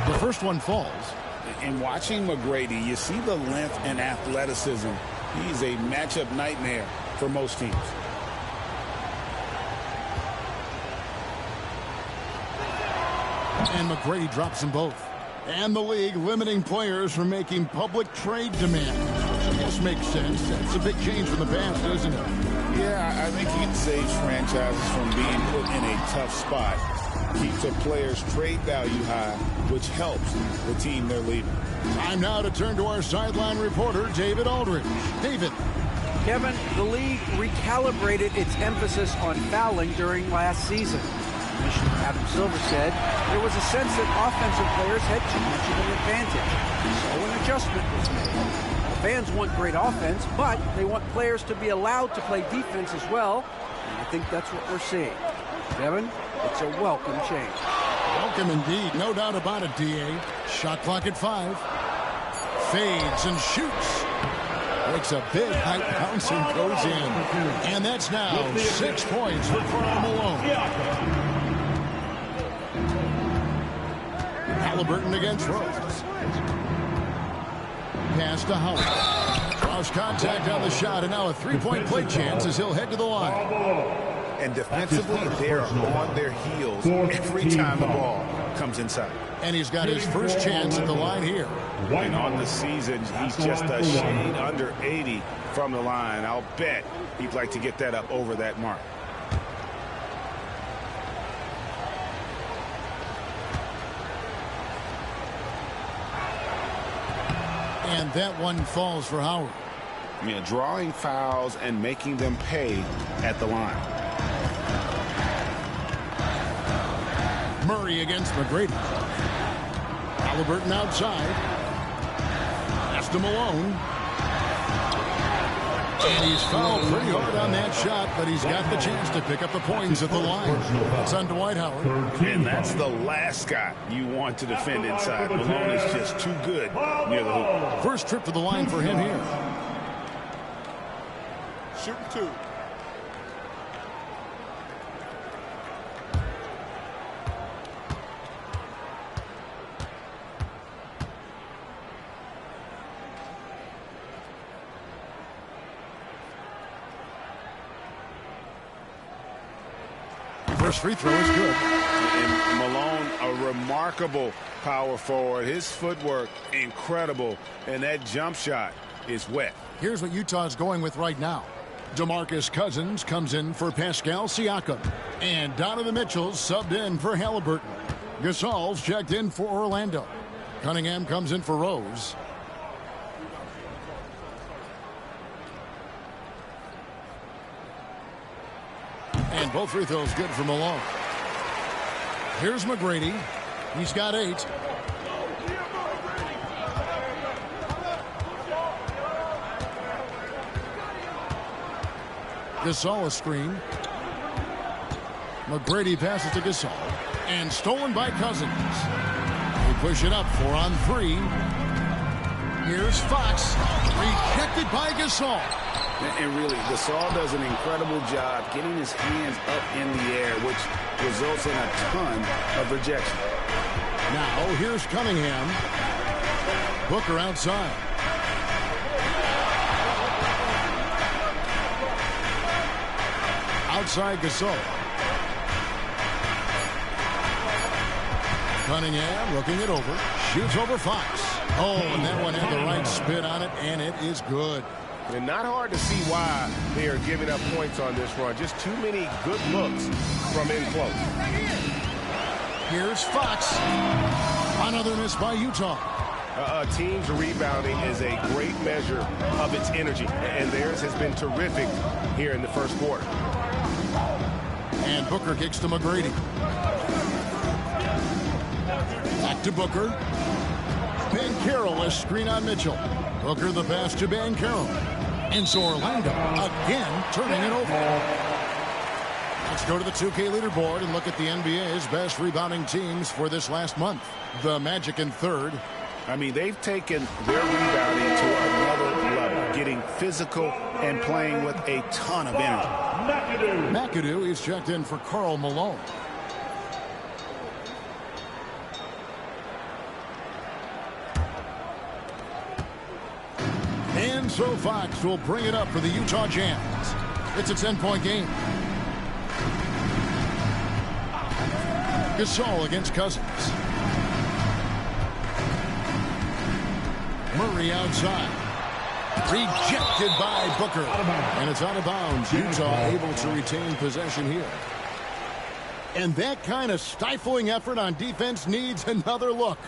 The first one falls. And watching McGrady, you see the length and athleticism. He's a matchup nightmare for most teams. And McGrady drops them both. And the league limiting players from making public trade demands. Which I guess makes sense. That's a big change from the past, isn't it? Yeah, I think it saves franchises from being put in a tough spot. Keeps a player's trade value high, which helps the team they're leaving. Time now to turn to our sideline reporter, David Aldridge. David. Kevin, the league recalibrated its emphasis on fouling during last season. Commissioner Adam Silver said there was a sense that offensive players had too much of an advantage. So an adjustment was made. The fans want great offense, but they want players to be allowed to play defense as well. And I think that's what we're seeing. Kevin, it's a welcome change. Welcome indeed. No doubt about it, D.A. Shot clock at 5. Fades and shoots. Makes a big high bounce and goes in. And that's now 6 points for Karl Malone. Halliburton against Rose. Pass to Howard. Cross contact on the shot, and now a three-point play chance as he'll head to the line. And defensively, they're on their heels every time the ball comes inside. And he's got his first chance at the line here. And on the season, he's just a shade under 80 from the line. I'll bet he'd like to get that up over that mark. And that one falls for Howard. Yeah, drawing fouls and making them pay at the line. Murray against McGrady. Halliburton outside. Pass to Malone. And he's fouled pretty hard on that shot, but he's got the chance to pick up the points at the line. It's on Dwight Howard. And that's the last guy you want to defend inside. Malone is just too good near the hoop. First trip to the line for him here. Shooting 2. First free throw is good. And Malone, a remarkable power forward. His footwork, incredible. And that jump shot is wet. Here's what Utah's going with right now. DeMarcus Cousins comes in for Pascal Siakam. And Donovan Mitchell subbed in for Halliburton. Gasol's checked in for Orlando. Cunningham comes in for Rose. And both free throws good for Malone. Here's McGrady. He's got 8. Gasol a screen. McGrady passes to Gasol. And stolen by Cousins. They push it up 4 on 3. Here's Fox. Rejected by Gasol. And really, Gasol does an incredible job getting his hands up in the air, which results in a ton of rejection. Now, here's Cunningham. Booker outside. Outside Gasol. Cunningham looking it over. Shoots over Fox. Oh, and that one had the right spin on it, and it is good. And not hard to see why they are giving up points on this run. Just too many good looks from in close. Here's Fox. Another miss by Utah. A team's rebounding is a great measure of its energy, and theirs has been terrific here in the first quarter. And Booker kicks to McGrady. Back to Booker. Banchero, a screen on Mitchell. Booker the pass to Banchero. And so Orlando again turning it over. Let's go to the 2K leaderboard and look at the NBA's best rebounding teams for this last month. The Magic in third. I mean, they've taken their rebounding to another level, getting physical and playing with a ton of energy. McAdoo is checked in for Karl Malone. And so Fox will bring it up for the Utah Jazz. It's a 10-point game. Gasol against Cousins. Murray outside. Rejected by Booker. And it's out of bounds. Utah able to retain possession here. And that kind of stifling effort on defense needs another look.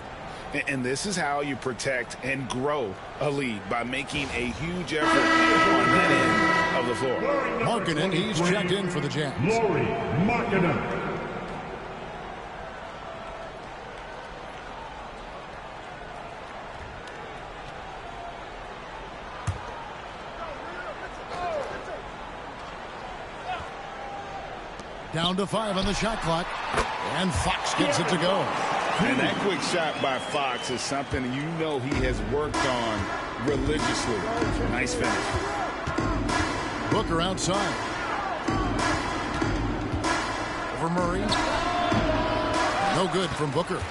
And this is how you protect and grow a lead, by making a huge effort on that end of the floor. Markkanen, he's checked in for the Jazz. Lauri Markkanen. Down to 5 on the shot clock. And Fox gets it to go. And that quick shot by Fox is something you know he has worked on religiously. Nice finish. Booker outside. Over Murray. No good from Booker.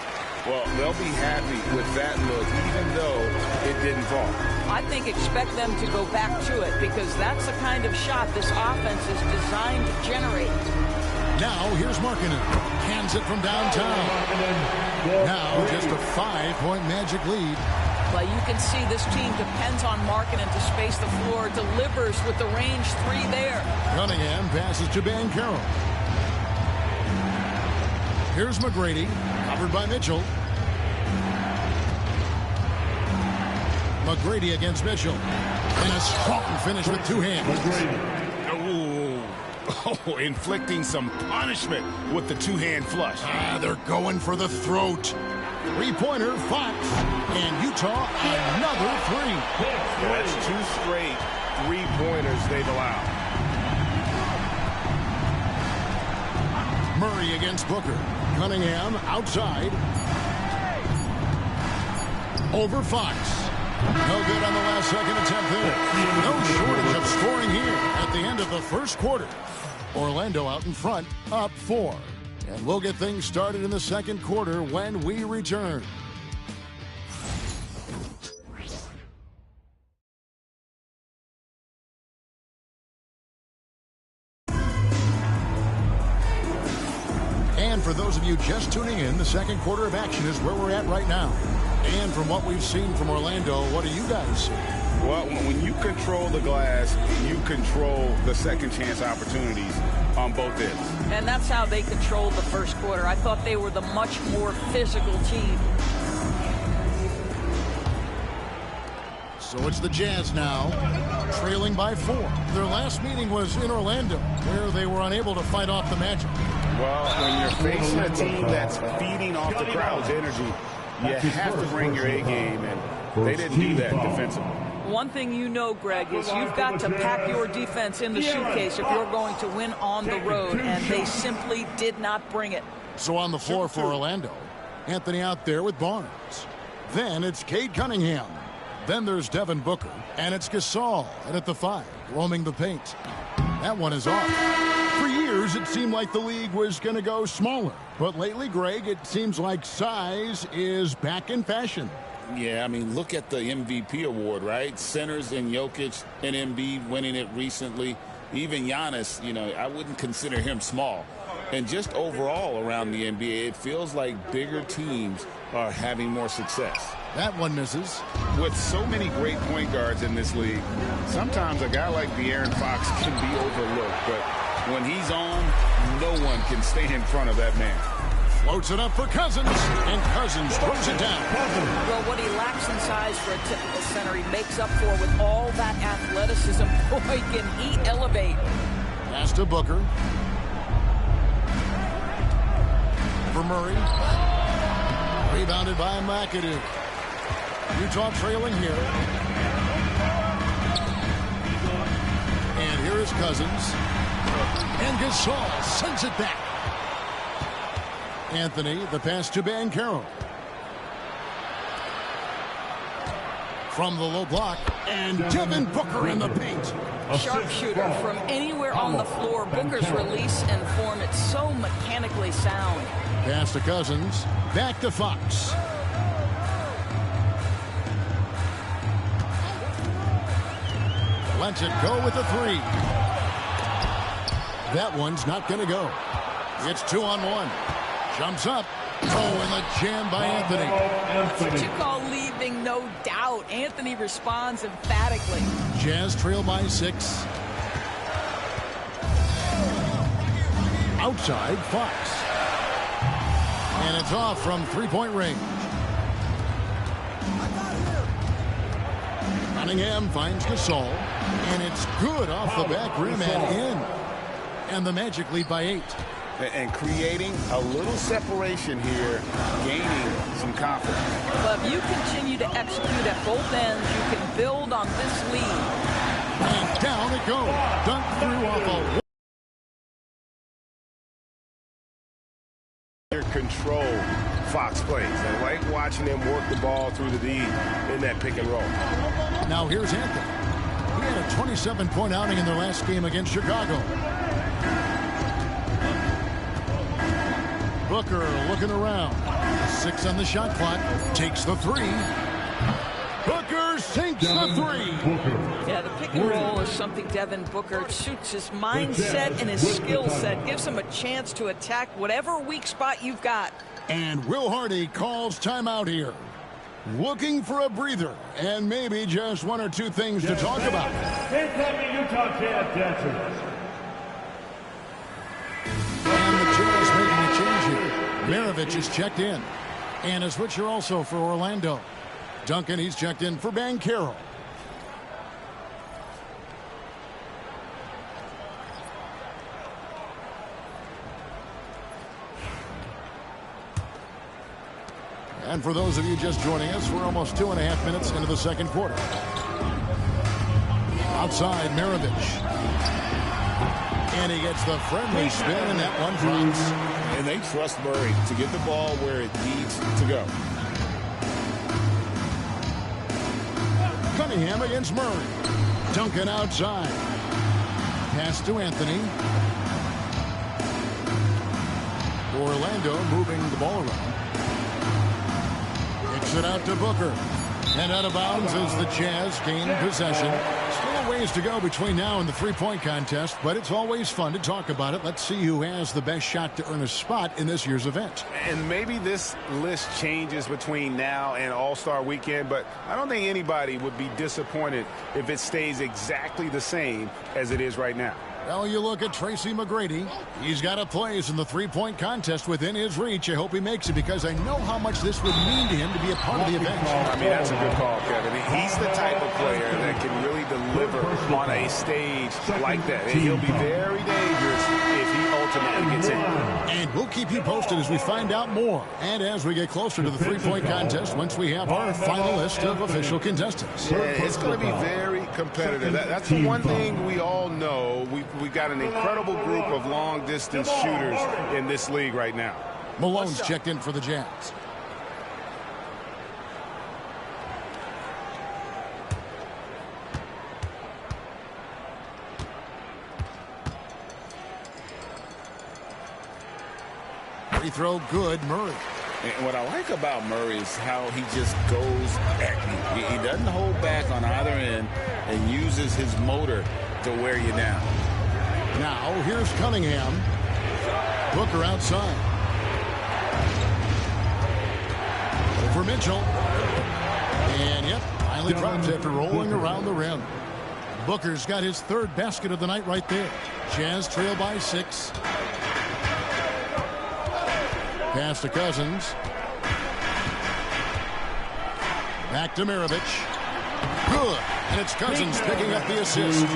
Well, they'll be happy with that look, even though it didn't fall. I think expect them to go back to it, because that's the kind of shot this offense is designed to generate. Now here's Markkanen. Cans it from downtown. Now just a 5-point Magic lead. But you can see this team depends on Markkanen to space the floor, delivers with the range 3 there. Cunningham passes to Banchero. Here's McGrady, covered by Mitchell. McGrady against Mitchell. And a strong finish with 2 hands. Oh, inflicting some punishment with the 2-hand flush. They're going for the throat. 3-pointer, Fox. And Utah, another 3. That's 2 straight 3-pointers they've allowed. Murray against Booker. Cunningham outside. Over Fox. No good on the last second attempt there. No shortage of scoring here at the end of the first quarter. Orlando out in front, up 4. And we'll get things started in the second quarter when we return. And for those of you just tuning in, the second quarter of action is where we're at right now. And from what we've seen from Orlando, what do you guys see? Well, when you control the glass, you control the second chance opportunities on both ends. And that's how they controlled the first quarter. I thought they were the much more physical team. So it's the Jazz now, trailing by 4. Their last meeting was in Orlando, where they were unable to fight off the Magic. Well, when you're facing a team that's feeding off the crowd's energy, you have to bring your A game, and they didn't do that defensively. One thing you know, Greg, is you've got to pack your defense in the suitcase if you're going to win on the road, and they simply did not bring it. So on the floor for Orlando, Anthony out there with Barnes. Then it's Cade Cunningham. Then there's Devin Booker, and it's Gasol at the 5, roaming the paint. That one is off. For years, it seemed like the league was going to go smaller. But lately, Greg, it seems like size is back in fashion. Yeah, I mean, look at the MVP award, right? Centers and Jokic and Embiid winning it recently. Even Giannis, you know, I wouldn't consider him small. And just overall around the NBA, it feels like bigger teams are having more success. That one misses. With so many great point guards in this league, sometimes a guy like De'Aaron Fox can be overlooked. But when he's on, no one can stay in front of that man. Floats it up for Cousins, and Cousins throws it down. Well, what he lacks in size for a typical center, he makes up for with all that athleticism. Boy, can he elevate. Pass to Booker. For Murray. Rebounded by McAdoo. Utah trailing here. And here is Cousins. And Gasol sends it back. Anthony, the pass to Banchero. From the low block, and Devin Booker in the paint. Sharpshooter from anywhere on the floor. Booker's release and form, it's so mechanically sound. Pass to Cousins, back to Fox. Lets it go with the 3. That one's not going to go. It's 2-on-1. Jumps up. Oh, and the jam by Anthony. That's what you call leaving no doubt. Anthony responds emphatically. Jazz trail by 6. Outside, Fox. And it's off from three-point range. Cunningham finds Gasol. And it's good off the back rim and in. And the Magic lead by 8. And creating a little separation here, gaining some confidence. But if you continue to execute at both ends, you can build on this lead. And down it goes. Dunk through off a... Control Fox plays. I like watching them work the ball through the D in that pick and roll. Now here's Anthony. He had a 27-point outing in their last game against Chicago. Booker looking around. 6 on the shot clock. Takes the 3. Booker sinks the 3. Yeah, the pick and roll is something Devin Booker suits his mindset and his skill set. Gives him a chance to attack whatever weak spot you've got. And Will Hardy calls timeout here. Looking for a breather and maybe just 1 or 2 things to talk about. Utah Jazz dancers. And the Jazz making a change here. Maravich is checked in. And a switcher also for Orlando. Duncan, he's checked in for Banchero. And for those of you just joining us, we're almost 2.5 minutes into the second quarter. Outside, Maravich. And he gets the friendly spin, and that one drops. And they trust Murray to get the ball where it needs to go. Cunningham against Murray. Duncan outside. Pass to Anthony. Orlando moving the ball around. Kicks it out to Booker. And out of bounds as the Jazz gain possession. Still a ways to go between now and the three-point contest, but it's always fun to talk about it. Let's see who has the best shot to earn a spot in this year's event. And maybe this list changes between now and All-Star Weekend, but I don't think anybody would be disappointed if it stays exactly the same as it is right now. Well, you look at Tracy McGrady. He's got a place in the three-point contest within his reach. I hope he makes it because I know how much this would mean to him to be a part of the event. I mean, that's a good call, Kevin. He's the type of player that can really deliver on a stage like that. And he'll be very dangerous if he ultimately gets in. And we'll keep you posted as we find out more. And as we get closer to the three-point contest, once we have our final list of official contestants. Yeah, it's going to be very competitive. That's the one thing we all know. We've got an incredible group of long-distance shooters in this league right now. Malone's checked in for the Jazz. Free throw good, Murray. And what I like about Murray is how he just goes at you. He doesn't hold back on either end and uses his motor to wear you down. Now, here's Cunningham. Booker outside. Over Mitchell. And, yep, finally drops after rolling around the rim. Booker's got his third basket of the night right there. Jazz trail by 6. Pass to Cousins. Back to Maravich. Good. And it's Cousins picking up the assist.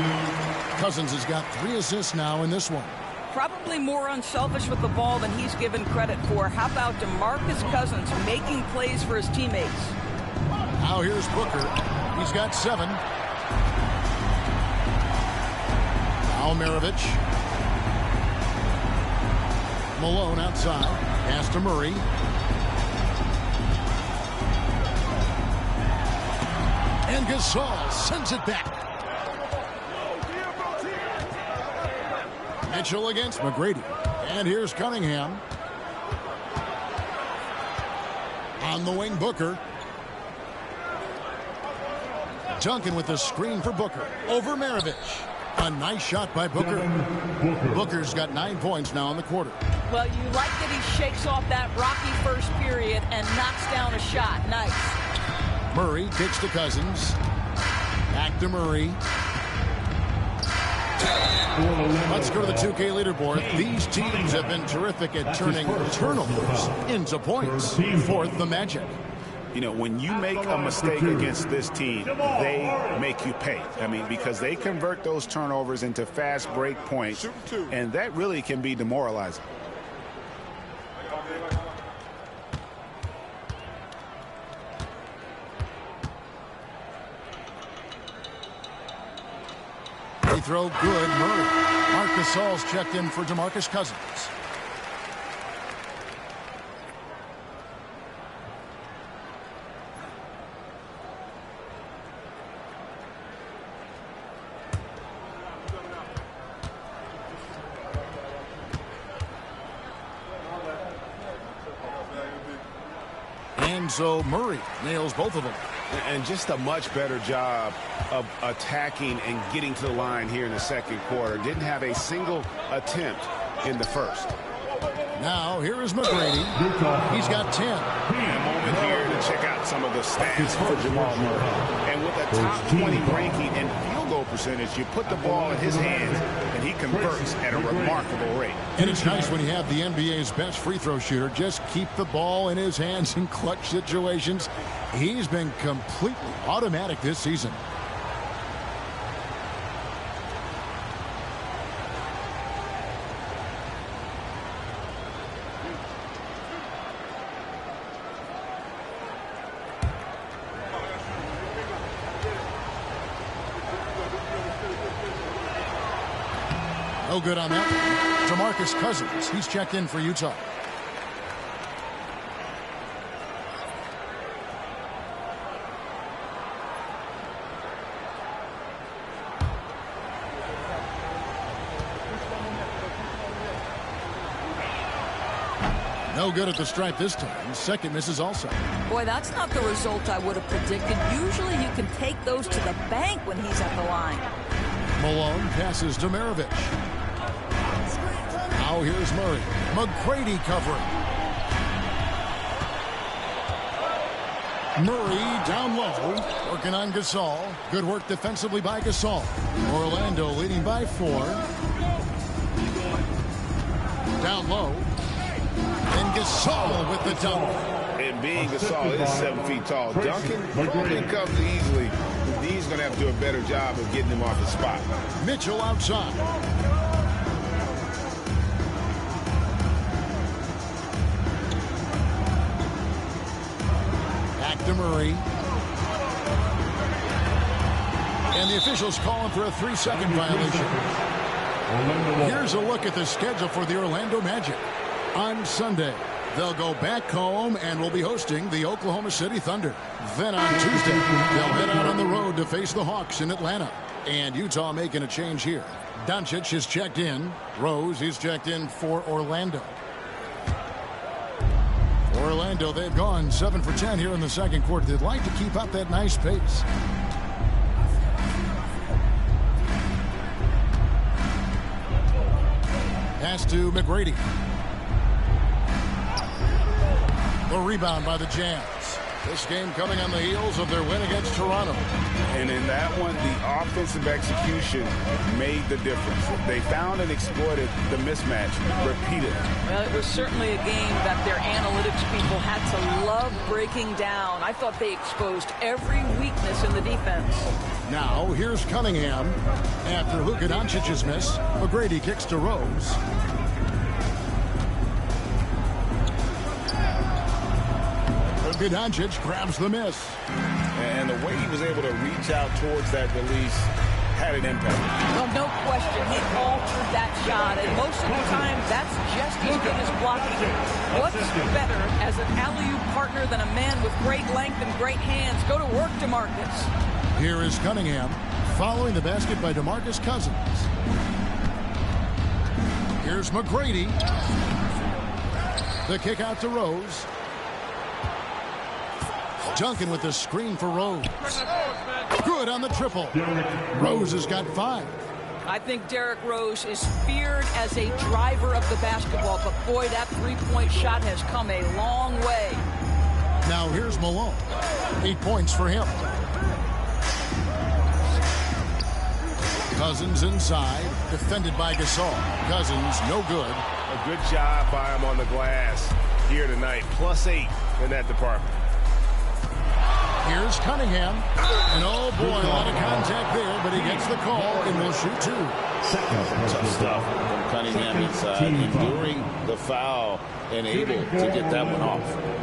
Cousins has got 3 assists now in this one. Probably more unselfish with the ball than he's given credit for. How about DeMarcus Cousins making plays for his teammates? Now here's Booker. He's got 7. Now Maravich. Malone outside. Pass to Murray. And Gasol sends it back. Mitchell against McGrady. And here's Cunningham. On the wing, Booker. Duncan with the screen for Booker. Over Maravich. A nice shot by Booker. Booker's got 9 points now in the quarter. Well, you like that he shakes off that rocky first period and knocks down a shot. Nice. Murray kicks to Cousins. Back to Murray. Let's go to the 2K leaderboard. These teams have been terrific at turning turnovers into points for the Magic. You know, when you make a mistake against this team, they make you pay. I mean, because they convert those turnovers into fast break points, and that really can be demoralizing. Free throw good. Murray. Marc Gasol's checked in for DeMarcus Cousins. And so Murray nails both of them. And just a much better job of attacking and getting to the line here in the second quarter. Didn't have a single attempt in the first. Now, here is McGrady. He's got 10. And a moment here to check out some of the stats for Jamal Murray. And with a top 20 ranking and field goal percentage, you put the ball in his hands, and he converts at a remarkable rate. And it's nice when you have the NBA's best free throw shooter just keep the ball in his hands in clutch situations. He's been completely automatic this season. No good on that one. DeMarcus Cousins, he's checked in for Utah. No good at the stripe this time. Second misses also. Boy, that's not the result I would have predicted. Usually you can take those to the bank when he's at the line. Malone passes to Maravich. Now here's Murray. McGrady covering. Murray down low. Working on Gasol. Good work defensively by Gasol. Orlando leading by 4. Down low. And Gasol with the dunk. And being Gasol is 7 feet tall. Duncan probably comes easily. He's going to have to do a better job of getting him off the spot. Mitchell outside. Back to Murray. And the officials calling for a 3-second violation. Here's a look at the schedule for the Orlando Magic. On Sunday, they'll go back home and will be hosting the Oklahoma City Thunder. Then on Tuesday, they'll head out on the road to face the Hawks in Atlanta. And Utah making a change here. Doncic is checked in. Rose is checked in for Orlando. Orlando, they've gone 7 for 10 here in the second quarter. They'd like to keep up that nice pace. Pass to McGrady. The rebound by the Jazz. This game coming on the heels of their win against Toronto. And in that one, the offensive execution made the difference. They found and exploited the mismatch repeatedly. Well, it was certainly a game that their analytics people had to love breaking down. I thought they exposed every weakness in the defense. Now, here's Cunningham. After Luka Doncic's miss, McGrady kicks to Rose. Luka Doncic grabs the miss. And the way he was able to reach out towards that release had an impact. Well, no question. He altered that shot, and most of the time, that's just as good as blocking. What's better as an alley-oop partner than a man with great length and great hands? Go to work, DeMarcus. Here is Cunningham following the basket by DeMarcus Cousins. Here's McGrady. The kick out to Rose. Duncan with the screen for Rose. Good on the triple. Rose has got 5. I think Derrick Rose is feared as a driver of the basketball, but boy, that three-point shot has come a long way. Now here's Malone. 8 points for him. Cousins inside, defended by Gasol. Cousins, no good. A good job by him on the glass here tonight. +8 in that department. Here's Cunningham. And oh boy, a lot of contact there, but he gets the call and will shoot 2. Tough stuff from Cunningham inside, enduring the foul and able to get that one off.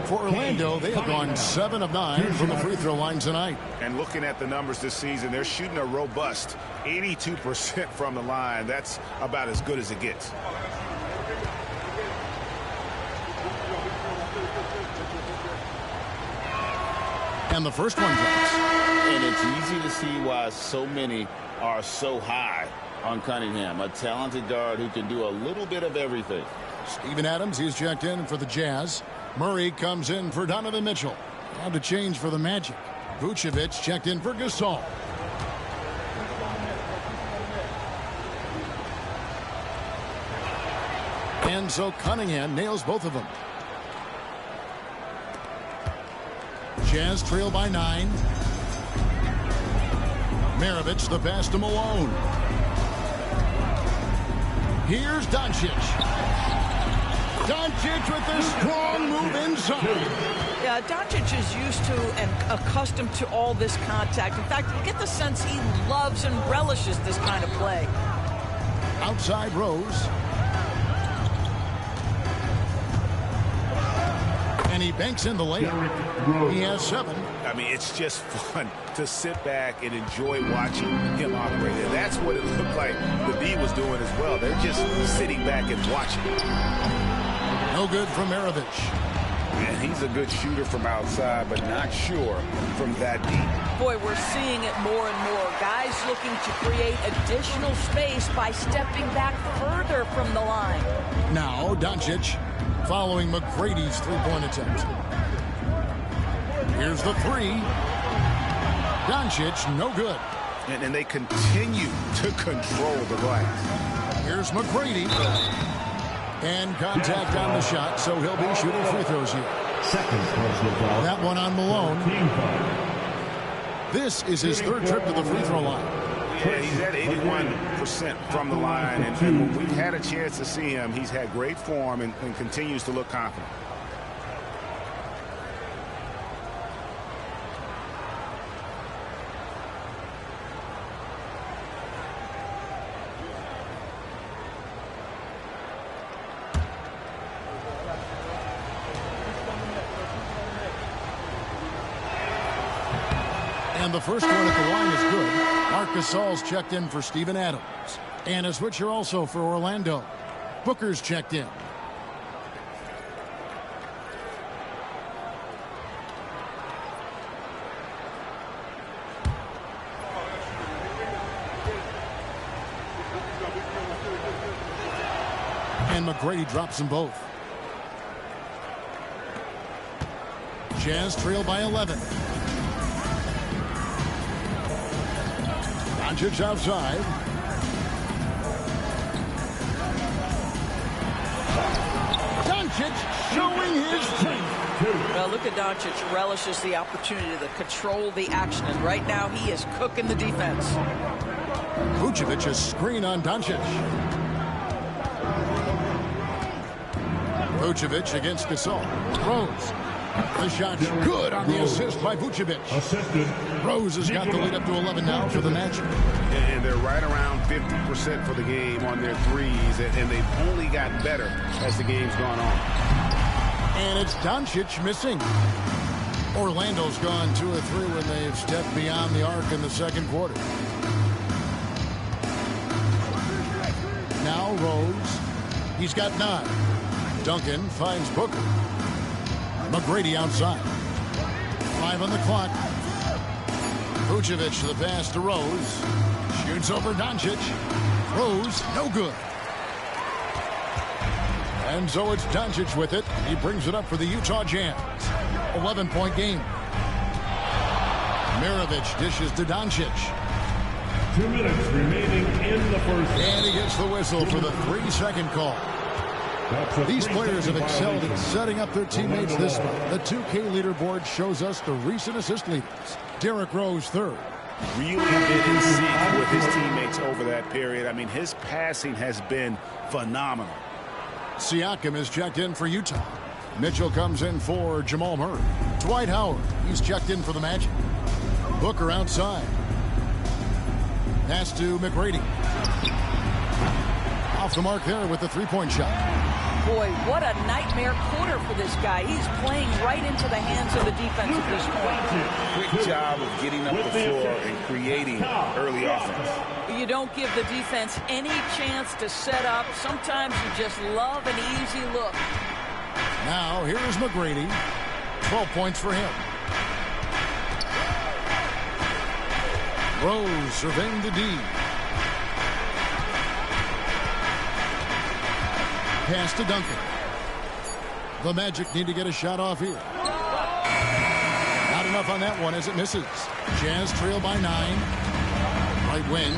For Orlando, they have gone 7 of 9 from the free throw line tonight. And looking at the numbers this season, they're shooting a robust 82% from the line. That's about as good as it gets. And the first one drops. And it's easy to see why so many are so high on Cunningham, a talented guard who can do a little bit of everything. Steven Adams, he's checked in for the Jazz. Murray comes in for Donovan Mitchell. Time to change for the Magic. Vucevic checked in for Gasol. And so Cunningham nails both of them. Jazz trail by 9. Maravich, the pass to Malone. Here's Doncic. Doncic with a strong move inside. Yeah, Doncic is used to and accustomed to all this contact. In fact, you get the sense he loves and relishes this kind of play. Outside Rose. And he banks in the layup. He has 7. I mean, it's just fun to sit back and enjoy watching him operate. And that's what it looked like the D was doing as well. They're just sitting back and watching. No good from Maravich. And he's a good shooter from outside, but not sure from that deep. Boy, we're seeing it more and more. Guys looking to create additional space by stepping back further from the line. Now, Doncic following McGrady's three-point attempt. Here's the 3. Doncic, no good. And they continue to control the glass. Here's McGrady. And contact on the shot, so he'll be shooting free throws here. That one on Malone. This is his 3rd trip to the free throw line. Yeah, he's at 81% from the line, and when we've had a chance to see him, he's had great form and continues to look confident. And the first one at the line is good. Marc Gasol's checked in for Steven Adams. And a switcher also for Orlando. Booker's checked in. And McGrady drops them both. Jazz trail by 11. Doncic outside. Doncic showing his strength. Well, look at Doncic relishes the opportunity to control the action, and right now he is cooking the defense. Vucevic a screen on Doncic. Vucevic against Gasol. Rose. The shot's good on the assist by Vucevic. Rose has got the lead up to 11 now for the Magic. And they're right around 50% for the game on their threes, and they've only gotten better as the game's gone on. And it's Doncic missing. Orlando's gone 2 of 3 when they've stepped beyond the arc in the second quarter. Now Rose. He's got 9. Duncan finds Booker. McGrady outside. 5 on the clock. Vucevic the pass to Rose. Shoots over Doncic. Rose, no good. And so it's Doncic with it. He brings it up for the Utah Jazz. 11-point game. Maravich dishes to Doncic. 2 minutes remaining in the first. And he gets the whistle for the 3-second call. These players have excelled in setting up their teammates this month. The 2K leaderboard shows us the recent assist leaders. Derrick Rose, third. Really been in sync with his teammates over that period. I mean, his passing has been phenomenal. Siakam is checked in for Utah. Mitchell comes in for Jamal Murray. Dwight Howard, he's checked in for the Magic. Booker outside. Pass to McGrady. Off the mark there with the three-point shot. Boy, what a nightmare quarter for this guy. He's playing right into the hands of the defense at this point. Quick job of getting up the floor and creating early offense. You don't give the defense any chance to set up. Sometimes you just love an easy look. Now, here's McGrady. 12 points for him. Rose surveying the D. Pass to Duncan. The Magic need to get a shot off here. Not enough on that one as it misses. Jazz trail by 9. Right wing.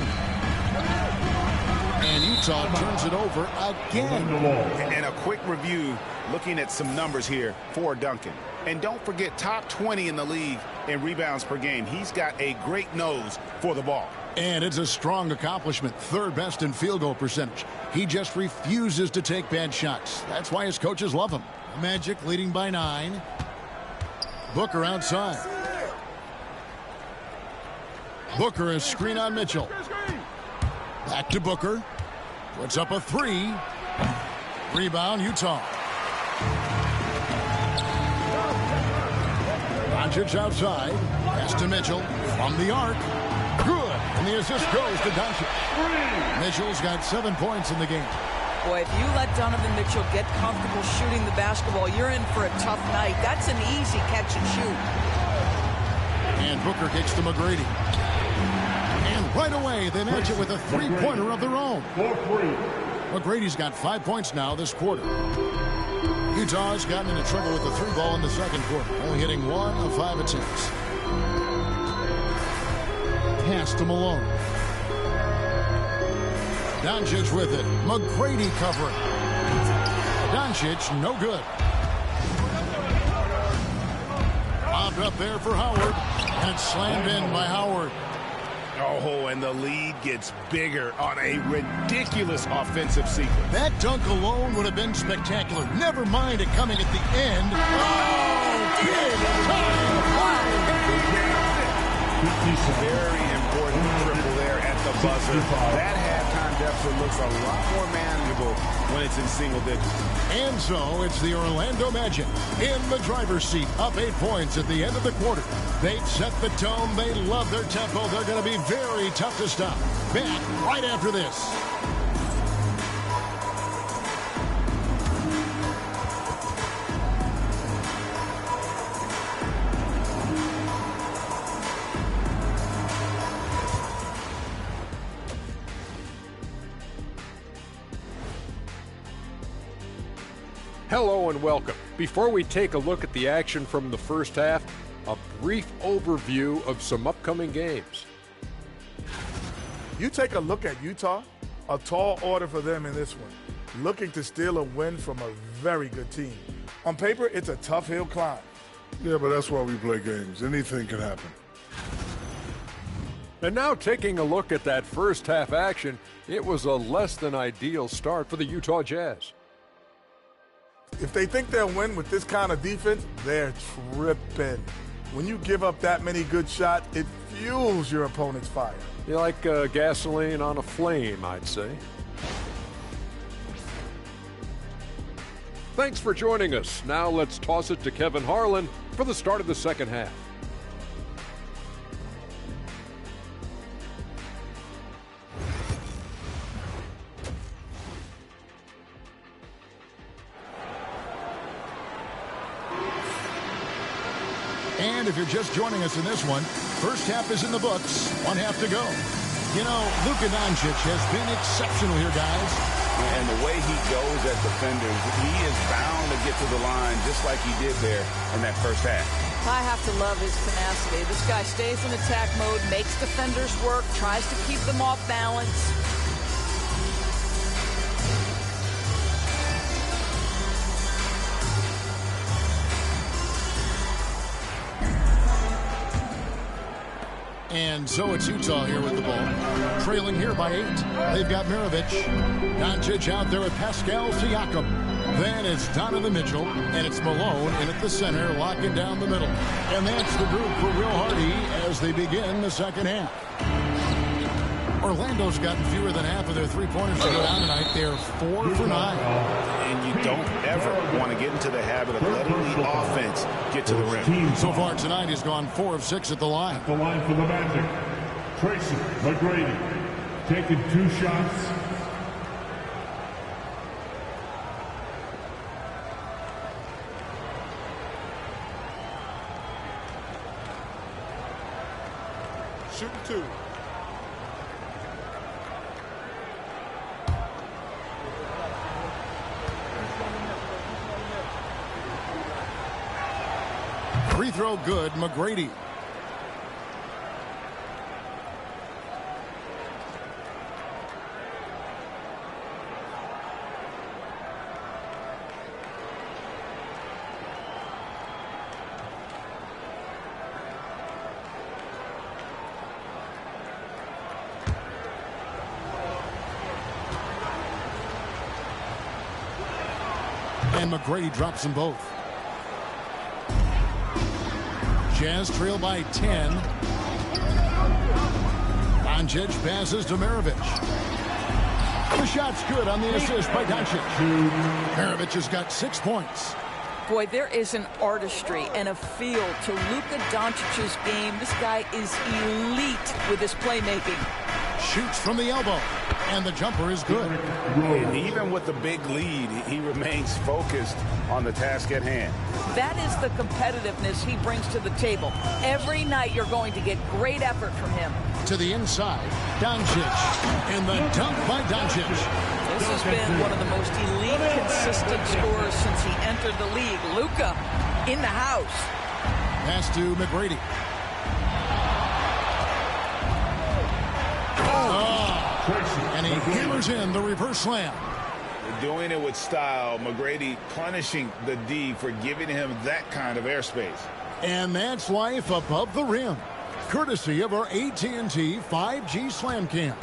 And Utah turns it over again. And a quick review looking at some numbers here for Duncan. And don't forget, top 20 in the league in rebounds per game. He's got a great nose for the ball. And it's a strong accomplishment. Third best in field goal percentage. He just refuses to take bad shots. That's why his coaches love him. Magic leading by 9. Booker outside. Booker is screen on Mitchell. Back to Booker. Puts up a 3. Rebound, Utah. Doncic outside. Pass to Mitchell. From the arc. Good. And the assist goes to Doncic. Mitchell's got 7 points in the game. Boy, if you let Donovan Mitchell get comfortable shooting the basketball, you're in for a tough night. That's an easy catch and shoot. And Booker kicks to McGrady. And right away, they match it with a three-pointer of their own. McGrady's got 5 points now this quarter. Utah's gotten into trouble with the 3-ball in the second quarter, only hitting 1 of 5 attempts. Pass to Malone. Doncic with it. McGrady covering. Doncic, no good. Lobbed up there for Howard. And it's slammed in by Howard. Oh, and the lead gets bigger on a ridiculous offensive sequence. That dunk alone would have been spectacular. Never mind it coming at the end. Oh, big time! Very important triple there at the buzzer. That halftime deficit looks a lot more manageable when it's in single digits. And so it's the Orlando Magic in the driver's seat, up 8 points at the end of the quarter. They've set the tone. They love their tempo. They're going to be very tough to stop. Back right after this. Hello and welcome. Before we take a look at the action from the first half, a brief overview of some upcoming games. You take a look at Utah, a tall order for them in this one, looking to steal a win from a very good team. On paper, it's a tough hill climb. Yeah, but that's why we play games. Anything can happen. And now taking a look at that first half action, it was a less than ideal start for the Utah Jazz. If they think they'll win with this kind of defense, they're tripping. When you give up that many good shots, it fuels your opponent's fire. You like gasoline on a flame, I'd say. Thanks for joining us. Now let's toss it to Kevin Harlan for the start of the second half. And if you're just joining us in this one, first half is in the books. 1 half to go. You know, Luka Doncic has been exceptional here, guys. And the way he goes at defenders, he is bound to get to the line just like he did there in that first half. I have to love his tenacity. This guy stays in attack mode, makes defenders work, tries to keep them off balance. And so it's Utah here with the ball. Trailing here by 8. They've got Maravich. Doncic out there with Pascal Siakam. Then it's Donovan Mitchell, and it's Malone in at the center, locking down the middle. And that's the group for Will Hardy as they begin the second half. Orlando's gotten fewer than half of their three-pointers to go down tonight. They're 4 for 9. And you don't ever want to get into the habit of letting the offense get to the rim. So far tonight, he's gone 4 of 6 at the line. The line for the Magic, Tracy McGrady, taking 2 shots. Shooting 2. Free throw good, McGrady. And McGrady drops them both. Jazz trail by 10. Doncic passes to Maravich. The shot's good on the assist by Doncic. Maravich has got 6 points. Boy, there is an artistry and a feel to Luka Doncic's game. This guy is elite with his playmaking. Shoots from the elbow, and the jumper is good. And even with the big lead, he remains focused on the task at hand. That is the competitiveness he brings to the table. Every night you're going to get great effort from him. To the inside, Doncic, and the dunk by Doncic. This has been one of the most elite, consistent scorers since he entered the league. Luka in the house. Pass to McGrady. And he hammers in the reverse slam. Doing it with style. McGrady punishing the D for giving him that kind of airspace. And that's life above the rim. Courtesy of our AT&T 5G Slam Cam.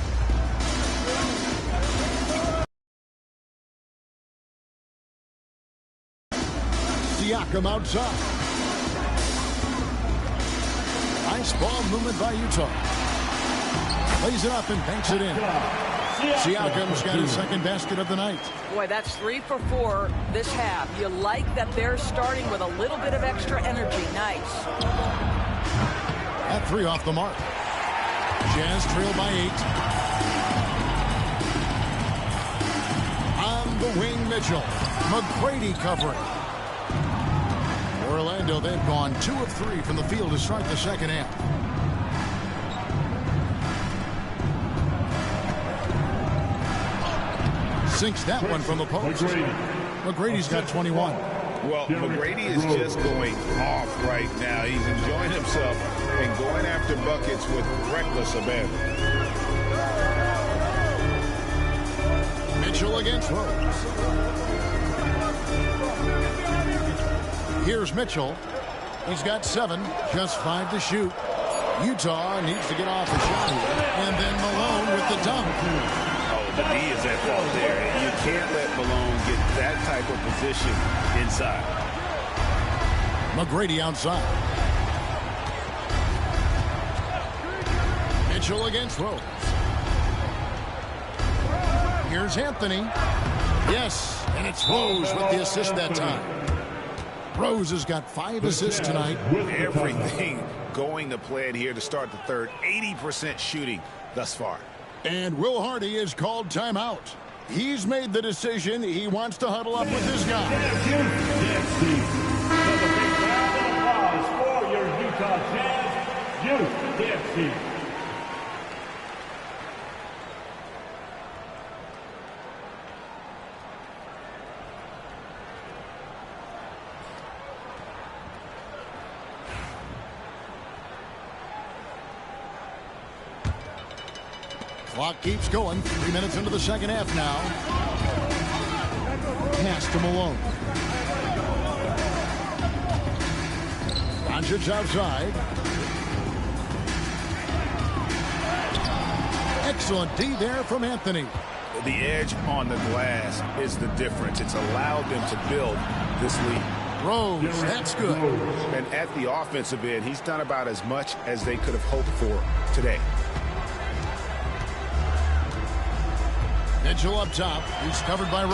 Siakam outside. Nice ball movement by Utah. Lays it up and banks it in. Siakam's got his second basket of the night. Boy, that's 3 for 4 this half. You like that they're starting with a little bit of extra energy. Nice. At 3 off the mark. Jazz trail by 8. On the wing, Mitchell. McGrady covering. Orlando, they've gone 2 of 3 from the field to start the second half. Sinks that one from the post. McGrady's got 21. Well, McGrady is just going off right now. He's enjoying himself and going after buckets with reckless abandon. Mitchell against Rose. Here's Mitchell. He's got 7, just 5 to shoot. Utah needs to get off the shot here. And then Malone with the dunk. The D is at fault there. You can't let Malone get that type of position inside. McGrady outside. Mitchell against Rose. Here's Anthony. Yes, and it's Rose with the assist that time. Rose has got 5 assists tonight. Everything going to plan here to start the third. 80% shooting thus far. And Will Hardy is called timeout. He's made the decision. He wants to huddle up with his guy. For your Utah Jazz, Youth DFC. Clock keeps going. 3 minutes into the second half now. Pass to Malone. Doncic outside. Excellent D there from Anthony. The edge on the glass is the difference. It's allowed them to build this lead. Rose, that's good. And at the offensive end, he's done about as much as they could have hoped for today. Mitchell up top. He's covered by Rose.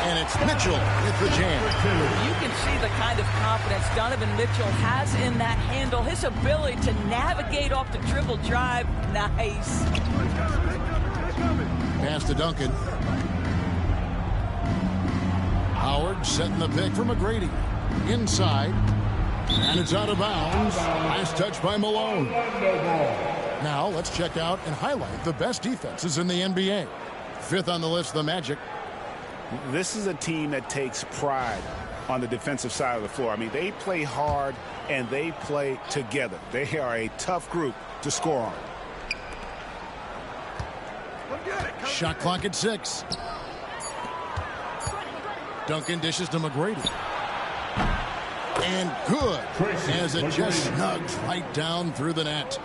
And it's Mitchell with the jam. You can see the kind of confidence Donovan Mitchell has in that handle. His ability to navigate off the dribble drive. Nice. Pass to Duncan. Howard setting the pick for McGrady. Inside. And it's out of bounds. Nice touch by Malone. Now let's check out and highlight the best defenses in the NBA. Fifth on the list, the Magic. This is a team that takes pride on the defensive side of the floor. I mean, they play hard and they play together. They are a tough group to score on. Shot clock at 6. Duncan dishes to McGrady. And good, as it just snugs right down through the net.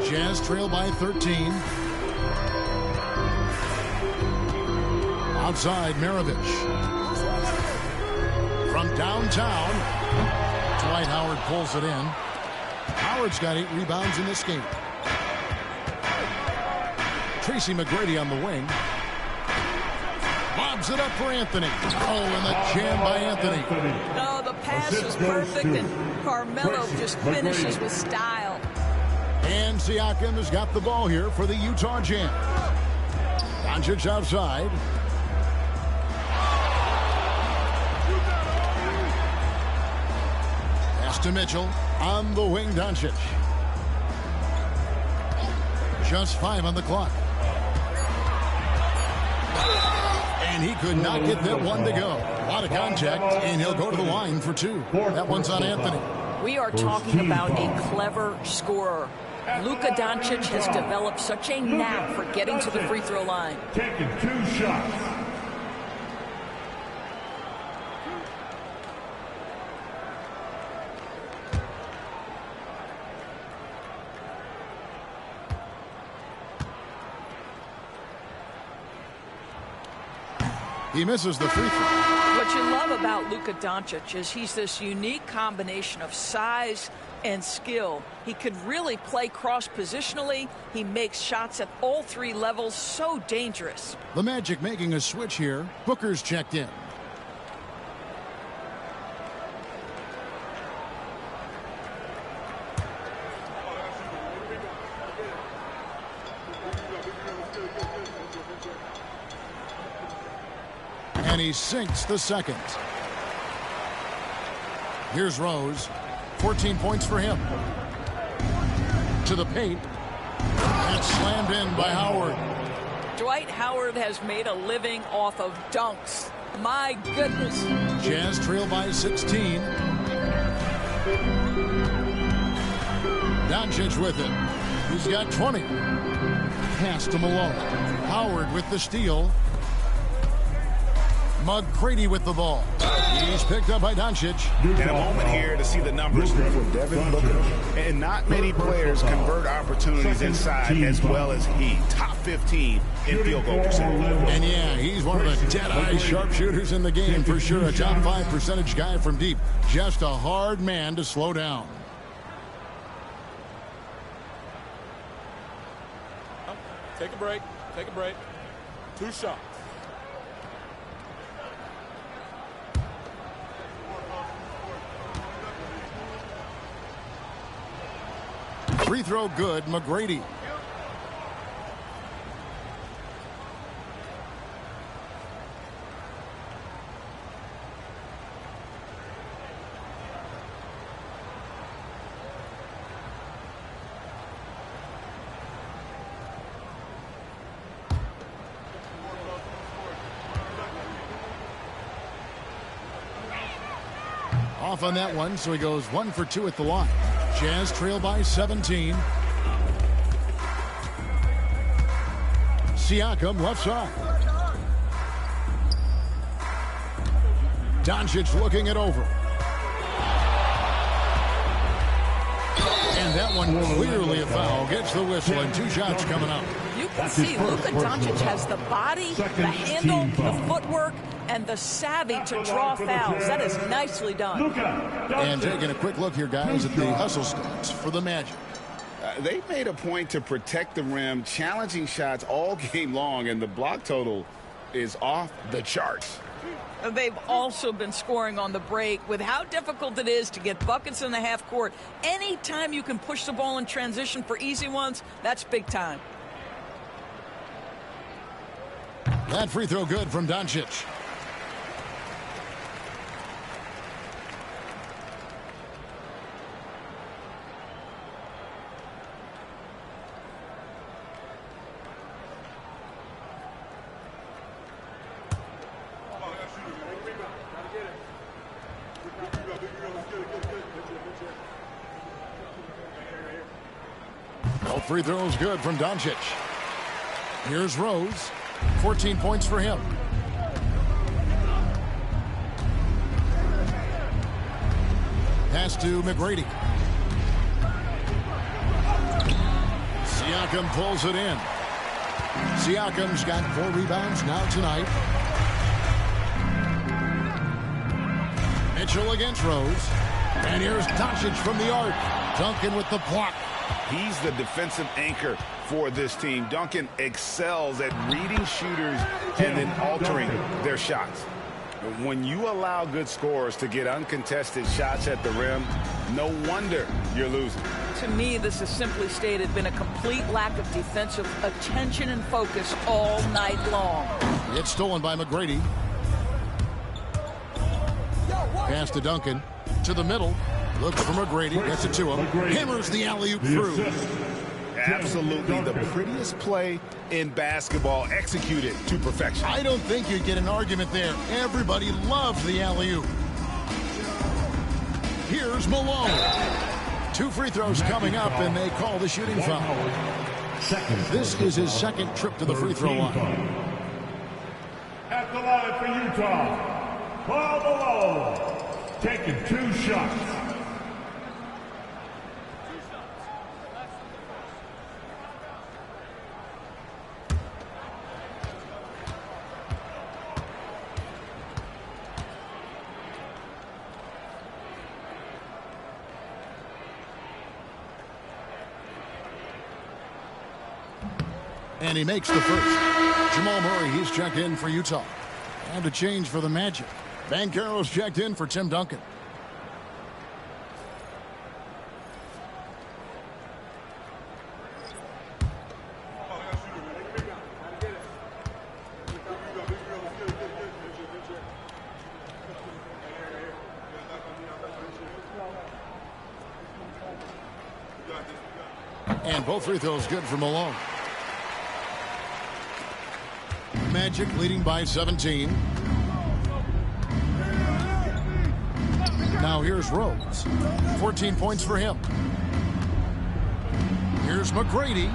Jazz trail by 13. Outside, Maravich. From downtown, Dwight Howard pulls it in. Howard's got 8 rebounds in this game. Tracy McGrady on the wing. Lobs it up for Anthony. Oh, and the jam by Anthony. Oh, the pass is perfect, and Carmelo just finishes with style. And Siakam has got the ball here for the Utah Jam. Doncic outside. Pass to Mitchell. On the wing, Doncic. Just 5 on the clock. And he could not get that one to go. A lot of contact, and he'll go to the line for 2. That one's on Anthony. We are talking about a clever scorer. Luka Doncic has developed such a knack for getting to the free throw line. Taking 2 shots. He misses the free throw. What you love about Luka Doncic is he's this unique combination of size and skill. He could really play cross-positionally. He makes shots at all 3 levels. So dangerous. The Magic making a switch here. Booker's checked in. And he sinks the second. Here's Rose. 14 points for him. To the paint. And slammed in by Howard. Dwight Howard has made a living off of dunks. My goodness. Jazz trail by 16. Doncic with it. He's got 20. Pass to Malone. Howard with the steal. McGrady with the ball. He's picked up by Doncic. And a moment here to see the numbers for Devin Booker. And not many players convert opportunities inside as well as he. Top 15 in field goal percentage. And yeah, he's one of the dead-eye sharpshooters in the game for sure. A top 5 percentage guy from deep. Just a hard man to slow down. Take a break. Take a break. 2 shots. Free throw good, McGrady. Off on that one, so he goes 1 for 2 at the line. Jazz trail by 17. Siakam left side. Doncic looking it over. And that one clearly a foul. Gets the whistle and 2 shots coming up. You can see Luka Doncic has the body, the handle, the footwork, and the savvy to draw fouls. That is nicely done. And taking a quick look here, guys, at the hustle stats for the Magic. They made a point to protect the rim, challenging shots all game long, and the block total is off the charts. They've also been scoring on the break. With how difficult it is to get buckets in the half court, anytime you can push the ball in transition for easy ones, that's big time. That free throw good from Doncic. Free throws good from Doncic. Here's Rose. 14 points for him. Pass to McGrady. Siakam pulls it in. Siakam's got 4 rebounds now tonight. Mitchell against Rose. And here's Doncic from the arc. Duncan with the block. He's the defensive anchor for this team. Duncan excels at reading shooters and then altering their shots. When you allow good scorers to get uncontested shots at the rim, no wonder you're losing. To me, this is simply stated been a complete lack of defensive attention and focus all night long. It's stolen by McGrady. Pass to Duncan. To the middle. Looks for McGrady. Gets it to him. Hammers the alley-oop through. Absolutely the prettiest play in basketball, executed to perfection. I don't think you'd get an argument there. Everybody loves the alley-oop. Here's Malone. 2 free throws coming up, and they call the shooting foul. This is his second trip to the free throw line. At the line for Utah, Karl Malone, taking 2 shots. And he makes the first. Jamal Murray, he's checked in for Utah. And a change for the Magic. Banchero's checked in for Tim Duncan. And both free throws good for Malone. Magic leading by 17. Now here's Rose. 14 points for him. Here's McGrady.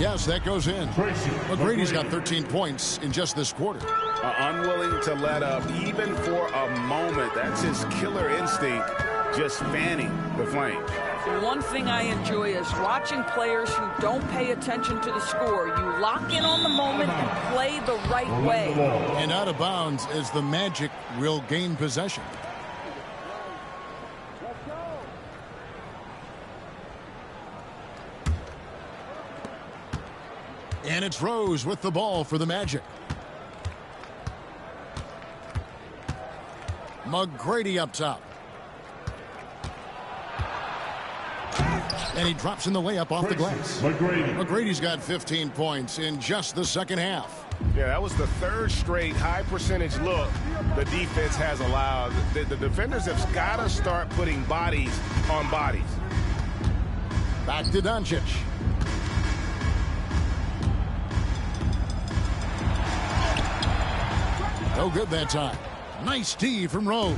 Yes, that goes in. McGrady's got 13 points in just this quarter. Unwilling to let up even for a moment. That's his killer instinct, just fanning the flame. One thing I enjoy is watching players who don't pay attention to the score. You lock in on the moment and play the right way. And out of bounds as the Magic will gain possession. And it's Rose with the ball for the Magic. McGrady up top. And he drops in the way up off the glass. McGrady's got 15 points in just the second half. Yeah, that was the 3rd straight high percentage look the defense has allowed. The defenders have got to start putting bodies on bodies. Back to Doncic. No good that time. Nice D from Rose.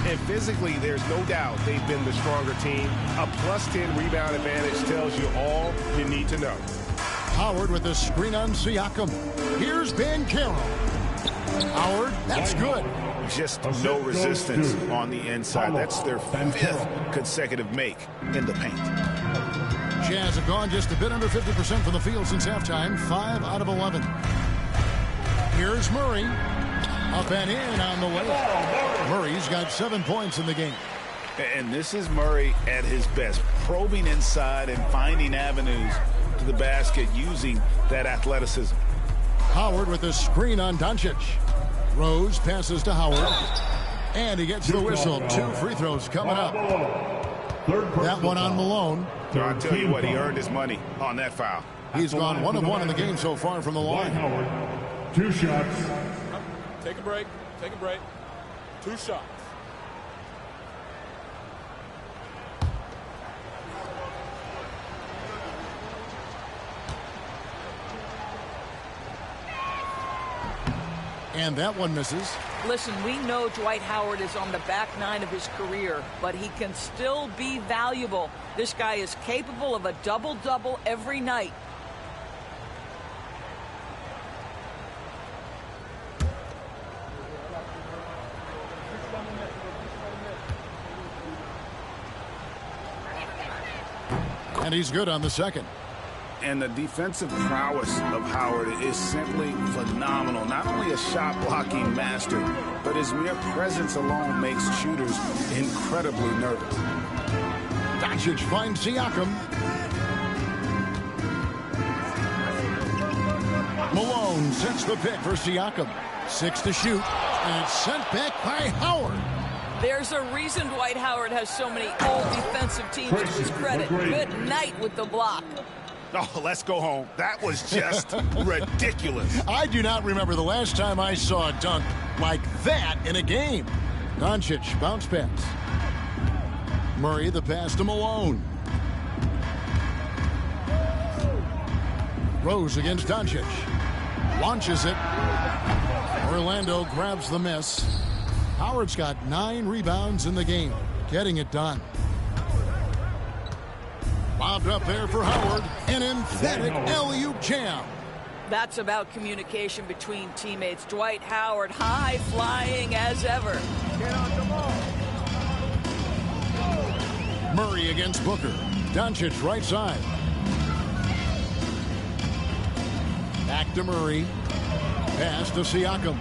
And physically, there's no doubt they've been the stronger team. A +10 rebound advantage tells you all you need to know. Howard with a screen on Siakam. Here's Banchero. Howard, that's good. Just no resistance on the inside. That's their 5th consecutive make in the paint. Jazz have gone just a bit under 50% from the field since halftime. 5 out of 11. Here's Murray. Up and in on the way. Murray's got 7 points in the game. And this is Murray at his best, probing inside and finding avenues to the basket using that athleticism. Howard with a screen on Doncic. Rose passes to Howard. And he gets the whistle. 2 free throws coming up. That one on Malone. I'll tell you what, he earned his money on that foul. He's gone 1 of 1 in the game so far from the line. 2 shots. Take a break. Take a break. 2 shots. And that one misses. Listen, we know Dwight Howard is on the back 9 of his career, but he can still be valuable. This guy is capable of a double-double every night. And he's good on the second. And the defensive prowess of Howard is simply phenomenal. Not only a shot-blocking master, but his mere presence alone makes shooters incredibly nervous. Doncic finds Siakam. Malone sets the pick for Siakam. 6 to shoot, and it's sent back by Howard. There's a reason Dwight Howard has so many all-defensive teams to his credit. Good night with the block. Oh, let's go home. That was just ridiculous. I do not remember the last time I saw a dunk like that in a game. Doncic bounce pass. Murray the pass to Malone. Rose against Doncic. Launches it. Orlando grabs the miss. Howard's got 9 rebounds in the game. Getting it done. Lobbed up there for Howard. An emphatic alley-oop jam. That's about communication between teammates. Dwight Howard high-flying as ever. Get on the ball. Murray against Booker. Doncic right side. Back to Murray. Pass to Siakam.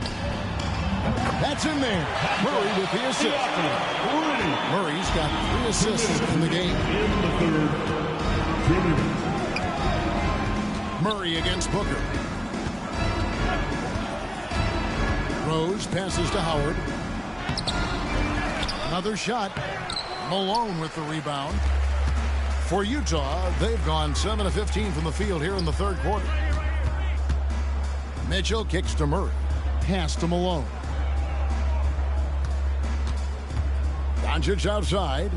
That's in there. Murray with the assist. Murray's got 3 assists in the game. In the third. Murray against Booker. Rose passes to Howard. Another shot. Malone with the rebound. For Utah, they've gone 7 of 15 from the field here in the third quarter. Mitchell kicks to Murray. Pass to Malone. Doncic outside.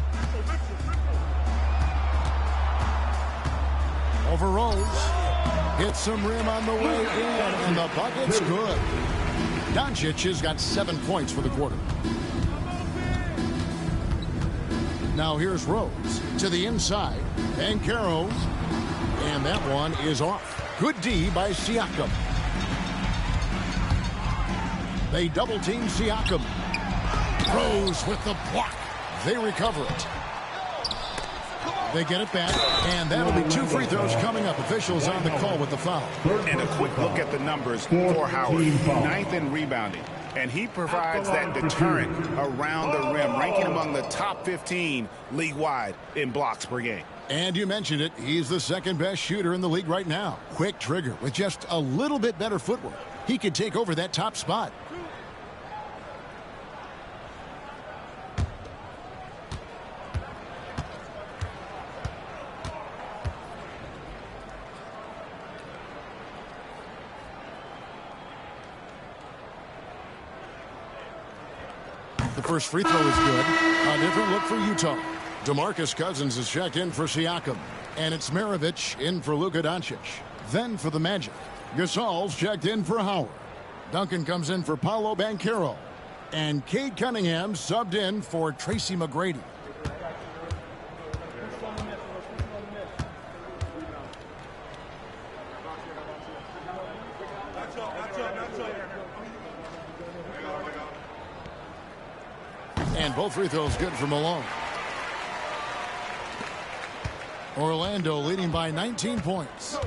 Over Rose. Hits some rim on the way in, and the bucket's good. Doncic has got 7 points for the quarter. Now here's Rose to the inside. Banchero. And that one is off. Good D by Siakam. They double-team Siakam. Rose with the block. They recover it. They get it back, and that'll be 2 free throws coming up. Officials on the call with the foul. And a quick look at the numbers for Howard. 9th in rebounding. And he provides that deterrent around the rim, ranking among the top 15 league-wide in blocks per game. And you mentioned it, he's the 2nd best shooter in the league right now. Quick trigger with just a little bit better footwork. He could take over that top spot. The first free throw is good. A different look for Utah. DeMarcus Cousins is checked in for Siakam. And it's Maravich in for Luka Doncic. Then for the Magic, Gasol's checked in for Howard. Duncan comes in for Paolo Banchero. And Cade Cunningham subbed in for Tracy McGrady. And both free throws good for Malone. Orlando leading by 19 points.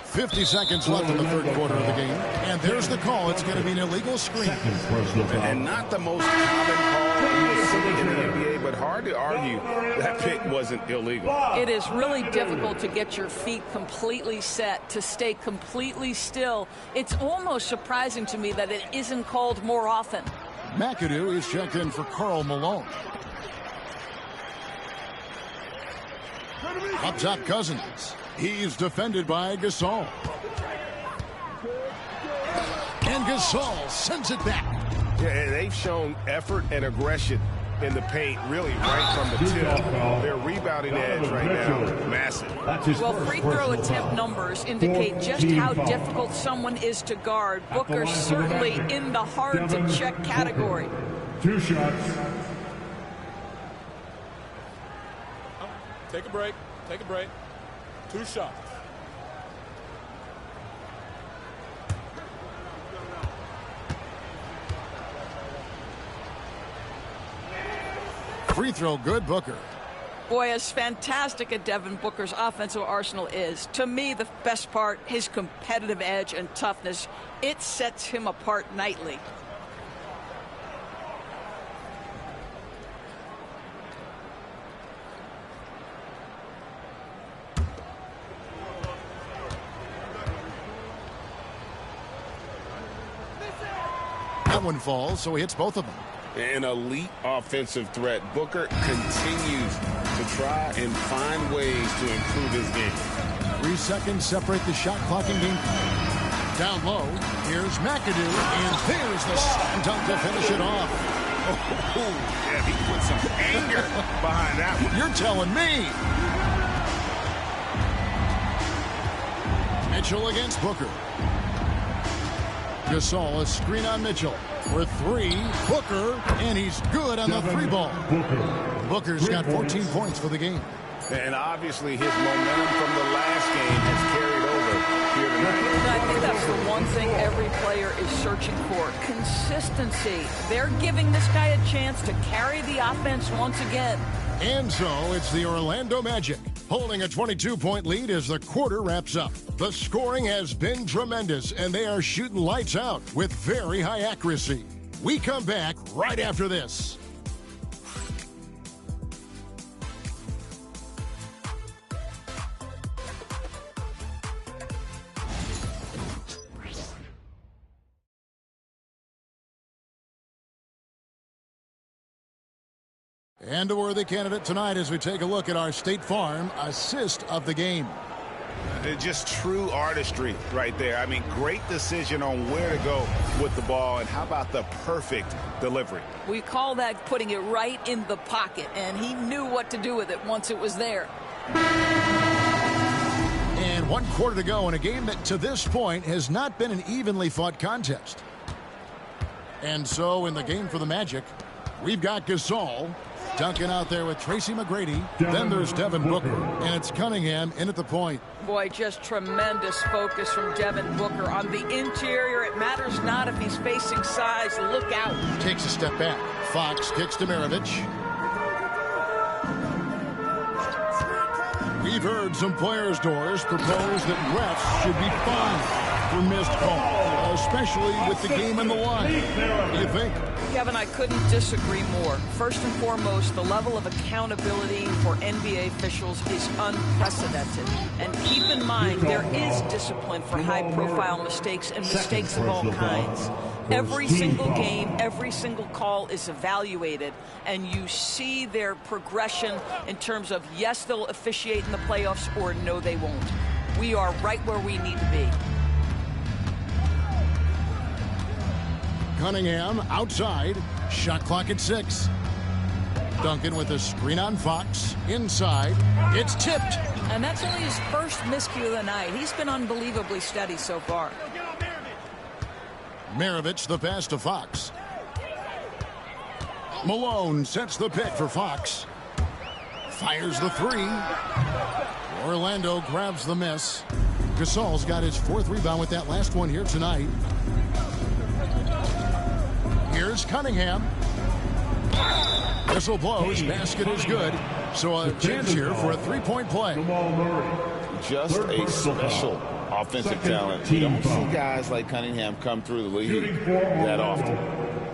50 seconds left in the third quarter of the game. And there's the call. It's going to be an illegal screen. And not the most common call you see in the NBA, but hard to argue that pick wasn't illegal. It is really difficult to get your feet completely set, to stay completely still. It's almost surprising to me that it isn't called more often. McAdoo is checked in for Karl Malone. Up top, Cousins. He's defended by Gasol. And Gasol sends it back. Yeah, and they've shown effort and aggression in the paint, really right from the tip. Their rebounding edge right now, massive. Well, free throw attempt numbers indicate just how difficult someone is to guard. Booker's certainly in the hard-to-check category. 2 shots. Take a break. Take a break. 2 shots. Free throw good, Booker. Boy, as fantastic as Devin Booker's offensive arsenal is, to me the best part, his competitive edge and toughness, it sets him apart nightly. That one falls, so he hits both of them. An elite offensive threat. Booker continues to try and find ways to improve his game. 3 seconds separate the shot clock and game. Down low, here's McAdoo, and there's the slam dunk to finish it off. Oh, yeah, he put some anger behind that one. You're telling me. Mitchell against Booker. Gasol, a screen on Mitchell. For 3, Booker, and he's good on the 3 ball. Booker's got 14 points for the game. And obviously his momentum from the last game has carried over here tonight. I think that's the one thing every player is searching for. Consistency. They're giving this guy a chance to carry the offense once again. And so it's the Orlando Magic holding a 22-point lead as the quarter wraps up. The scoring has been tremendous, and they are shooting lights out with very high accuracy. We come back right after this. And a worthy candidate tonight as we take a look at our State Farm assist of the game. Just true artistry right there. I mean, great decision on where to go with the ball, and how about the perfect delivery? We call that putting it right in the pocket, and he knew what to do with it once it was there. And 1 quarter to go in a game that to this point has not been an evenly fought contest. And so in the game for the Magic, we've got Gasol dunking out there with Tracy McGrady. Then there's Devin Booker, and it's Cunningham in at the point. Boy, just tremendous focus from Devin Booker on the interior. It matters not if he's facing size. Look out. Takes a step back. Fox kicks to Maravich. We've heard some players' doors propose that refs should be fined for missed calls, especially with the game in the line. What do you think? Kevin, I couldn't disagree more. First and foremost, the level of accountability for NBA officials is unprecedented. And keep in mind, there is discipline for high-profile mistakes and mistakes of all kinds. Every single game, every single call is evaluated, and you see their progression in terms of, yes, they'll officiate in the playoffs, or no, they won't. We are right where we need to be. Cunningham outside. Shot clock at 6. Duncan with a screen on Fox. Inside. It's tipped. And that's only his first miscue of the night. He's been unbelievably steady so far. Maravich the pass to Fox. Malone sets the pick for Fox. Fires the three. Orlando grabs the miss. Gasol's got his 4th rebound with that last one here tonight. Here's Cunningham. Whistle blows. Basket is good. So a chance here for a 3-point play. Just a special offensive talent. You don't see guys like Cunningham come through the league that often.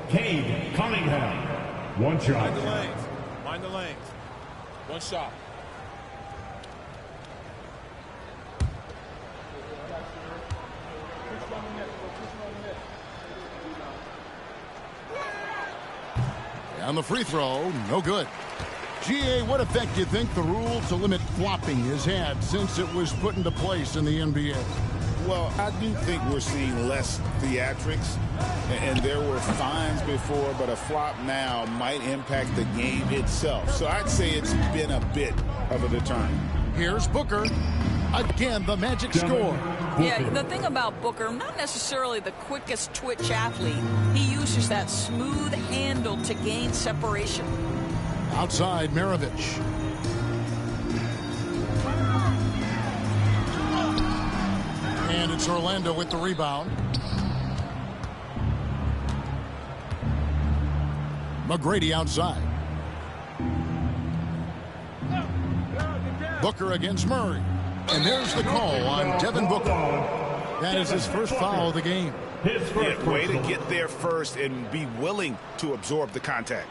Cade Cunningham. One shot. Mind the lanes. Mind the lanes. One shot. On the free throw, no good. GA, what effect do you think the rule to limit flopping has had since it was put into place in the NBA? Well, I do think we're seeing less theatrics, and there were fines before, but a flop now might impact the game itself. So I'd say it's been a bit of a deterrent. Here's Booker. Again, the magic score. Yeah, the thing about Booker, not necessarily the quickest twitch athlete. He uses that smooth handle to gain separation. Outside, Maravich. And it's Orlando with the rebound. McGrady outside. Booker against Murray. And there's the call on Devin Booker. That is his first foul of the game. Yeah, way to get there first and be willing to absorb the contact.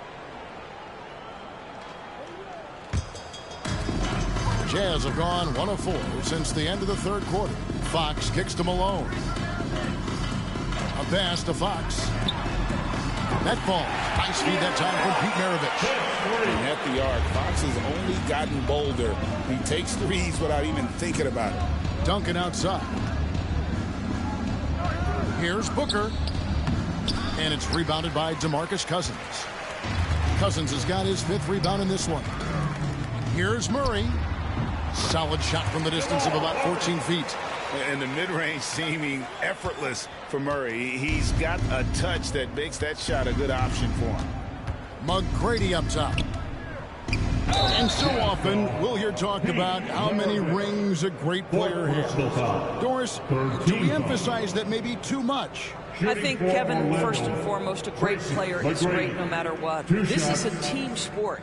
Jazz have gone 1 of 4 since the end of the 3rd quarter. Fox kicks to Malone. A pass to Fox. That ball. Nice feed that time from Pete Maravich. And at the arc, Fox has only gotten bolder. He takes threes without even thinking about it. Duncan outside. Here's Booker. And it's rebounded by DeMarcus Cousins. Cousins has got his 5th rebound in this one. Here's Murray. Solid shot from the distance of about 14 feet. And the mid-range seeming effortless for Murray. He's got a touch that makes that shot a good option for him. McGrady up top. And so often we'll hear talk about how many rings a great player has. Doris, do we emphasize that maybe too much? I think, Kevin, first and foremost, a great player is great no matter what. This is a team sport.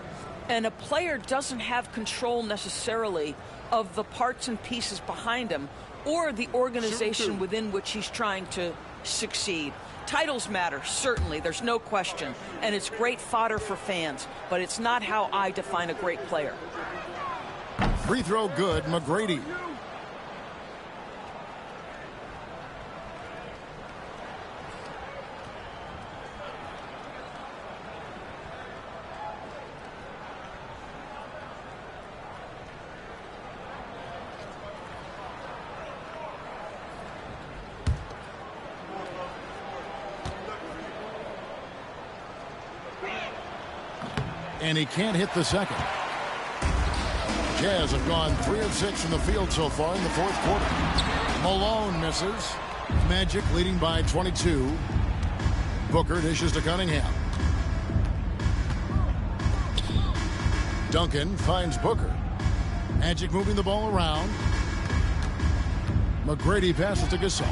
And a player doesn't have control necessarily of the parts and pieces behind him or the organization within which he's trying to succeed. Titles matter, certainly, there's no question. And it's great fodder for fans, but it's not how I define a great player. Free throw good, McGrady. And he can't hit the second. Jazz have gone 3 of 6 from the field so far in the 4th quarter. Malone misses. Magic leading by 22. Booker dishes to Cunningham. Duncan finds Booker. Magic moving the ball around. McGrady passes to Gasol.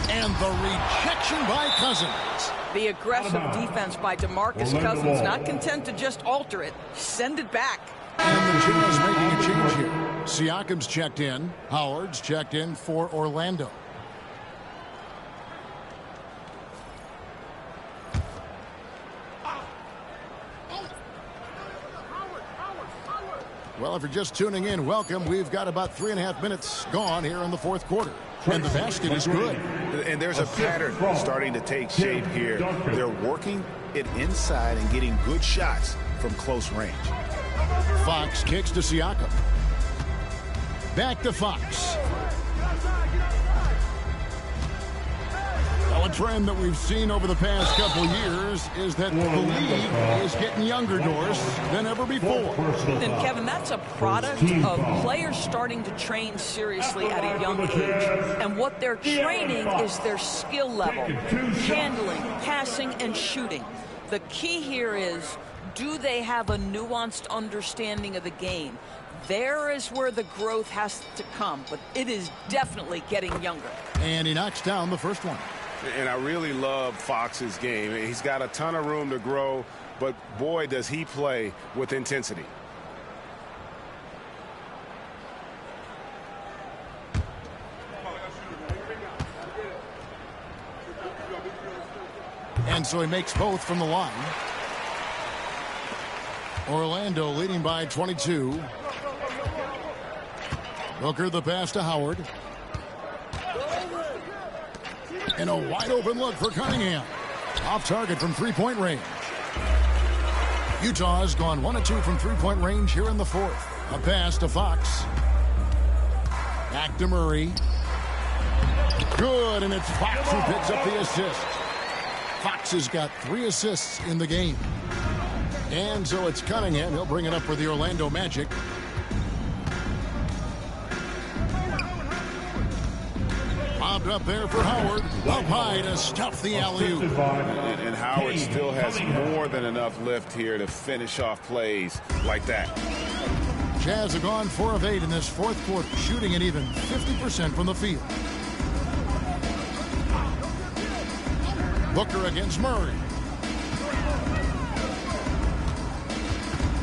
And the rejection by Cousins. The aggressive defense by DeMarcus Cousins, not content to just alter it, send it back. And the Jazz making a change here. Siakam's checked in. Howard's checked in for Orlando. Well, if you're just tuning in, welcome. We've got about 3.5 minutes gone here in the 4th quarter. And the basket is good. And there's a pattern starting to take shape here. They're working it inside and getting good shots from close range. Fox kicks to Siakam. Back to Fox. Well, a trend that we've seen over the past couple years is that the league is getting younger, Doris, than ever before. And, Kevin, that's a product of players starting to train seriously at a young age. And what they're training is their skill level, handling, passing, and shooting. The key here is, do they have a nuanced understanding of the game? There is where the growth has to come, but it is definitely getting younger. And he knocks down the first one. And I really love Fox's game. He's got a ton of room to grow, but boy, does he play with intensity. And so he makes both from the line. Orlando leading by 22. Booker the pass to Howard. And a wide open look for Cunningham. Off target from three-point range. Utah has gone 1 of 2 from three-point range here in the fourth. A pass to Fox. Back to Murray. Good, and it's Fox who picks up the assist. Fox has got 3 assists in the game. And so it's Cunningham. He'll bring it up for the Orlando Magic. Bobbed up there for Howard. Up high to stuff the alley-oop. And Howard still has more than enough lift here to finish off plays like that. Jazz have gone 4 of 8 in this fourth quarter, shooting at even 50% from the field. Booker against Murray.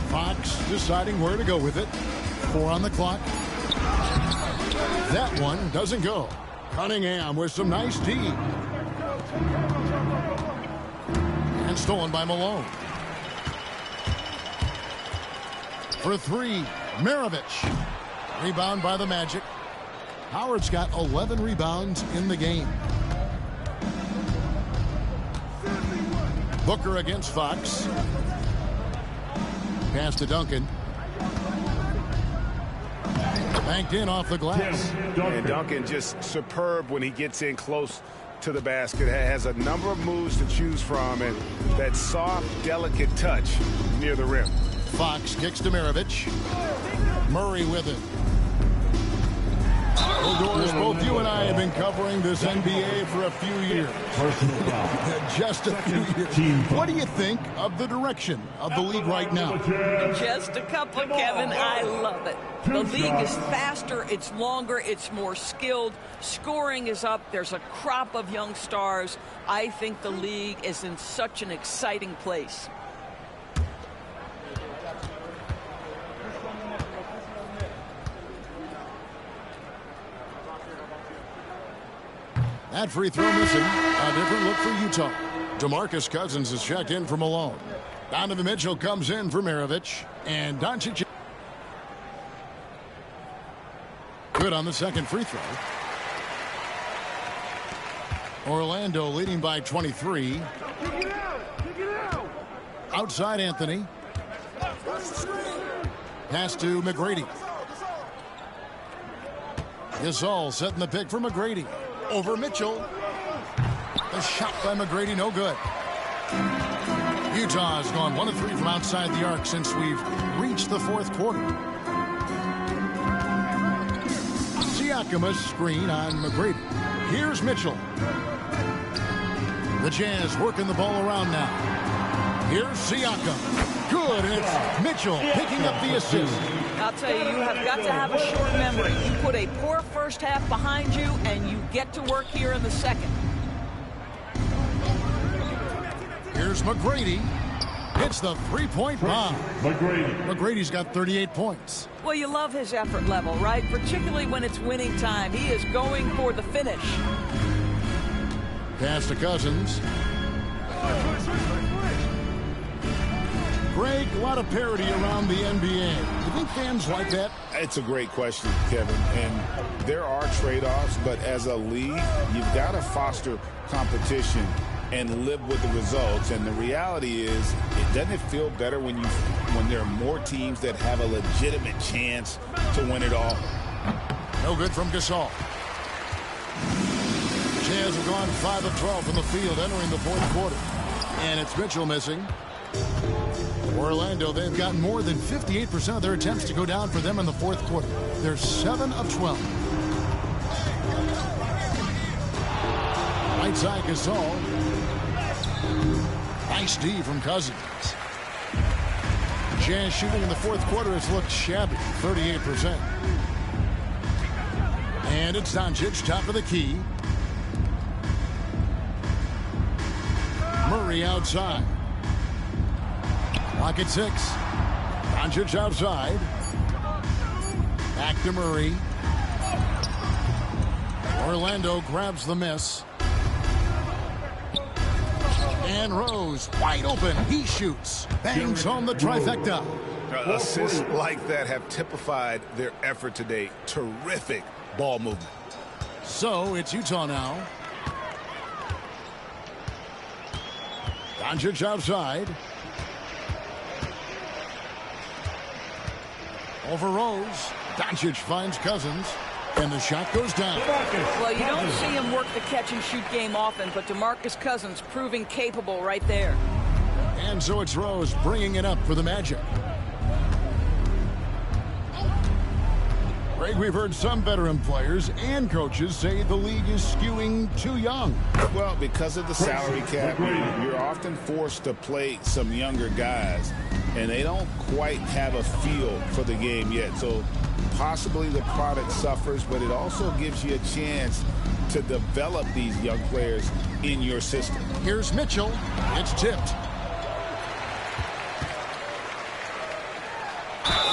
Fox deciding where to go with it. 4 on the clock. That one doesn't go. Cunningham with some nice D. And stolen by Malone. For 3, Maravich. Rebound by the Magic. Howard's got 11 rebounds in the game. Booker against Fox. Pass to Duncan. Banked in off the glass. And Duncan just superb when he gets in close to the basket. Has a number of moves to choose from, and that soft, delicate touch near the rim. Fox kicks to Maravich. Murray with it. Well, Doris, both you and I have been covering this NBA for a few years. Just a few years. What do you think of the direction of the league right now? Just a couple, Kevin. I love it. The league is faster, it's longer, it's more skilled. Scoring is up. There's a crop of young stars. I think the league is in such an exciting place. That free throw missing. A different look for Utah. DeMarcus Cousins is checked in for Malone. Donovan Mitchell comes in for Maravich. And Doncic. Good on the second free throw. Orlando leading by 23. Outside Anthony. Pass to McGrady. Gasol setting the pick for McGrady. Over Mitchell. The shot by McGrady, no good. Utah has gone 1 of 3 from outside the arc since we've reached the fourth quarter. Siakam a screen on McGrady. Here's Mitchell. The Jazz working the ball around now. Here's Siakam. Good, and it's Mitchell picking up the assist. I'll tell you, you have got to have a short memory. You put a poor first half behind you, and you get to work here in the second. Here's McGrady. Hits the three-point bomb. McGrady's got 38 points. Well, you love his effort level, right? Particularly when it's winning time. He is going for the finish. Pass to Cousins. Greg, a lot of parity around the NBA. You think fans like that? It's a great question, Kevin. And there are trade-offs, but as a league, you've got to foster competition and live with the results. And the reality is, doesn't it feel better when there are more teams that have a legitimate chance to win it all? No good from Gasol. Jazz have gone 5 of 12 from the field entering the fourth quarter. And it's Mitchell missing. Orlando, they've gotten more than 58% of their attempts to go down for them in the fourth quarter. They're 7 of 12. Right side Gasol. Nice D from Cousins. Jazz shooting in the fourth quarter has looked shabby, 38%. And it's Doncic, top of the key. Murray outside. Clock at 6. Doncic outside. Back to Murray. Orlando grabs the miss. And Rose wide open. He shoots. Bangs home the trifecta. Assists like that have typified their effort today. Terrific ball movement. So it's Utah now. Doncic outside. Over Rose. Doncic finds Cousins. And the shot goes down. Well, you don't see him work the catch-and-shoot game often, but DeMarcus Cousins proving capable right there. And so it's Rose bringing it up for the Magic. Greg, we've heard some veteran players and coaches say the league is skewing too young. Well, because of the salary cap, you're often forced to play some younger guys, and they don't quite have a feel for the game yet. So possibly the product suffers, but it also gives you a chance to develop these young players in your system. Here's Mitchell. It's tipped.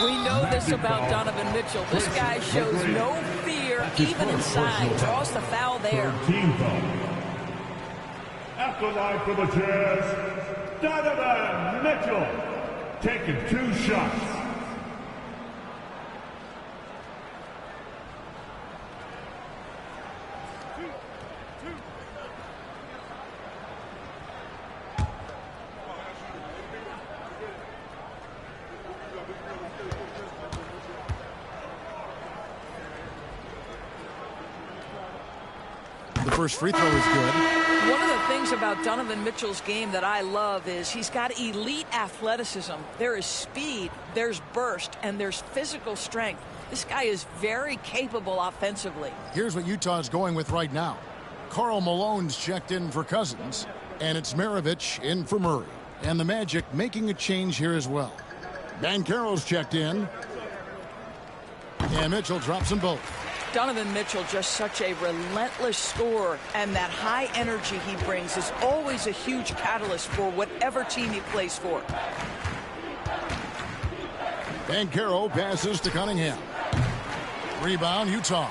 We know this about Donovan Mitchell. This guy shows no fear, even inside. Draws the foul there. At the line for the Jazz, Donovan Mitchell taking 2 shots. The first free throw is good. One of the things about Donovan Mitchell's game that I love is he's got elite athleticism. There is speed, there's burst, and there's physical strength. This guy is very capable offensively. Here's what Utah's going with right now. Karl Malone's checked in for Cousins, and it's Maravich in for Murray. And the Magic making a change here as well. Banchero's checked in. And Mitchell drops them both. Donovan Mitchell, just such a relentless scorer, and that high energy he brings is always a huge catalyst for whatever team he plays for. Banchero passes to Cunningham. Rebound, Utah.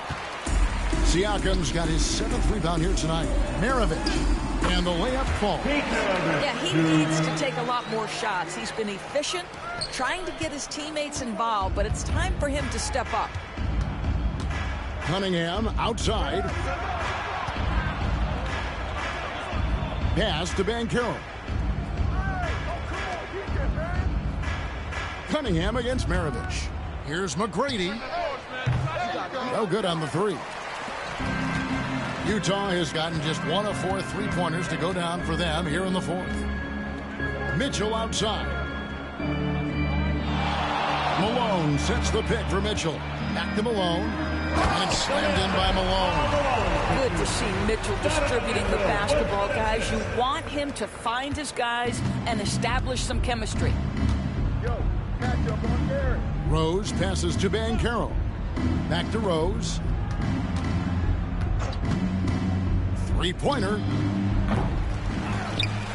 Siakam's got his 7th rebound here tonight. Maravich. And the layup falls. Yeah, he needs to take a lot more shots. He's been efficient, trying to get his teammates involved, but it's time for him to step up. Cunningham outside. Pass to Banchero. Cunningham against Maravich. Here's McGrady. No good on the 3. Utah has gotten just 1 of 4 3-pointers to go down for them here in the 4th. Mitchell outside. Malone sets the pick for Mitchell. Back to Malone. And it's slammed in by Malone. Good to see Mitchell distributing the basketball, guys. You want him to find his guys and establish some chemistry. Rose passes to Banchero. Back to Rose. 3-pointer.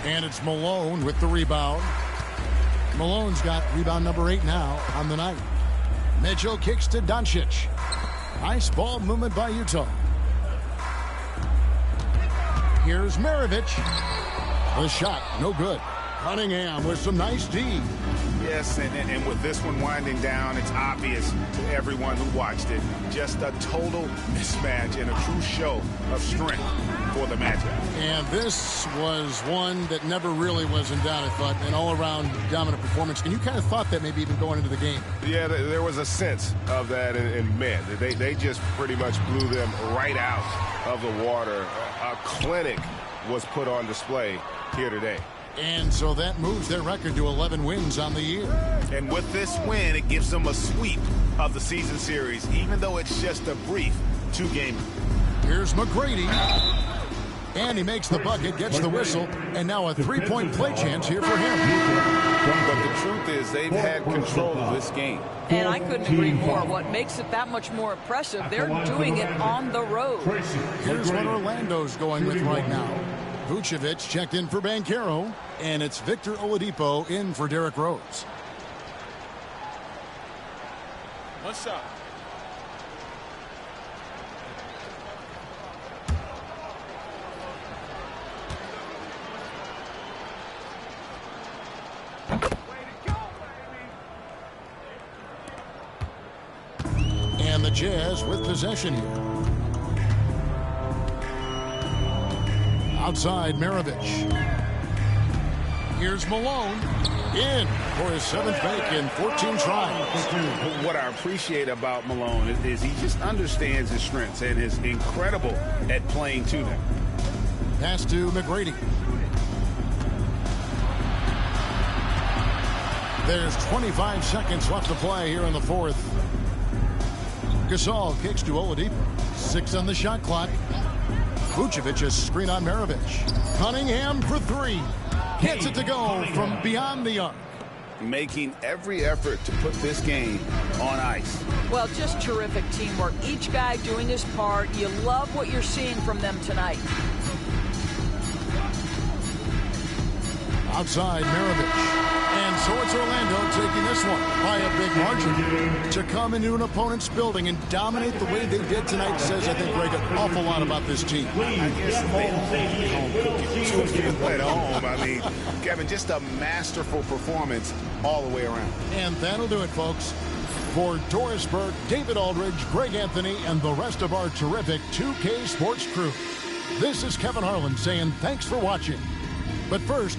And it's Malone with the rebound. Malone's got rebound number 8 now on the night. Mitchell kicks to Doncic. Nice ball movement by Utah. Here's Maravich. The shot, no good. Cunningham with some nice D. Yes, and with this one winding down, it's obvious to everyone who watched it. Just a total mismatch and a true show of strength for the Magic. And this was one that never really was in doubt, I thought, an all-around dominant performance. And you kind of thought that maybe even going into the game. Yeah, there was a sense of that, and man, they just pretty much blew them right out of the water. A clinic was put on display here today. And so that moves their record to 11 wins on the year. And with this win, it gives them a sweep of the season series, even though it's just a brief 2-game. Here's McGrady. And he makes the bucket, gets the whistle, and now a three-point play chance here for him. But the truth is they've had control of this game. And I couldn't agree more. What makes it that much more impressive, they're doing it on the road. Here's what Orlando's going with right now. Vucevic checked in for Banchero, and it's Victor Oladipo in for Derrick Rose. One shot. And the Jazz with possession here. Outside, Maravich. Here's Malone. In for his 7th make in 14 tries. What I appreciate about Malone is he just understands his strengths and is incredible at playing to them. Pass to McGrady. There's 25 seconds left to play here in the 4th. Gasol kicks to Oladipo. 6 on the shot clock. Vucevic a screen on Maravich. Cunningham for 3. Gets it to go from beyond the arc. Making every effort to put this game on ice. Well, just terrific teamwork. Each guy doing his part. You love what you're seeing from them tonight. Outside, Maravich. And so it's Orlando taking this one by a big margin. To come into an opponent's building and dominate the way they did tonight says, I think, Greg, an awful lot about this team. I guess they at home. I mean, Kevin, just a masterful performance all the way around. And that'll do it, folks. For Doris Burke, David Aldridge, Greg Anthony, and the rest of our terrific 2K Sports crew, this is Kevin Harlan saying thanks for watching. But first,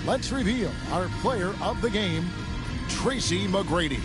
let's reveal our player of the game, Tracy McGrady.